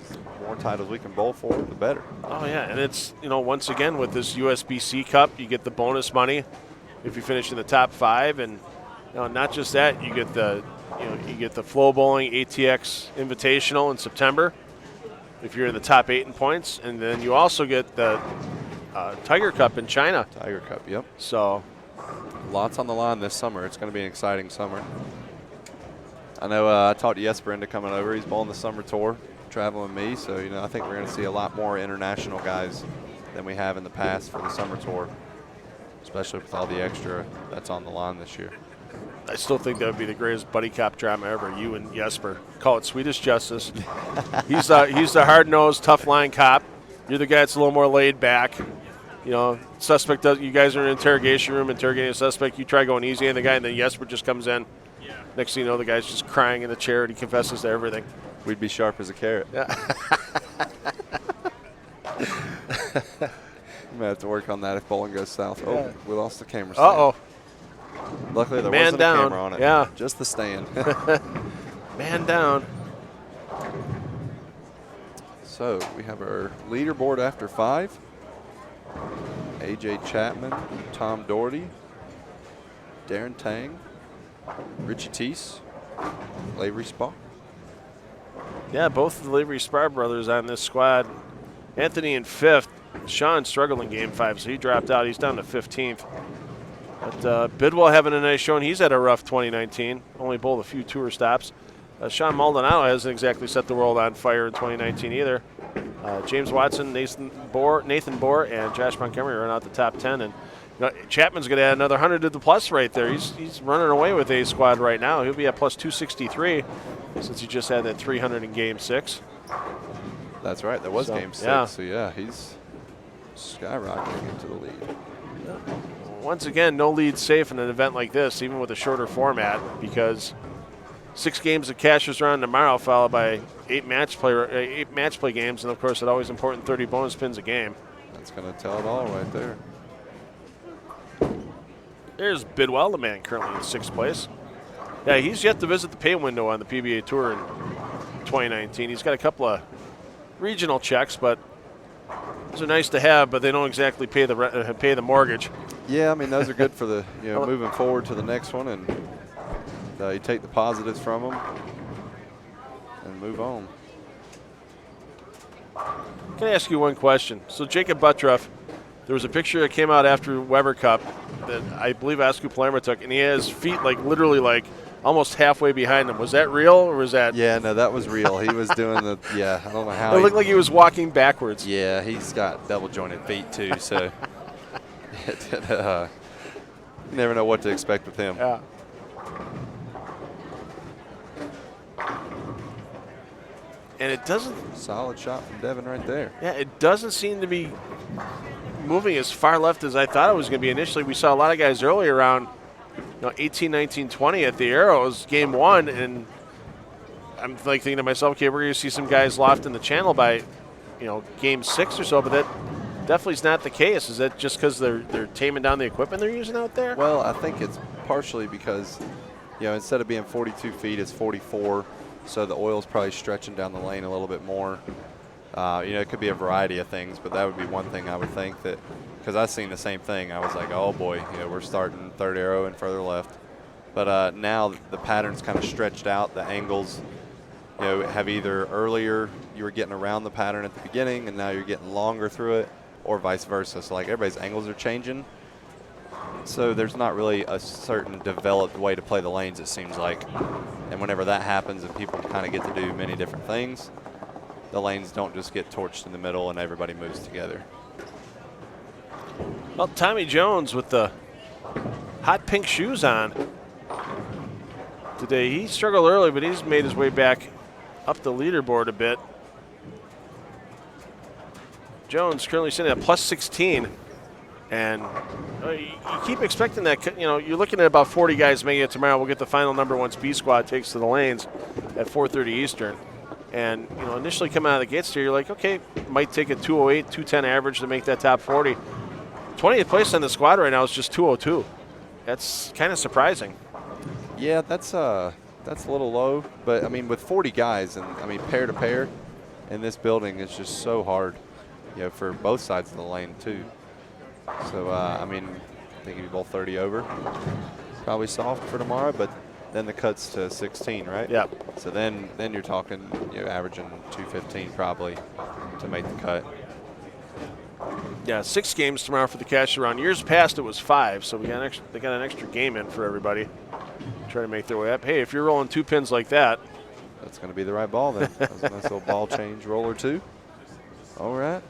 The more titles we can bowl for, the better. Oh, yeah, and it's, once again, with this USBC Cup, you get the bonus money if you finish in the top 5, and not just that, you get the FloBowling ATX Invitational in September if you're in the top 8 in points, and then you also get the Tiger Cup in China. Tiger Cup, yep. So lots on the line this summer. It's going to be an exciting summer. I know I talked to Jesper into coming over. He's bowling the summer tour, traveling with me. So, I think we're going to see a lot more international guys than we have in the past for the summer tour, especially with all the extra that's on the line this year. I still think that would be the greatest buddy cop drama ever. You and Jesper. Call it Swedish Justice. He's the hard-nosed, tough-line cop. You're the guy that's a little more laid back. Suspect does. You guys are in an interrogation room interrogating a suspect. You try going easy on the guy, and then Jesper just comes in. Yeah. Next thing you know, the guy's just crying in the chair, and he confesses to everything. We'd be sharp as a carrot. Yeah. I'm gonna have to work on that if bowling goes south. Yeah. Oh, we lost the camera stand. Uh-oh. Luckily, there Man wasn't down. a camera on it. Yeah. Just the stand. Man down. So we have our leaderboard after 5. AJ Chapman, Tom Doherty, Darren Tang, Richie Teese, Lavery Spa. Yeah, both of the Lavery Spar brothers on this squad. Anthony in 5th. Sean struggled in Game 5, so he dropped out. He's down to 15th. But Bidwell having a nice showing. He's had a rough 2019. Only bowled a few tour stops. Sean Maldonado hasn't exactly set the world on fire in 2019 either. James Watson, Nathan Bohr, and Josh Montgomery run out the top 10. And Chapman's going to add another 100 to the plus right there. He's running away with A squad right now. He'll be at plus 263 since he just had that 300 in Game 6. That's right. That was Game 6. Yeah. So, yeah, he's skyrocketing into the lead. Once again, no lead safe in an event like this, even with a shorter format, because 6 games of Cashers Round tomorrow, followed by 8 match play games, and of course, it always important 30 bonus spins a game. That's going to tell it all right there. There's Bidwell, the man currently in 6th place. Yeah, he's yet to visit the pay window on the PBA Tour in 2019. He's got a couple of regional checks, but those are nice to have, but they don't exactly pay the mortgage. Yeah, I mean, those are good for the moving forward to the next one, and you take the positives from them and move on. Can I ask you one question? So Jacob Buttruff, there was a picture that came out after Weber Cup that I believe Asku Palermo took, and he has feet literally almost halfway behind him. Was that real, or was that? Yeah, no, that was real. He was doing the, I don't know how. It looked like he was walking backwards. Yeah, he's got double jointed feet too, so you never know what to expect with him. Yeah. And it doesn't. Solid shot from Devin right there. Yeah, it doesn't seem to be moving as far left as I thought it was going to be initially. We saw a lot of guys early around 18, 19, 20 at the Arrows, game 1, and I'm thinking to myself, okay, we're going to see some guys loft in the channel by, game 6 or so, but that definitely is not the case. Is that just because they're taming down the equipment they're using out there? Well, I think it's partially because, instead of being 42 feet, it's 44, so the oil's probably stretching down the lane a little bit more. It could be a variety of things, but that would be one thing I would think that, because I've seen the same thing. I was like, oh boy, we're starting third arrow and further left. But now the pattern's kind of stretched out. The angles, have either earlier you were getting around the pattern at the beginning and now you're getting longer through it, or vice versa. So like everybody's angles are changing. So there's not really a certain developed way to play the lanes, it seems like. And whenever that happens and people kind of get to do many different things, the lanes don't just get torched in the middle and everybody moves together. Well, Tommy Jones with the hot pink shoes on today. He struggled early, but he's made his way back up the leaderboard a bit. Jones currently sitting at plus 16. And you keep expecting that. You're looking at about 40 guys making it tomorrow. We'll get the final number once B Squad takes to the lanes at 4:30 Eastern. And, initially coming out of the gates here, you're like, okay, might take a 208, 210 average to make that top 40. 20th place on the squad right now is just 202. That's kind of surprising. Yeah, that's a little low. But, I mean, with 40 guys, and, pair to pair in this building is just so hard, for both sides of the lane, too. So, I think you'd be both 30 over. Probably soft for tomorrow, but then the cut's to 16, right? Yeah. So then you're talking, averaging 215 probably to make the cut. Yeah, 6 games tomorrow for the cash around. Years past, it was 5, so they got an extra game in for everybody. Try to make their way up. Hey, if you're rolling 2 pins like that, that's going to be the right ball then. That's a nice little ball change roller too. All right.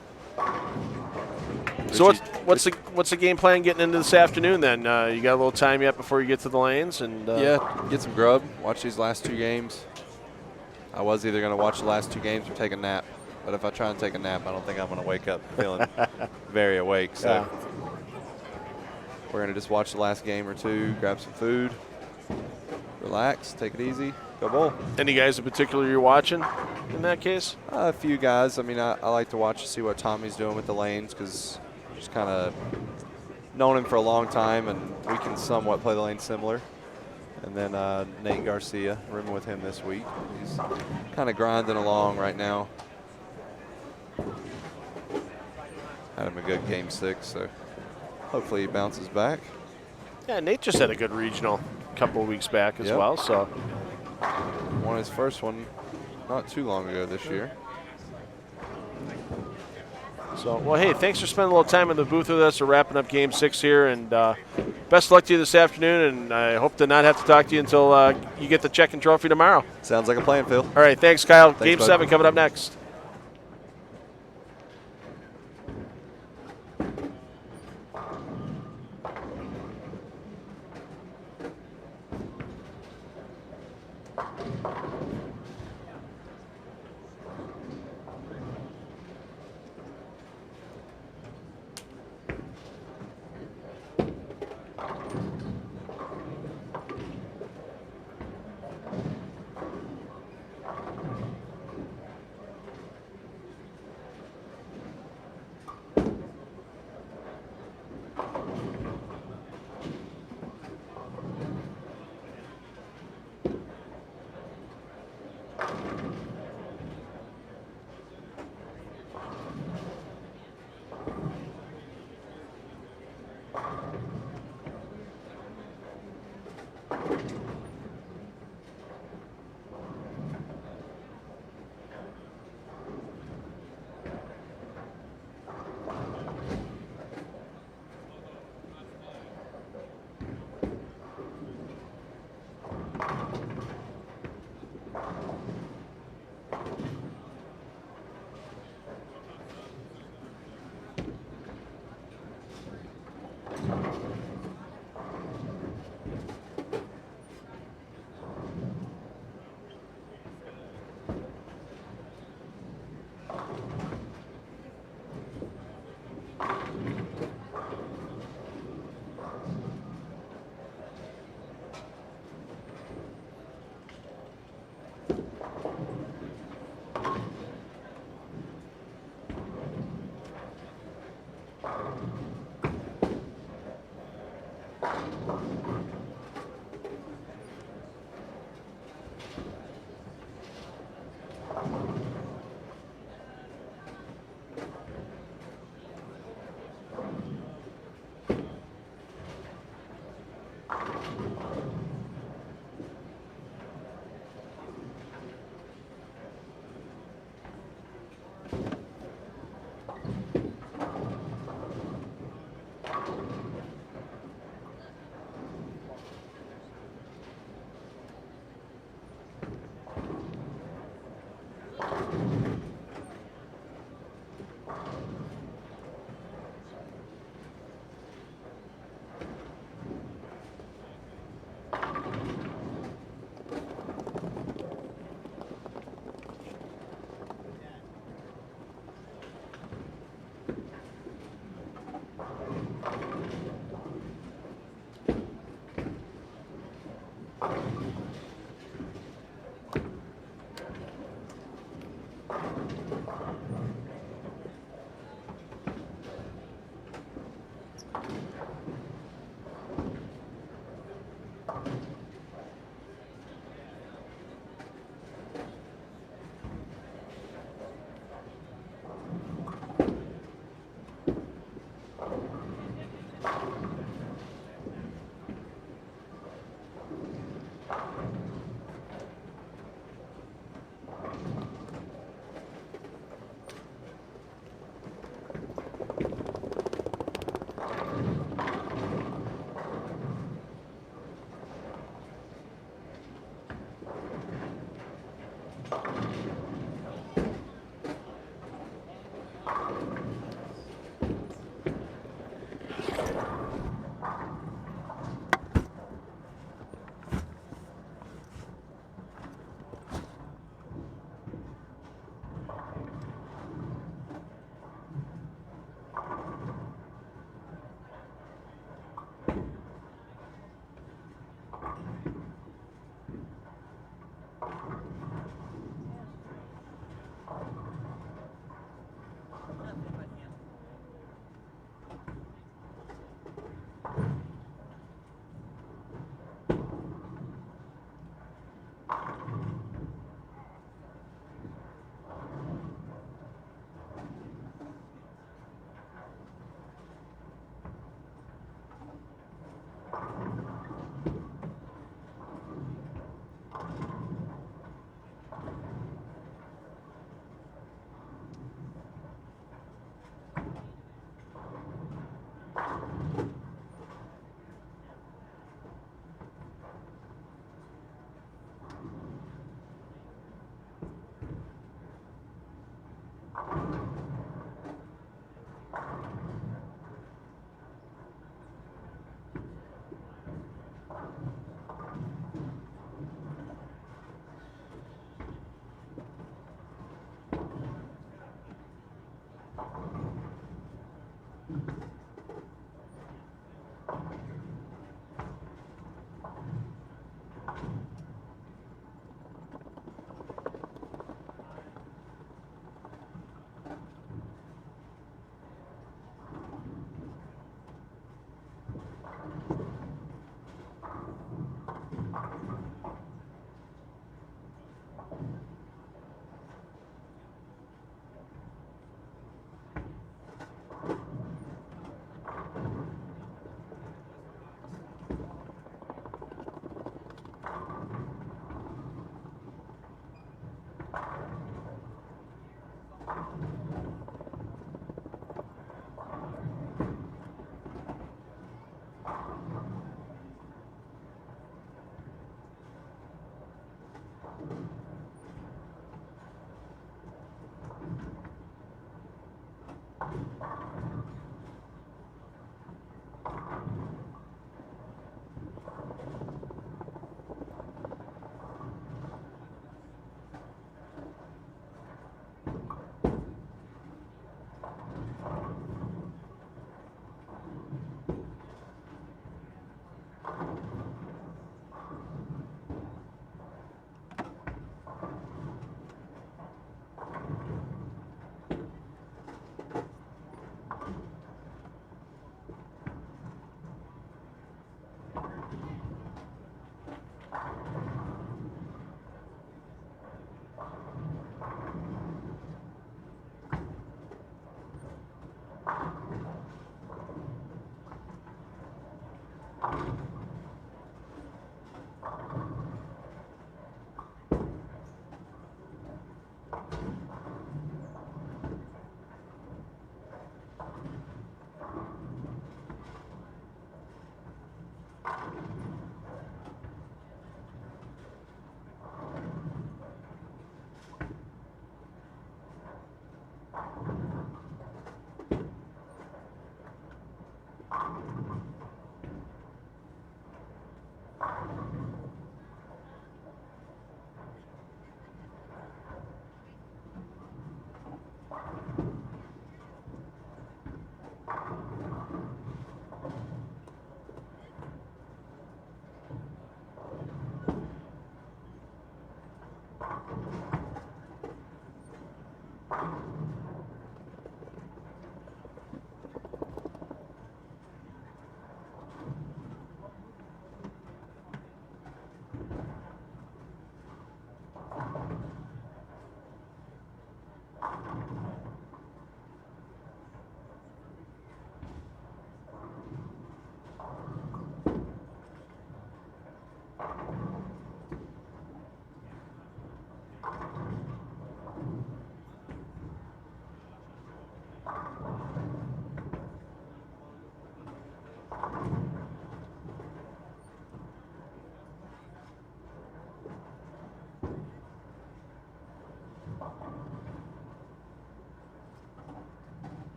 So what's the game plan getting into this afternoon then? You got a little time yet before you get to the lanes, and yeah, get some grub. Watch these last 2 games. I was either going to watch the last 2 games or take a nap, but if I try and take a nap, I don't think I'm going to wake up feeling very awake. So we're going to just watch the last game or 2, grab some food, relax, take it easy, go bowl. Any guys in particular you're watching in that case? A few guys. I like to watch to see what Tommy's doing with the lanes, because just kind of known him for a long time, and we can somewhat play the lane similar. And then Nate Garcia, rooming with him this week. He's kind of grinding along right now. Had him a good game 6, so hopefully he bounces back. Yeah, Nate just had a good regional a couple of weeks back as well. So won his first one not too long ago this year. So, well, hey, thanks for spending a little time in the booth with us. We're wrapping up Game 6 here, and best of luck to you this afternoon, and I hope to not have to talk to you until you get the check and trophy tomorrow. Sounds like a plan, Phil. All right, thanks, Kyle. Thanks, Game bud. 7 coming up next.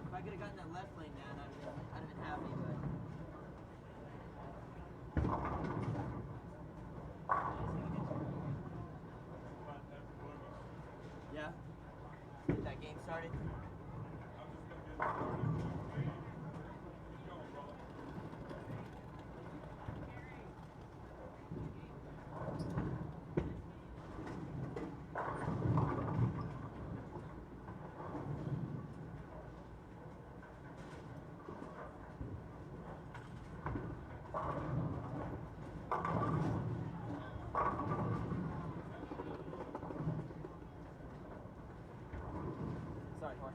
If I could have gotten that left lane down, I'd have been happy, but. Yeah? Get that game started? Sorry, Mark.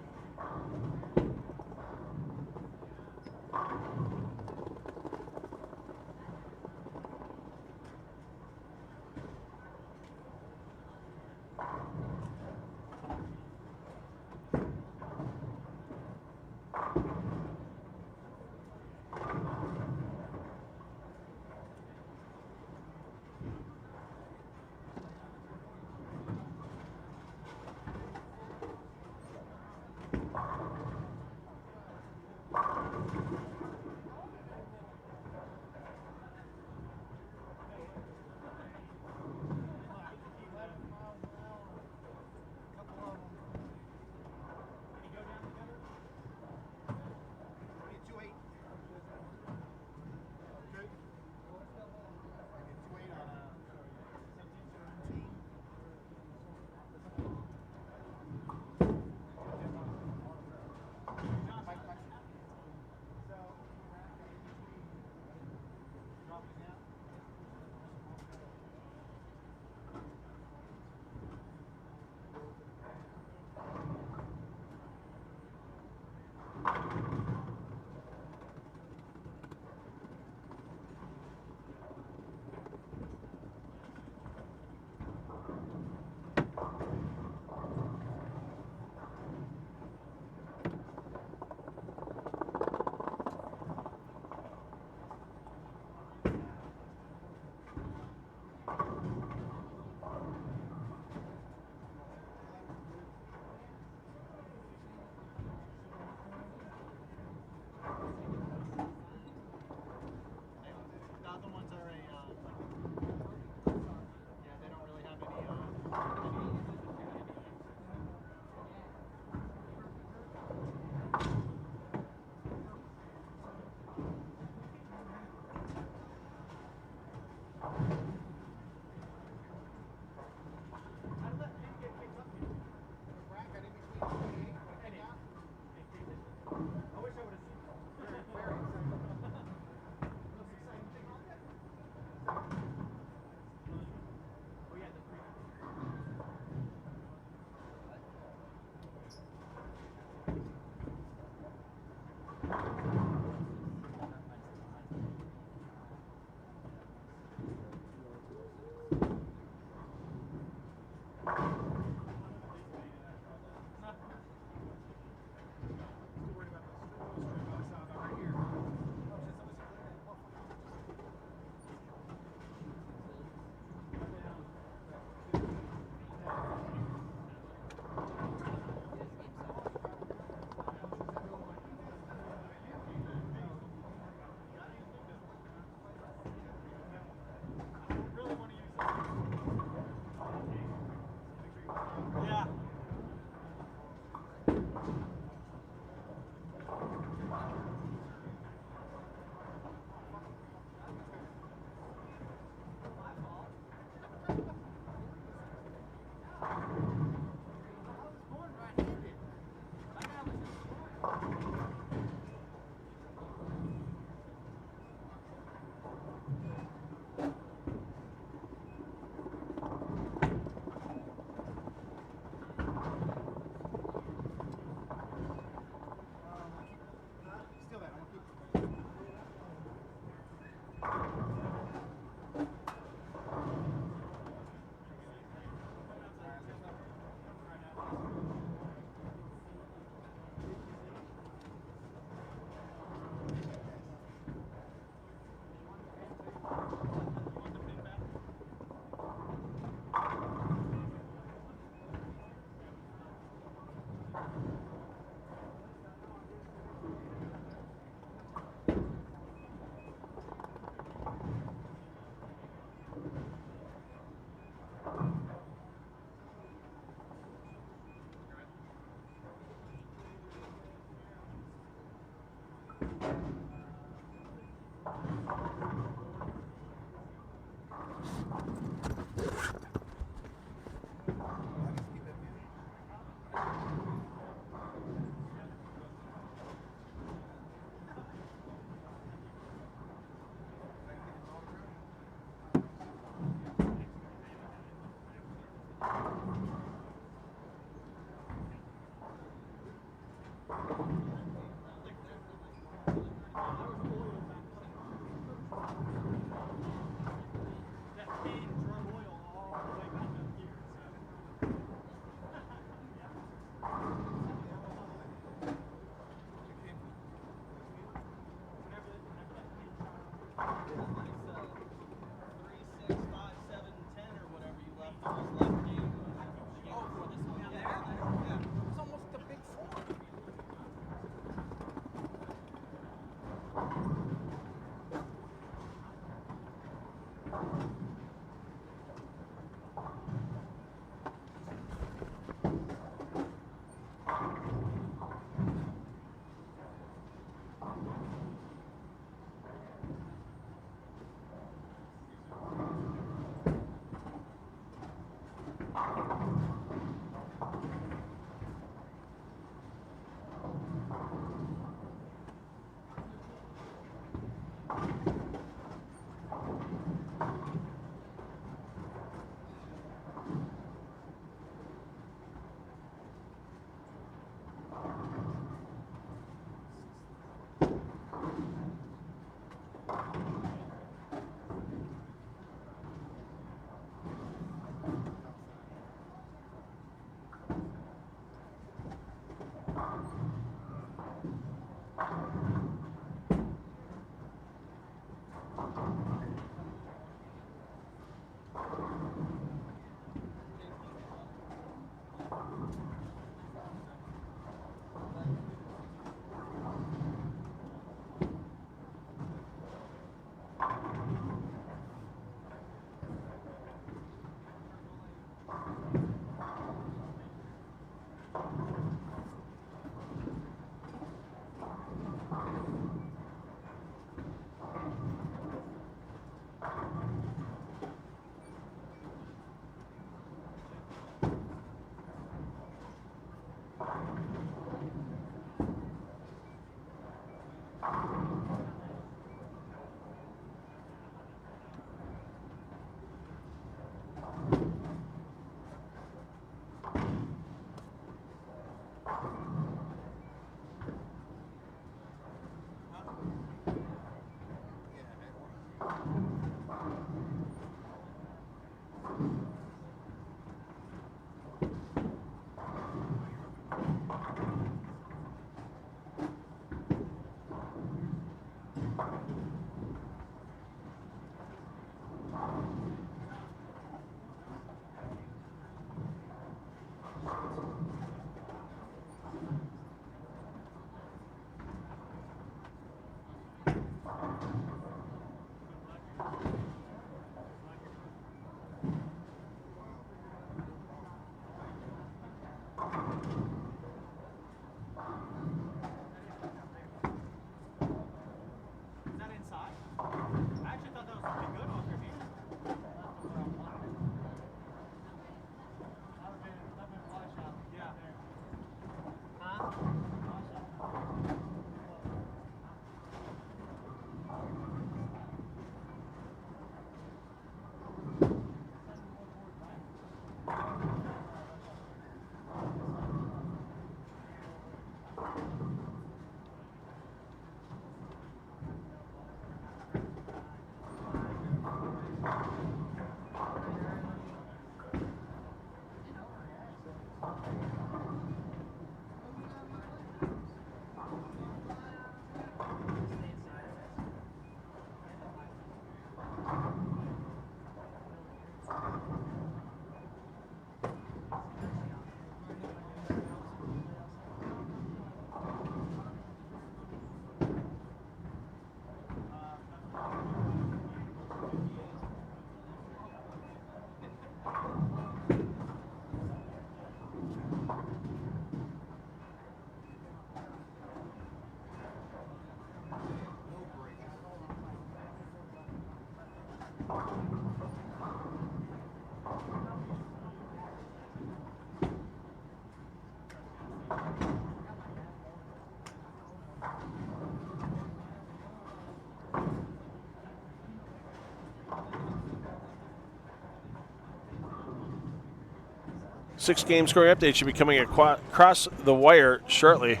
6-game scoring update should be coming across the wire shortly.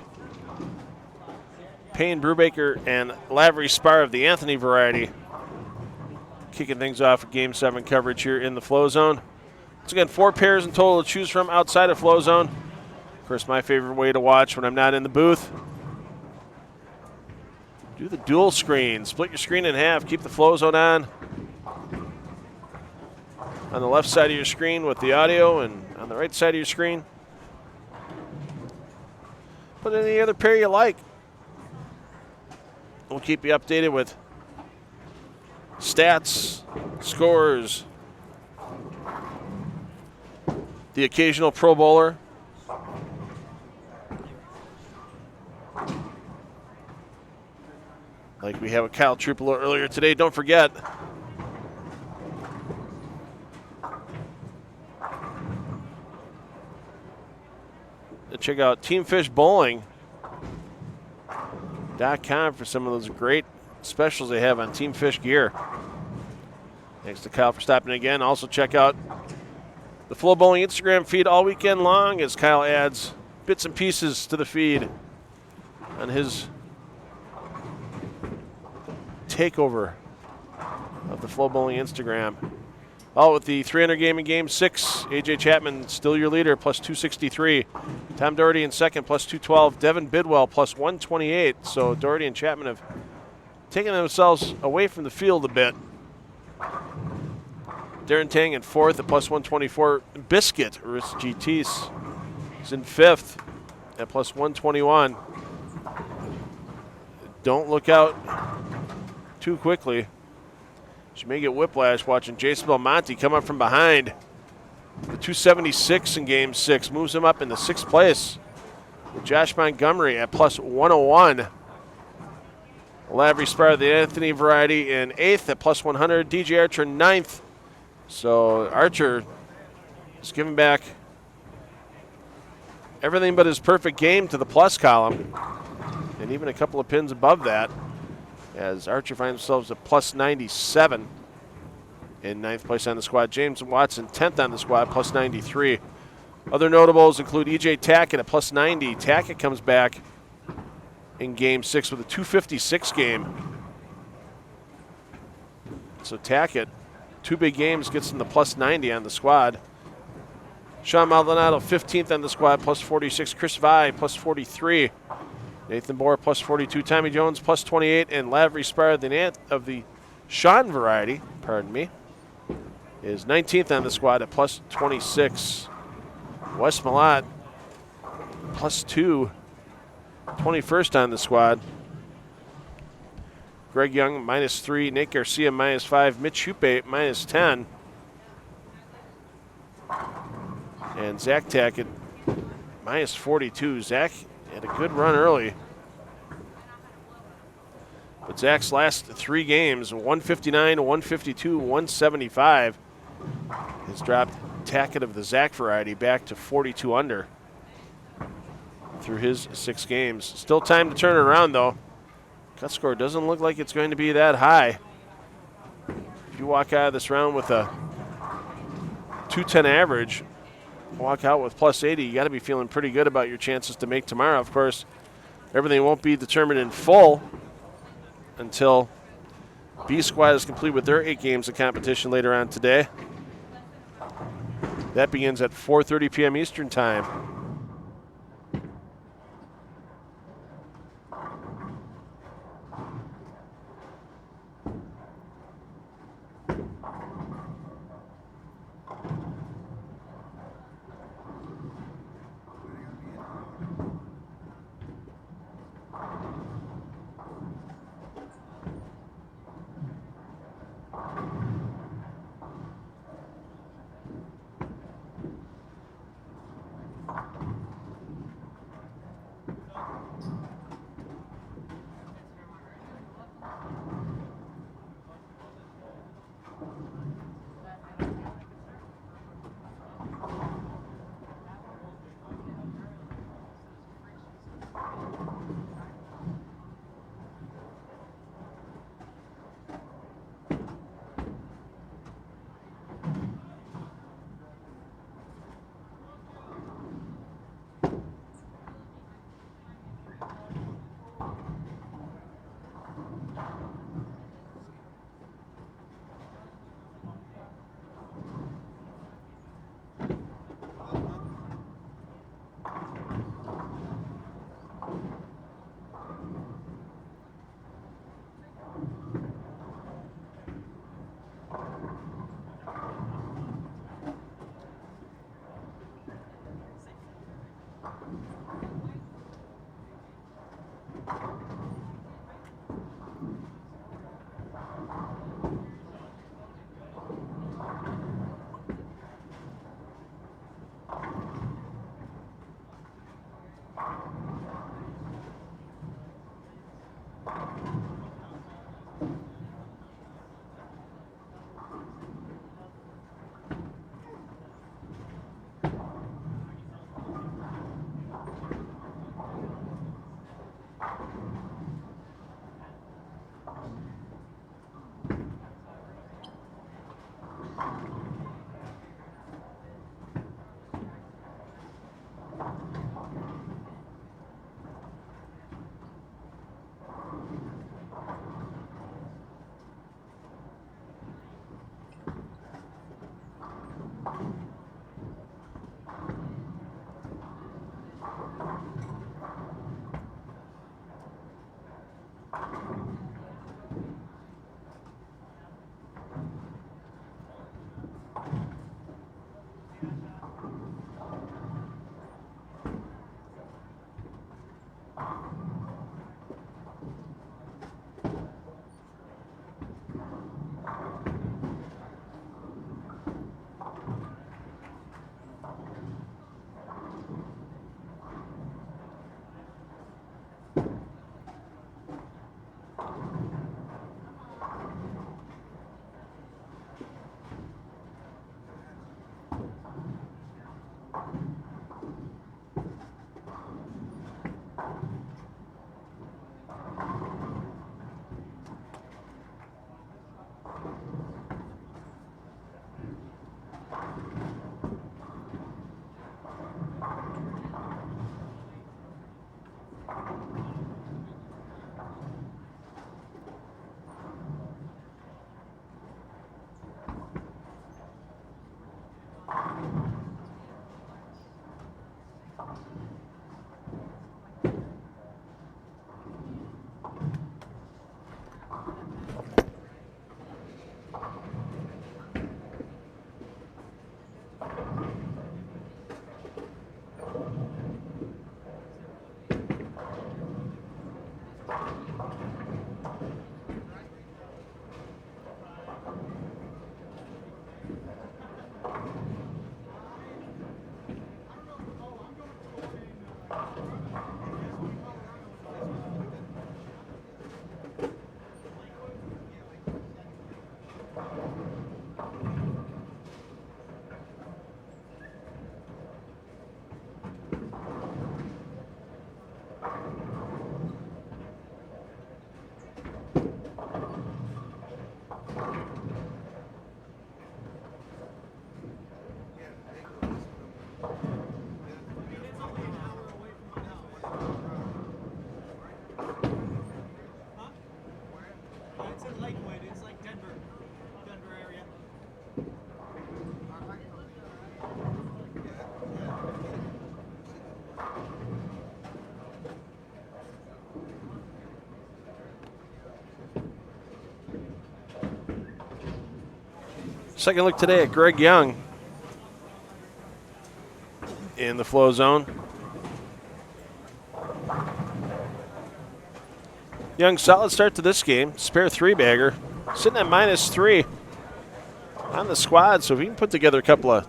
Payne Brubaker and Lavery Spar of the Anthony variety kicking things off with Game 7 coverage here in the Flow Zone. Once again, 4 pairs in total to choose from outside of Flow Zone. Of course, my favorite way to watch when I'm not in the booth. Do the dual screen. Split your screen in half. Keep the Flow Zone on the left side of your screen with the audio, and on the right side of your screen, put any other pair you like. We'll keep you updated with stats, scores, the occasional Pro Bowler. Like we have a Kyle Trupolo earlier today. Don't forget, check out teamfishbowling.com for some of those great specials they have on Team Fish gear. Thanks to Kyle for stopping again. Also check out the FloBowling Instagram feed all weekend long as Kyle adds bits and pieces to the feed on his takeover of the FloBowling Instagram. All with the 300 game in Game 6. AJ Chapman still your leader, plus 263. Tom Doherty in second, plus 212. Devin Bidwell, plus 128. So Doherty and Chapman have taken themselves away from the field a bit. Darren Tang in fourth at plus 124. Biscuit, Russ GTs, is in fifth at plus 121. Don't look out too quickly. She may get whiplash watching Jason Belmonte come up from behind. The 276 in Game 6 moves him up into 6th place. With Josh Montgomery at plus 101. Lavery Spar of the Anthony variety in 8th at plus 100. DJ Archer 9th. So Archer is giving back everything but his perfect game to the plus column. And even a couple of pins above that, as Archer finds themselves at plus 97 in 9th place on the squad. James Watson 10th on the squad, plus 93. Other notables include EJ Tackett at plus 90. Tackett comes back in Game 6 with a 256 game. So Tackett, 2 big games, gets him the plus 90 on the squad. Sean Maldonado 15th on the squad, plus 46. Chris Vai, plus 43. Nathan Bohr, plus 42. Tommy Jones, plus 28. And Lavery Spar of the Sean variety, is 19th on the squad at plus 26. Wes Malott, plus 2. 21st on the squad. Greg Young, minus 3. Nate Garcia, minus 5. Mitch Hupe, minus 10. And Zach Tackett, minus 42. Zach had a good run early. But Zach's last 3 games, 159, 152, 175, has dropped Tackett of the Zach variety back to 42 under through his 6 games. Still time to turn it around, though. Cut score doesn't look like it's going to be that high. If you walk out of this round with a 210 average, walk out with plus 80, you got to be feeling pretty good about your chances to make tomorrow. Of course, everything won't be determined in full until B Squad is complete with their 8 games of competition later on today. That begins at 4:30 p.m. Eastern Time. Second look today at Greg Young in the flow zone. Young, solid start to this game. Spare three-bagger. Sitting at -3 on the squad, so if he can put together a couple of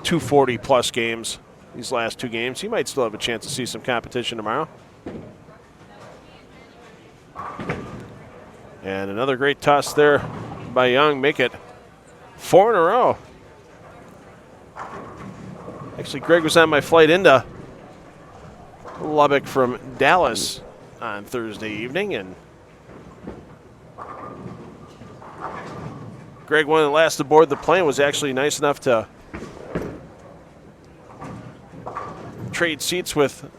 240-plus games these last two games, he might still have a chance to see some competition tomorrow. And another great toss there by Young. Make it 4 in a row. Actually, Greg was on my flight into Lubbock from Dallas on Thursday evening, and Greg, one of the last aboard the plane, was actually nice enough to trade seats with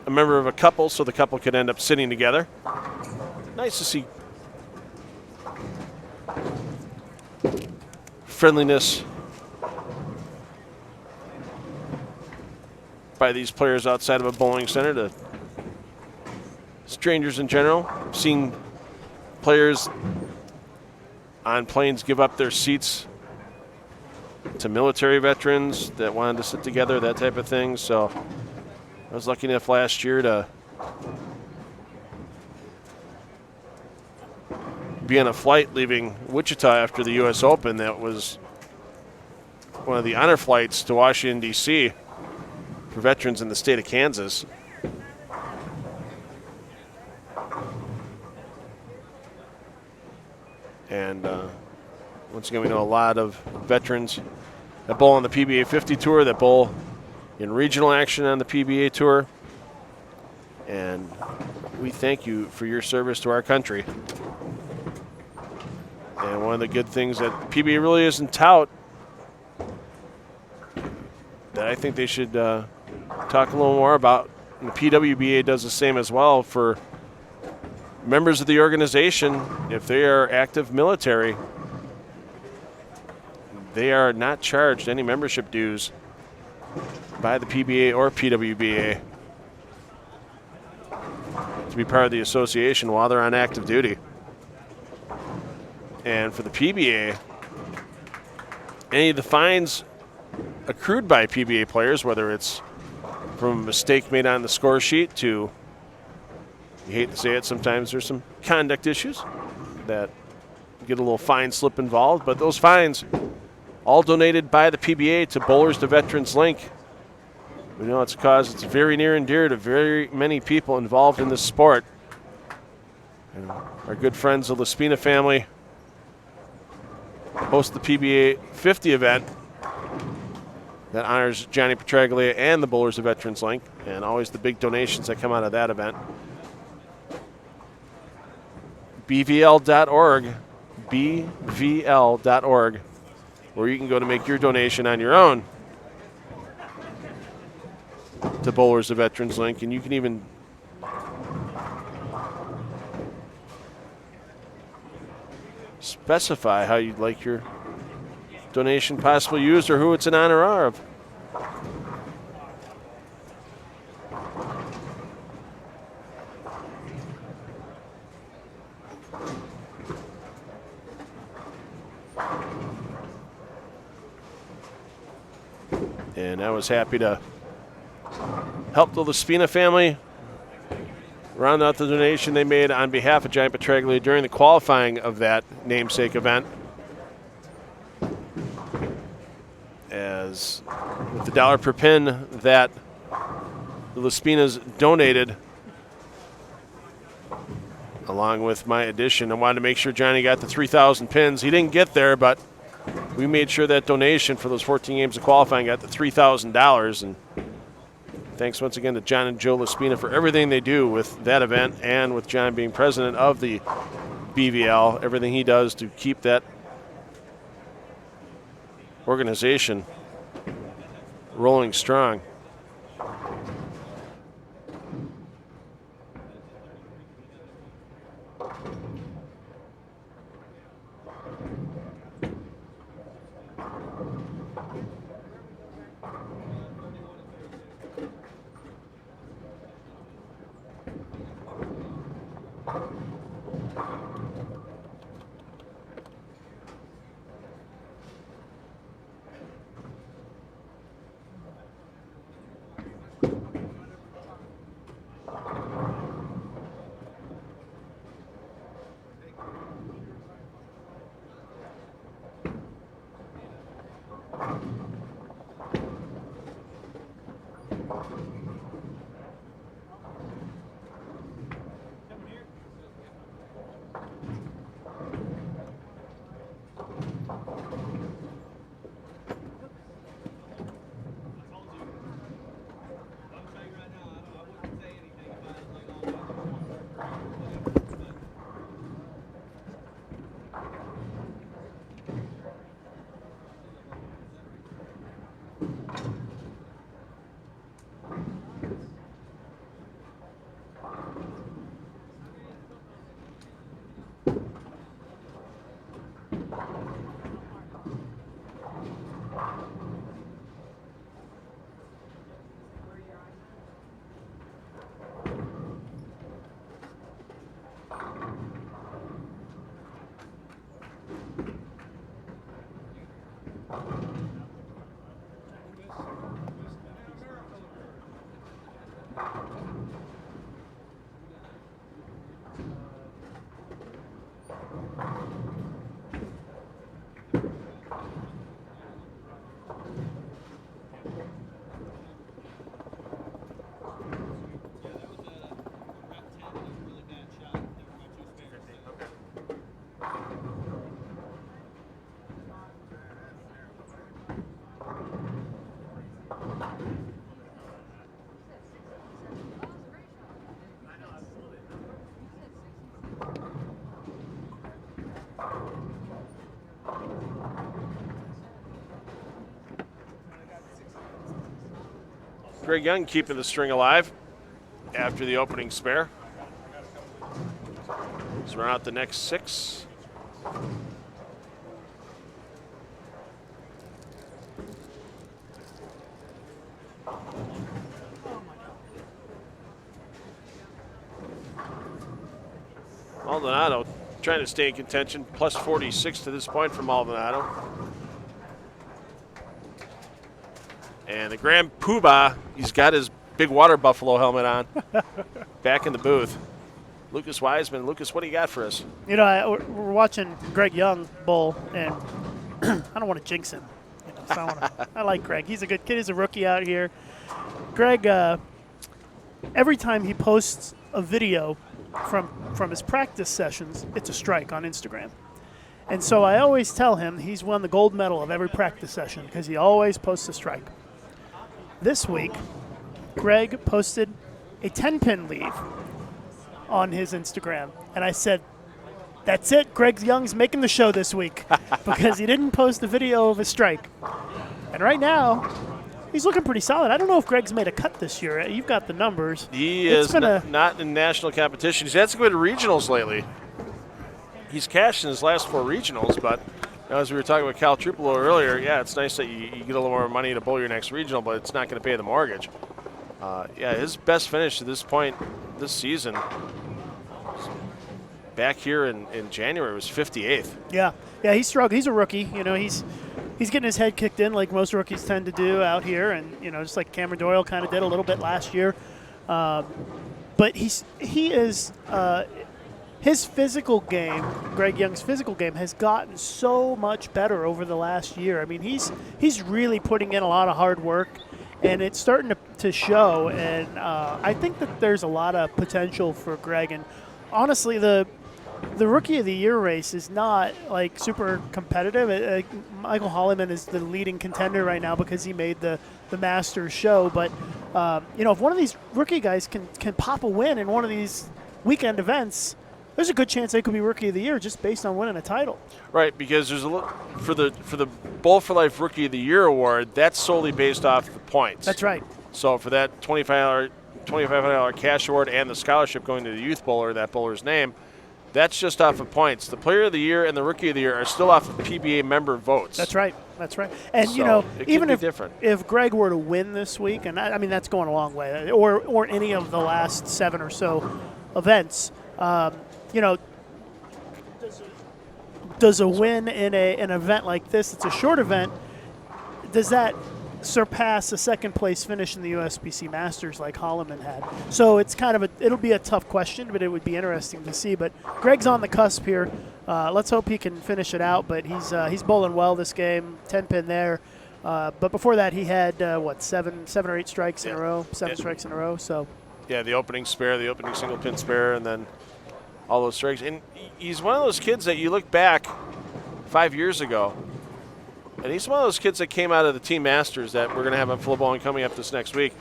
a member of a couple so the couple could end up sitting together. Nice to see friendliness by these players outside of a bowling center to strangers in general. I've seen players on planes give up their seats to military veterans that wanted to sit together, that type of thing. So I was lucky enough last year to be on a flight leaving Wichita after the U.S. Open that was one of the honor flights to Washington, D.C. for veterans in the state of Kansas. And once again, we know a lot of veterans that bowl on the PBA 50 Tour, that bowl in regional action on the PBA Tour. And we thank you for your service to our country. And one of the good things that PBA really isn't tout, that I think they should talk a little more about, and the PWBA does the same as well, for members of the organization, if they are active military, they are not charged any membership dues by the PBA or PWBA to be part of the association while they're on active duty. And for the PBA, any of the fines accrued by PBA players, whether it's from a mistake made on the score sheet to, you hate to say it, sometimes there's some conduct issues that get a little fine slip involved, but those fines all donated by the PBA to Bowlers to Veterans Link. We know it's a cause that's very near and dear to very many people involved in this sport. And our good friends, the Laspina family, host the PBA 50 event that honors Johnny Petraglia and the Bowlers of Veterans Link, and always the big donations that come out of that event. BVL.org, BVL.org, where you can go to make your donation on your own to Bowlers of Veterans Link, and you can even specify how you'd like your donation possibly used or who it's in honor of. And I was happy to help the Laspina family round out the donation they made on behalf of Giant Petraglia during the qualifying of that namesake event. As with the $1 per pin that the Laspinas donated, along with my addition, I wanted to make sure Johnny got the 3,000 pins. He didn't get there, but we made sure that donation for those 14 games of qualifying got the $3,000. And thanks once again to John and Joe Laspina for everything they do with that event, and with John being president of the BVL, everything he does to keep that organization rolling strong. Greg Young keeping the string alive after the opening spare. Let's run out the next 6. Maldonado trying to stay in contention, plus 46 to this point for Maldonado. And the Grand Poobah, he's got his big water buffalo helmet on, back in the booth. Lucas Wiseman. Lucas, what do you got for us? You know, we're watching Greg Young bowl, and I don't want to jinx him. You know, so I like Greg. He's a good kid. He's a rookie out here. Greg, every time he posts a video from his practice sessions, it's a strike on Instagram. And so I always tell him he's won the gold medal of every practice session because he always posts a strike. This week, Greg posted a 10-pin leave on his Instagram. And I said, that's it, Greg Young's making the show this week because he didn't post a video of a strike. And right now, he's looking pretty solid. I don't know if Greg's made a cut this year. You've got the numbers. He is not in national competition. He's had some good regionals lately. He's cashed in his last 4 regionals, but as we were talking with Cal Trupolo earlier, yeah, it's nice that you get a little more money to bowl your next regional, but it's not going to pay the mortgage. Yeah, his best finish to this point this season, back here in January, was 58th. Yeah, he struggled. He's a rookie. You know, he's getting his head kicked in like most rookies tend to do out here, and you know, just like Cameron Doyle kind of did a little bit last year. But he is his physical game, Greg Young's physical game, has gotten so much better over the last year. I mean, he's really putting in a lot of hard work, and it's starting to show. And I think that there's a lot of potential for Greg. And honestly, the Rookie of the Year race is not like super competitive. Michael Holliman is the leading contender right now because he made the Masters show. But you know, if one of these rookie guys can pop a win in one of these weekend events, there's a good chance they could be Rookie of the Year just based on winning a title. Right, because there's for the Bowl for Life Rookie of the Year award, that's solely based off the points. That's right. So for that $2,500 cash award and the scholarship going to the youth bowler, that bowler's name, that's just off of points. The Player of the Year and the Rookie of the Year are still off of PBA member votes. That's right. That's right. And so you know, even if Greg were to win this week, and I mean that's going a long way, or any of the last 7 or so events. You know, does a win in an event like this, it's a short event, does that surpass a second-place finish in the USBC Masters like Holliman had? So it's kind of it'll be a tough question, but it would be interesting to see. But Greg's on the cusp here. Let's hope he can finish it out. But he's bowling well this game, 10-pin there. But before that, he had, 7 or 8 strikes in a row, 7 strikes in a row. So yeah, the opening spare, the opening single-pin spare, and then all those strikes. And he's one of those kids that you look back 5 years ago, and he's one of those kids that came out of the Team Masters that we're going to have on FloBowling coming up this next week.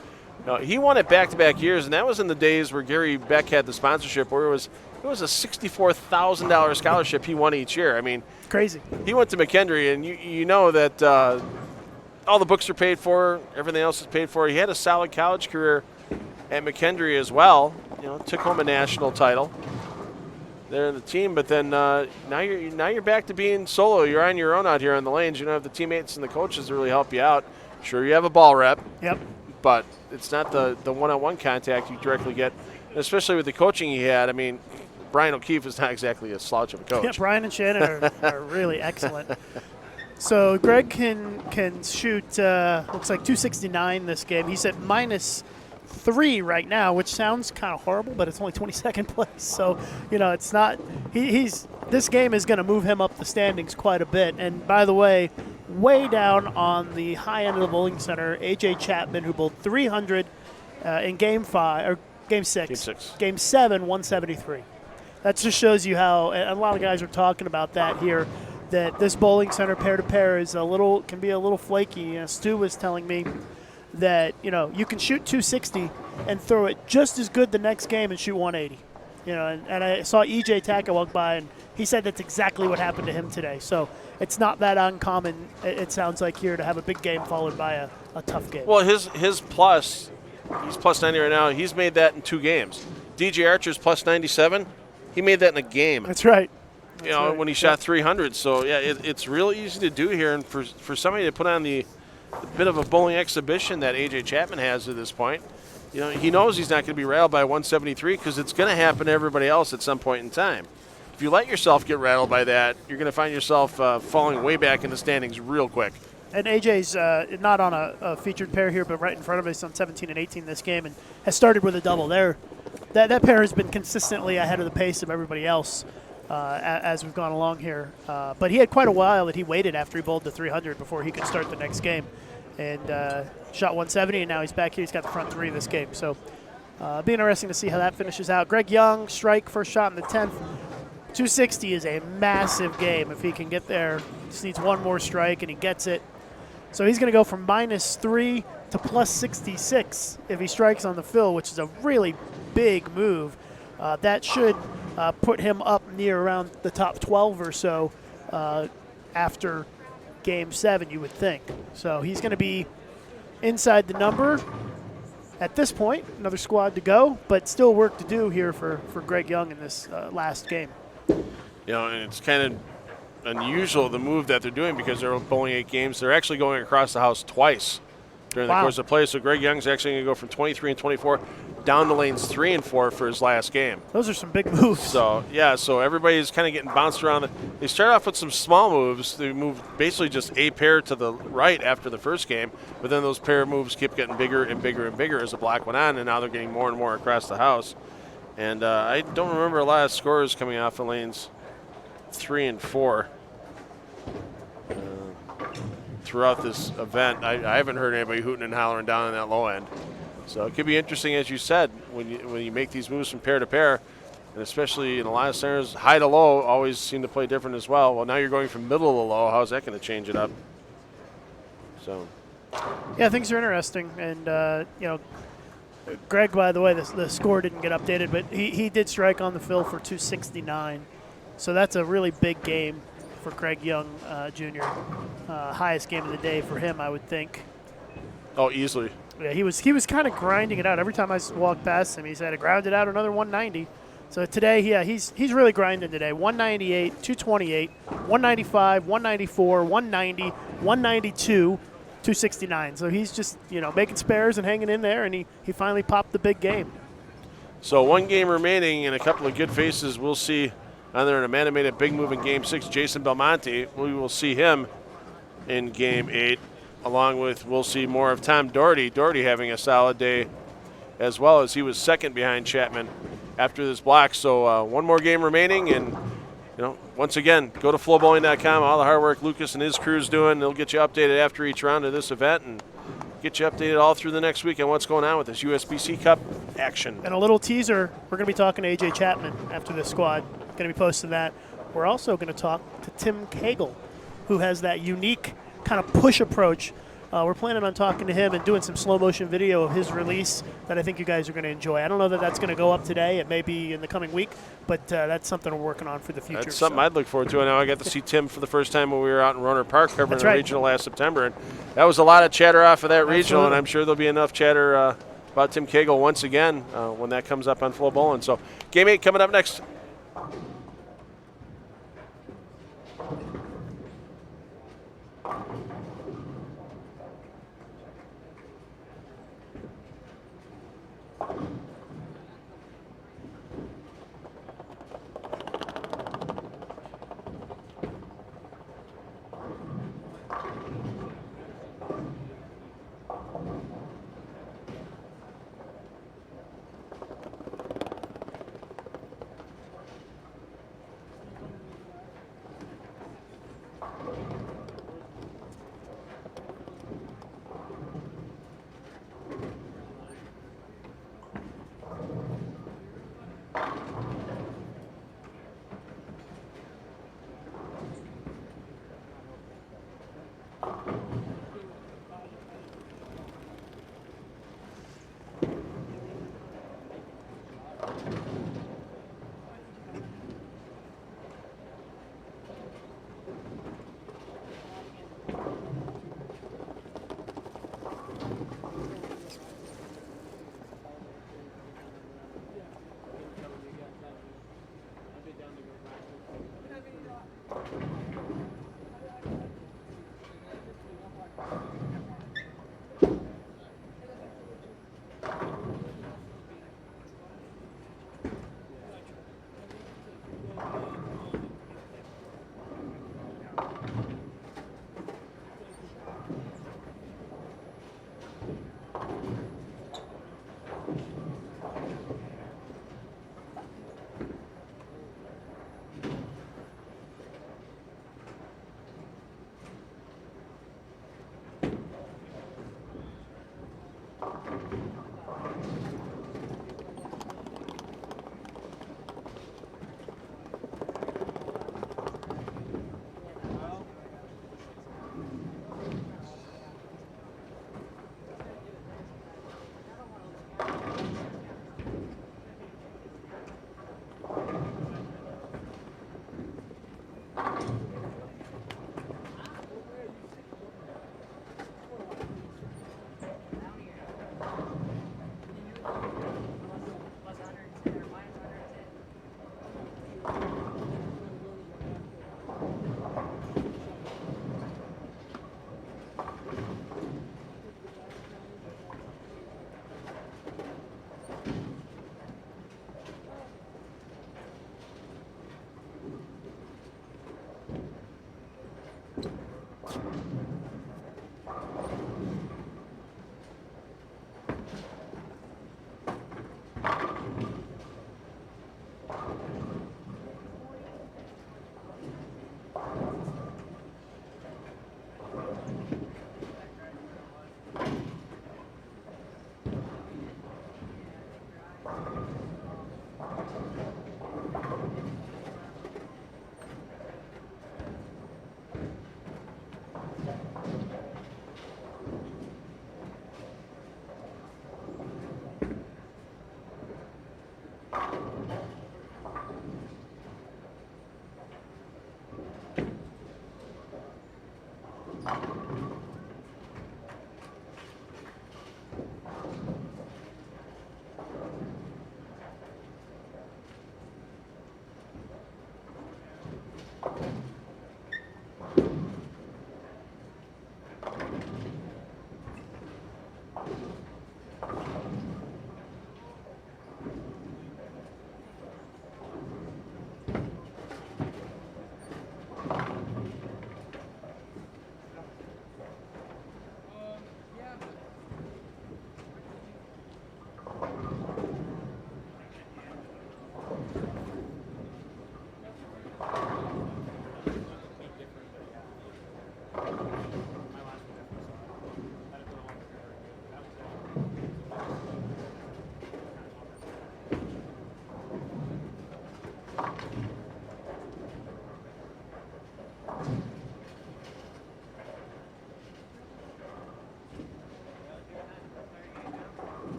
You know, he won it back-to-back years, and that was in the days where Gary Beck had the sponsorship, where it was a $64,000 scholarship he won each year. I mean, crazy. He went to McKendree, and you know that all the books are paid for, everything else is paid for. He had a solid college career at McKendree as well. You know, took home a national title there in the team, but then now you're back to being solo. You're on your own out here on the lanes. You don't have the teammates and the coaches to really help you out. Sure, you have a ball rep. Yep. But it's not the one-on-one contact you directly get, and especially with the coaching he had. I mean, Brian O'Keefe is not exactly a slouch of a coach. Yeah, Brian and Shannon are really excellent. So Greg can shoot, looks like 269 this game. He's at -3 right now, which sounds kind of horrible, but it's only 22nd place. So, you know, it's not this game is going to move him up the standings quite a bit. And by the way, way down on the high end of the bowling center, AJ Chapman, who bowled 300 in game 5 or game 6. Game 7, 173. That just shows you how, and a lot of guys are talking about that here, that this bowling center pair to pair is can be a little flaky. You know, Stu was telling me that, you know, you can shoot 260 and throw it just as good the next game and shoot 180. You know, and I saw EJ Taka walk by, and he said that's exactly what happened to him today. So it's not that uncommon, it sounds like, here to have a big game followed by a tough game. Well, his plus He's plus 90 right now. He's made that in 2 games. DJ Archer's plus 97. He made that in a game. That's right. You know, when he shot 300. So, yeah, it's real easy to do here. And for somebody to put on the bit of a bowling exhibition that A.J. Chapman has at this point, you know, he knows he's not going to be rattled by 173 because it's going to happen to everybody else at some point in time. If you let yourself get rattled by that, you're going to find yourself falling way back in the standings real quick. And AJ's not on a featured pair here, but right in front of us on 17 and 18 this game, and has started with a double there. That pair has been consistently ahead of the pace of everybody else as we've gone along here. But he had quite a while that he waited after he bowled the 300 before he could start the next game. And shot 170, and now he's back here. He's got the front 3 this game. So be interesting to see how that finishes out. Greg Young, strike, first shot in the 10th. 260 is a massive game if he can get there. Just needs one more strike, and he gets it. So he's going to go from -3 to plus 66 if he strikes on the fill, which is a really big move. That should put him up near around the top 12 or so after Game 7, you would think. So he's going to be inside the number at this point. Another squad to go, but still work to do here for Greg Young in this last game. You know, and it's kind of unusual, the move that they're doing, because they're bowling 8 games. They're actually going across the house twice during the course of play. So Greg Young's actually going to go from 23 and 24 down to lanes 3 and 4 for his last game. Those are some big moves. So, yeah, so everybody's kind of getting bounced around. They start off with some small moves. They move basically just a pair to the right after the first game, but then those pair of moves keep getting bigger and bigger and bigger as the block went on, and now they're getting more and more across the house. And I don't remember a lot of scores coming off of lanes 3 and 4 throughout this event. I haven't heard anybody hooting and hollering down on that low end. So it could be interesting, as you said, when you make these moves from pair to pair, and especially in a lot of centers, high to low always seem to play different as well. Well, now you're going from middle to low. How's that going to change it up? So, yeah, things are interesting. And, you know, Greg, by the way, the score didn't get updated, but he did strike on the fill for 269. So that's a really big game for Greg Young, Jr. Highest game of the day for him, I would think. oh, easily. Yeah, he was kind of grinding it out. Every time I walked past him, he said, I grounded out another 190. So today, yeah, he's really grinding today. 198, 228, 195, 194, 190, 192, 269. So he's just, you know, making spares and hanging in there, and he finally popped the big game. So 1 game remaining and a couple of good faces we'll see either in a man who made a big move in Game 6, Jason Belmonte. We will see him in Game 8, along with we'll see more of Tom Doherty. Doherty having a solid day as well, as he was second behind Chapman after this block. So 1 more game remaining, and you know, once again, go to FloBowling.com. All the hard work Lucas and his crew's doing, they'll get you updated after each round of this event and get you updated all through the next week on what's going on with this USBC Cup action. And a little teaser, we're going to be talking to A.J. Chapman after this squad. Going to be posting that. We're also going to talk to Tim Cagle, who has that unique kind of push approach. We're planning on talking to him and doing some slow motion video of his release that I think you guys are going to enjoy. I don't know that that's going to go up today. It may be in the coming week, but that's something we're working on for the future. That's something I'd look forward to. I know I got to see Tim for the first time when we were out in Roner Park covering the regional last September, and that was a lot of chatter off of that regional, and I'm sure there'll be enough chatter about Tim Cagle once again when that comes up on FloBowling. So Game 8 coming up next.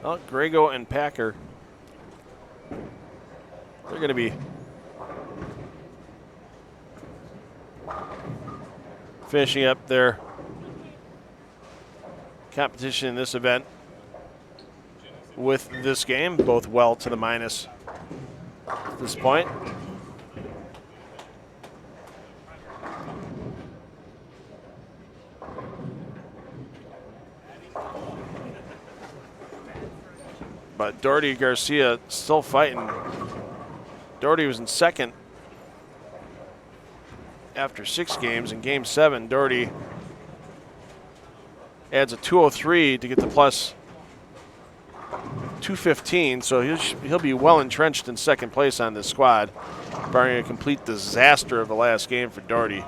Well, Grego and Packer, they're going to be finishing up their competition in this event with this game, both well to the minus at this point. But Doherty Garcia still fighting. Doherty was in second after 6 games. In game 7, Doherty adds a 203 to get the plus 215, so he'll be well entrenched in second place on this squad, barring a complete disaster of the last game for Doherty.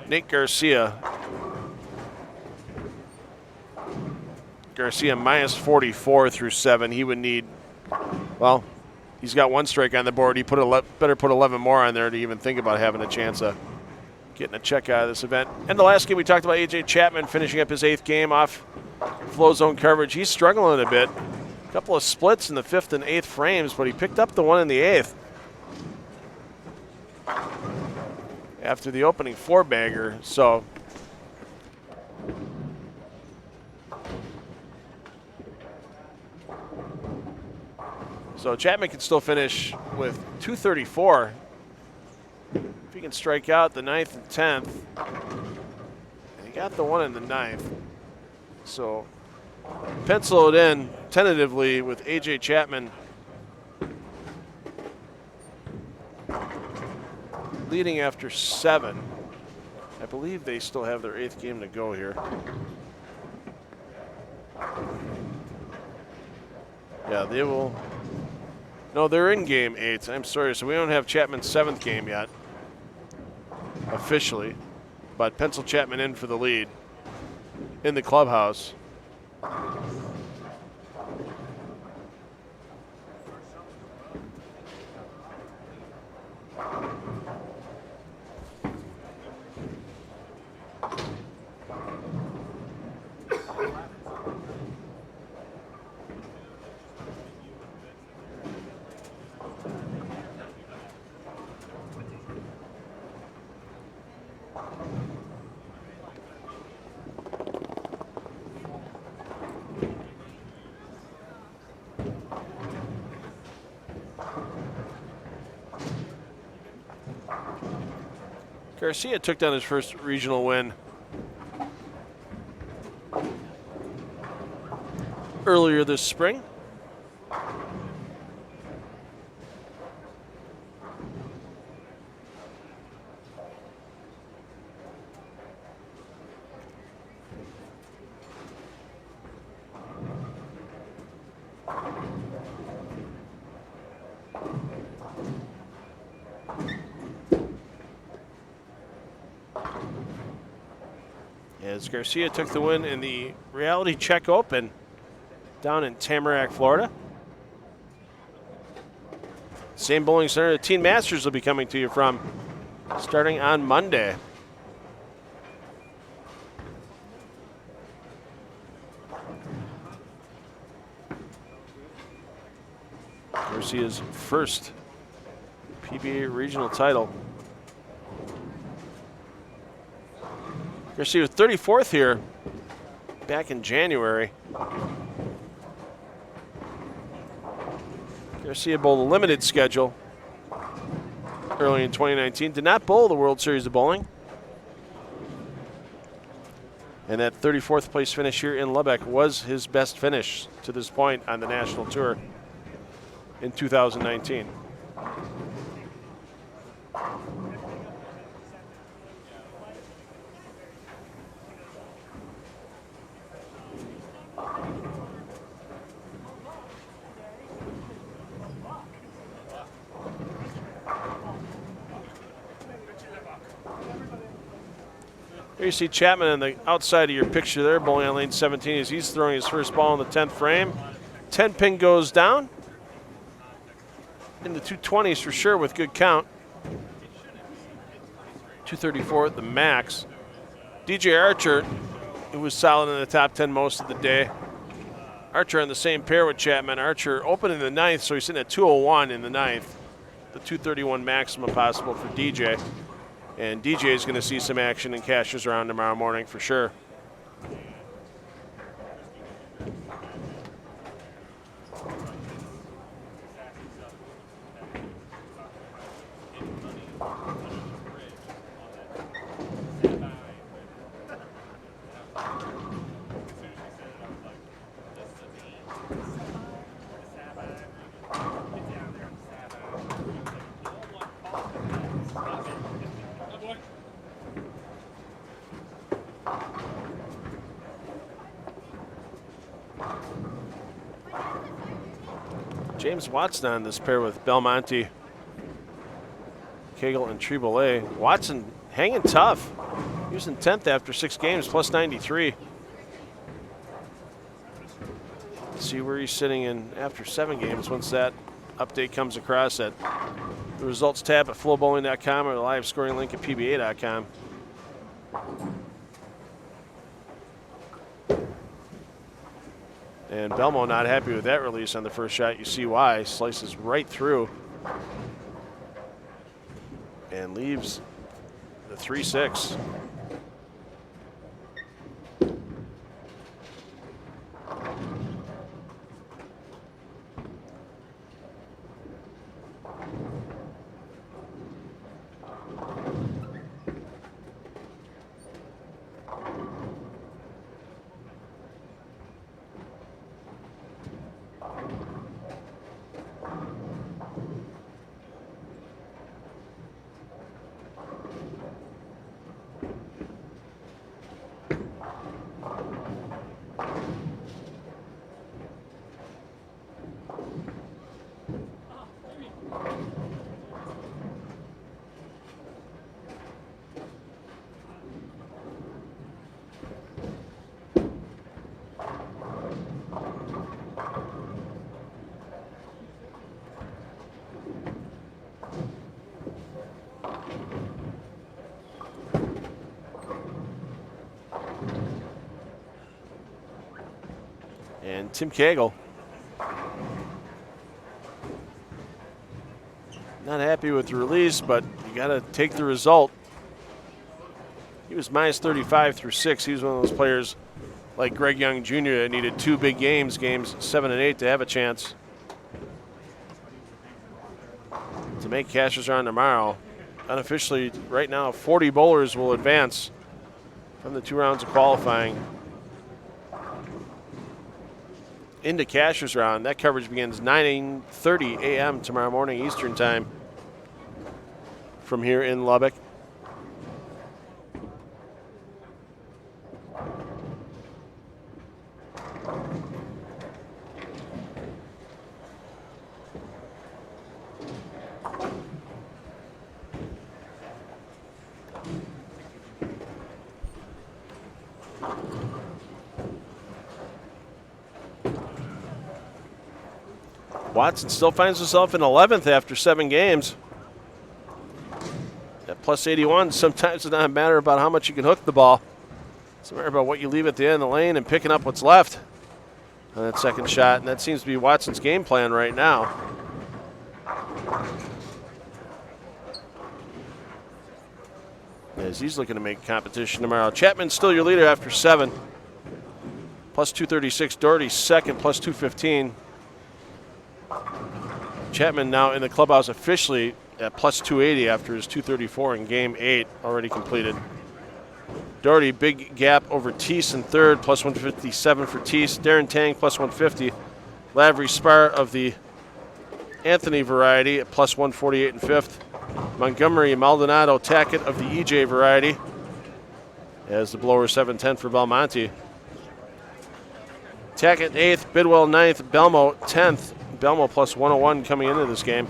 Nate Garcia minus 44 through 7. He would need, well, he's got 1 strike on the board. He better put 11 more on there to even think about having a chance of getting a check out of this event. And the last game we talked about, AJ Chapman finishing up his 8th game off flow zone coverage. He's struggling a bit. A couple of splits in the 5th and 8th frames, but he picked up the one in the 8th after the opening 4-bagger. So Chapman can still finish with 234 if he can strike out the 9th and 10th. And he got the one in the 9th. So pencil it in tentatively with AJ Chapman leading after 7. I believe they still have their 8th game to go here. Yeah, they will. No, they're in game 8. I'm sorry. So we don't have Chapman's 7th game yet, officially. But pencil Chapman in for the lead in the clubhouse. Garcia took down his first regional win earlier this spring. As Garcia took the win in the Reality Check Open down in Tamarack, Florida. Same bowling center the Teen Masters will be coming to you from starting on Monday. Garcia's first PBA regional title. Garcia was 34th here back in January. Garcia bowled a limited schedule early in 2019. Did not bowl the World Series of Bowling. And that 34th place finish here in Lubbock was his best finish to this point on the national tour in 2019. Here you see Chapman on the outside of your picture there, bowling on lane 17 as he's throwing his first ball in the 10th frame. 10 pin goes down. In the 220s for sure with good count. 234 at the max. DJ Archer, who was solid in the top 10 most of the day. Archer on the same pair with Chapman. Archer open in the ninth, so he's sitting at 201 in the ninth. The 231 maximum possible for DJ. And DJ is going to see some action in Cashers Round tomorrow morning for sure. James Watson on this pair with Belmonte, Cagle, and Triboulet. Watson hanging tough. He was in 10th after 6 games, plus 93. Let's see where he's sitting in after 7 games once that update comes across at the results tab at FloBowling.com or the live scoring link at PBA.com. And Belmo not happy with that release on the first shot. You see why. Slices right through and leaves the 3-6. And Tim Cagle not happy with the release, but you got to take the result. He was minus 35 through 6. He was one of those players like Greg Young Jr. that needed 2 big games, games 7 and 8, to have a chance to make Cashers Round tomorrow. Unofficially, right now, 40 bowlers will advance from the 2 rounds of qualifying into Cashers Round. That coverage begins 9:30 a.m. tomorrow morning Eastern Time from here in Lubbock. Watson still finds himself in 11th after 7 games. At plus 81, sometimes it's not a matter about how much you can hook the ball. It's a matter about what you leave at the end of the lane and picking up what's left on that second shot, and that seems to be Watson's game plan right now. As he's looking to make competition tomorrow. Chapman's still your leader after 7. Plus 236. Doherty's second, plus 215. Chapman now in the clubhouse officially at plus 280 after his 234 in game 8 already completed. Doherty, big gap over Teese in third, plus 157 for Teese. Darren Tang, plus 150. Lavery Spar of the Anthony variety at plus 148 in fifth. Montgomery Maldonado Tackett of the EJ variety as the blower 710 for Belmonte. Tackett 8th, Bidwell 9th, Belmo 10th. Belmo plus 101 coming into this game.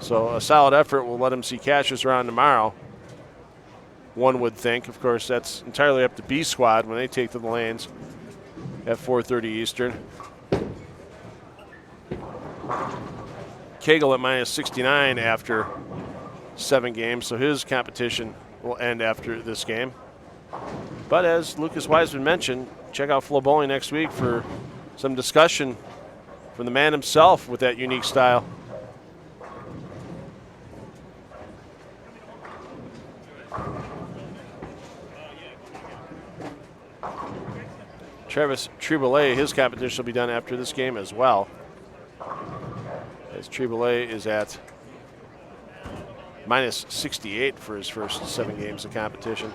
So a solid effort will let him see Cashers Round tomorrow, one would think. Of course, that's entirely up to B Squad when they take to the lanes at 4:30 Eastern. Cagle at minus 69 after 7 games, so his competition will end after this game. But as Lucas Wiseman mentioned, check out FloBowling next week for some discussion from the man himself with that unique style. Travis Triboulet, his competition will be done after this game as well, as Triboulet is at minus 68 for his first 7 games of competition.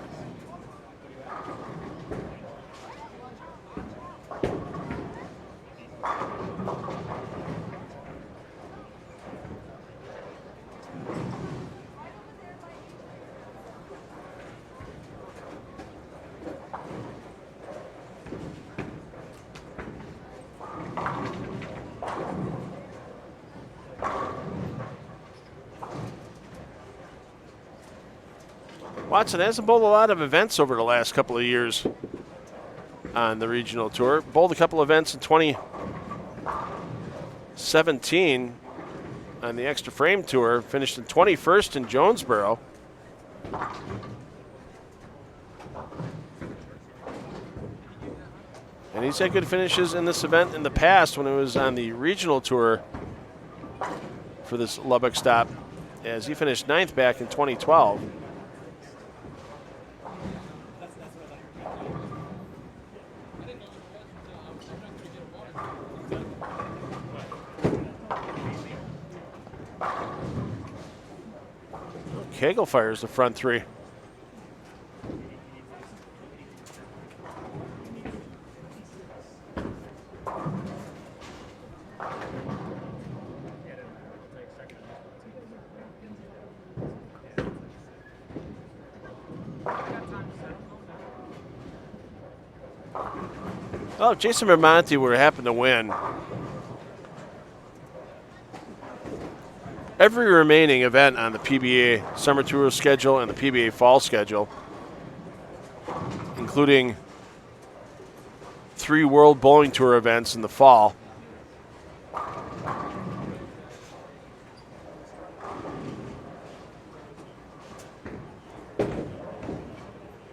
Watson hasn't bowled a lot of events over the last couple of years on the regional tour. Bowled a couple events in 2017 on the Extra Frame Tour. Finished in 21st in Jonesboro. And he's had good finishes in this event in the past when it was on the regional tour for this Lubbock stop, as he finished 9th back in 2012. Kegel fires the front 3. Well, if Jason Vermonti were to happen to win every remaining event on the PBA Summer Tour schedule and the PBA Fall schedule, including 3 World Bowling Tour events in the fall,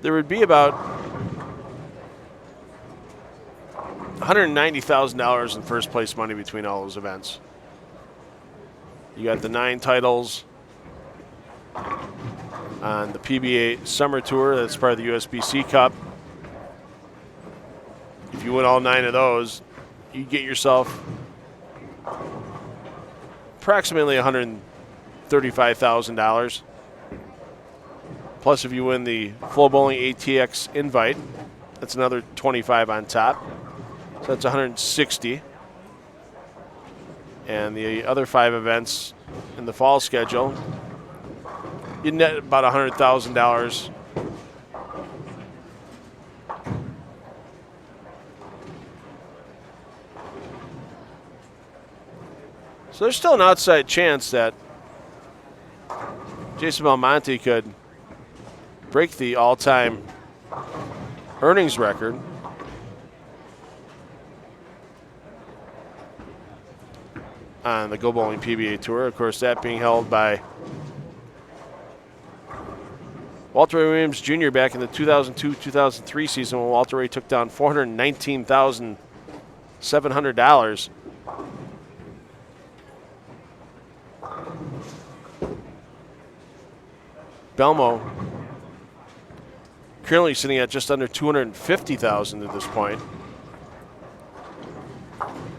there would be about $190,000 in first place money between all those events. You got the 9 titles on the PBA Summer Tour. That's part of the USBC Cup. If you win all 9 of those, you get yourself approximately $135,000. Plus, if you win the FloBowling ATX invite, that's another 25 on top. So that's 160. And the other 5 events in the fall schedule, you net about $100,000. So there's still an outside chance that Jason Belmonte could break the all-time earnings record on the Go Bowling PBA Tour. Of course, that being held by Walter Ray Williams Jr. back in the 2002-2003 season, when Walter Ray took down $419,700. Belmo currently sitting at just under $250,000 at this point.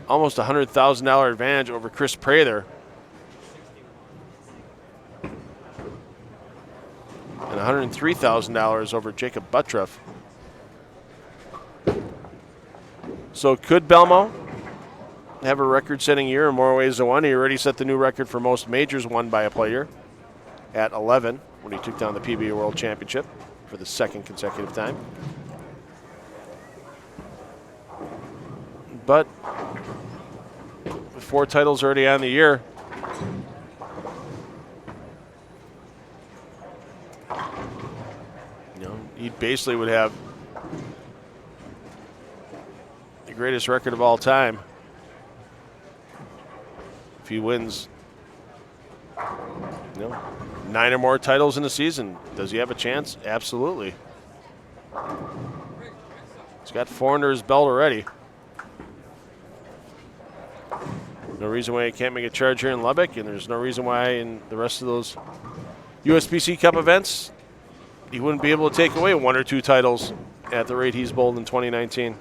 Almost $100,000 advantage over Chris Prather. And $103,000 over Jacob Buttroff. So could Belmo have a record-setting year in more ways than one? He already set the new record for most majors won by a player at 11 when he took down the PBA World Championship for the 2nd consecutive time. But with 4 titles already on the year, he basically would have the greatest record of all time if he wins 9 or more titles in a season. Does he have a chance? Absolutely. He's got 4 under his belt already. No reason why he can't make a charge here in Lubbock, and there's no reason why in the rest of those USBC Cup events he wouldn't be able to take away 1 or 2 titles at the rate he's bowled in 2019.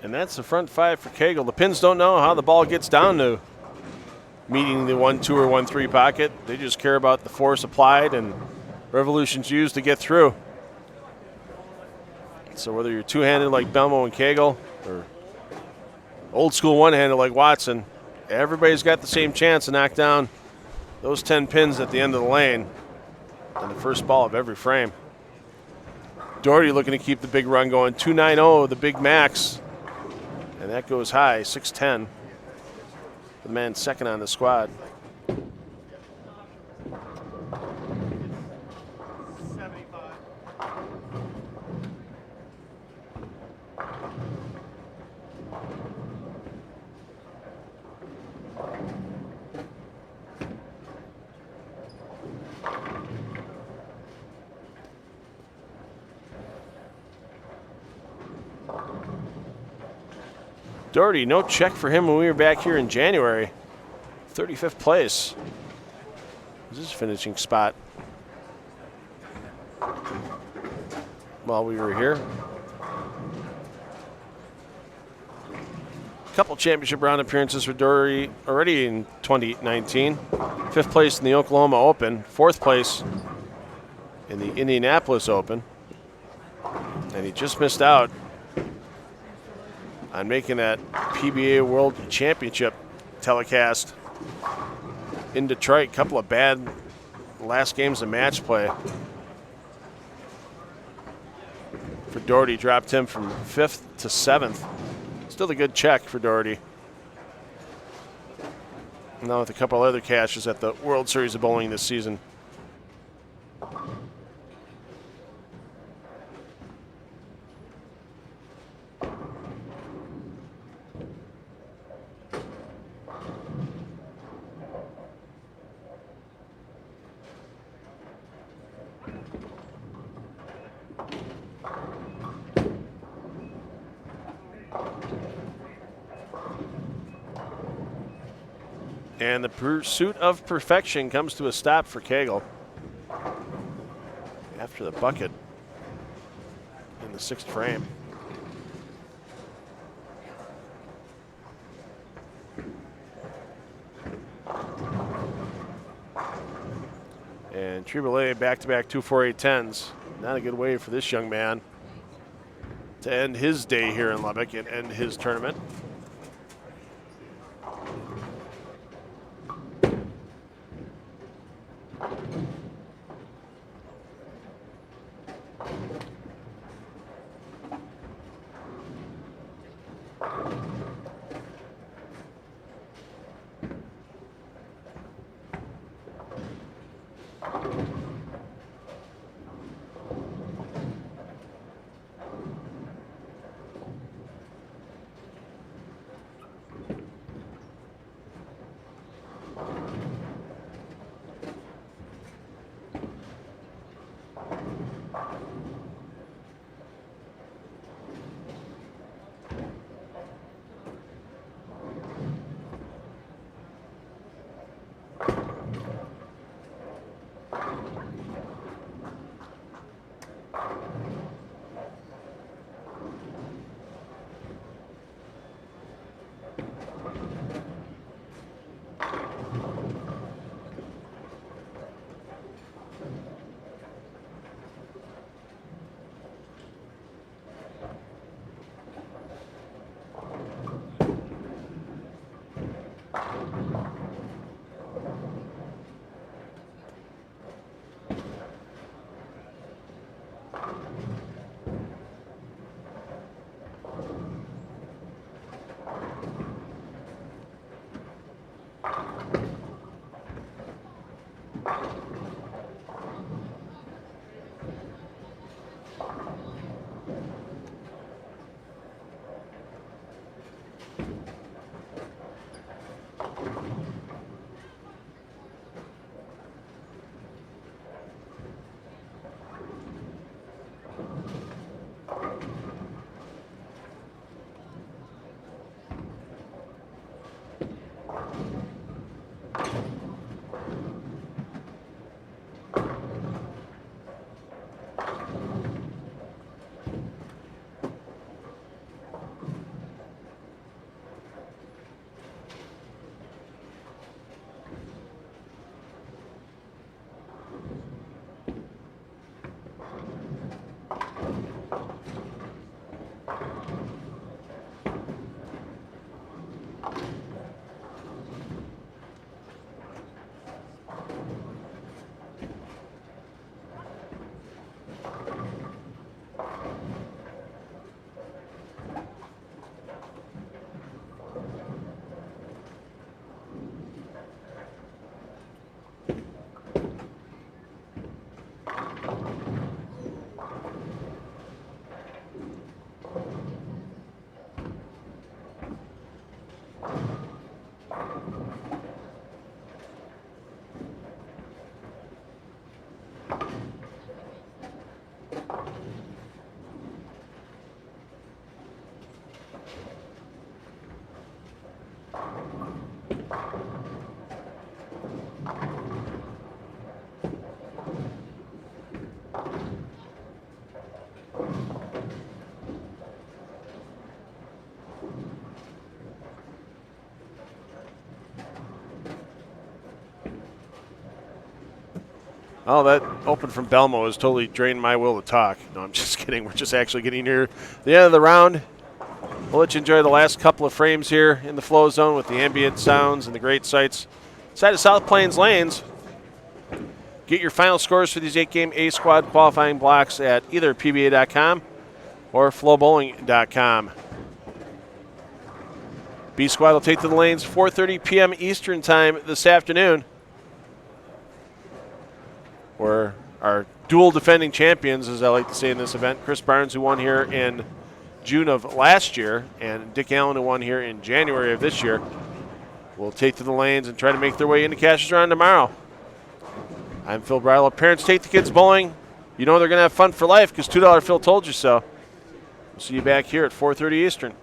And that's the front 5 for Cagle. The Pins don't know how the ball gets down to meeting the 1-2 or 1-3 pocket. They just care about the force applied and revolutions used to get through. So whether you're two-handed like Belmo and Cagle or old school one-handed like Watson, everybody's got the same chance to knock down those 10 pins at the end of the lane on the first ball of every frame. Doherty looking to keep the big run going. 290, the big max. And that goes high, 610. The man second on the squad. Doherty, no check for him when we were back here in January. 35th place. This is his finishing spot while we were here. A couple championship round appearances for Doherty already in 2019. 5th place in the Oklahoma Open. 4th place in the Indianapolis Open. And he just missed out on making that PBA World Championship telecast in Detroit. Couple of bad last games of match play for Doherty. Dropped him from 5th to 7th. Still a good check for Doherty. Now with a couple other cashes at the World Series of Bowling this season. And the pursuit of perfection comes to a stop for Cagle after the bucket in the 6th frame. And Triboulet back-to-back 2-4-8-10s. Not a good way for this young man to end his day here in Lubbock and end his tournament. Oh, that open from Belmo has totally drained my will to talk. No, I'm just kidding. We're just actually getting near the end of the round. We'll let you enjoy the last couple of frames here in the flow zone with the ambient sounds and the great sights inside of South Plains Lanes. Get your final scores for these 8-game A-Squad qualifying blocks at either PBA.com or FloBowling.com. B-Squad will take to the lanes 4:30 p.m. Eastern Time this afternoon, where our dual defending champions, as I like to say in this event, Chris Barnes, who won here in June of last year, and Dick Allen, who won here in January of this year, will take to the lanes and try to make their way into Cash's Round tomorrow. I'm Phil Bridle. Parents, take the kids bowling. You know they're going to have fun for life because $2 Phil told you so. We'll see you back here at 4:30 Eastern.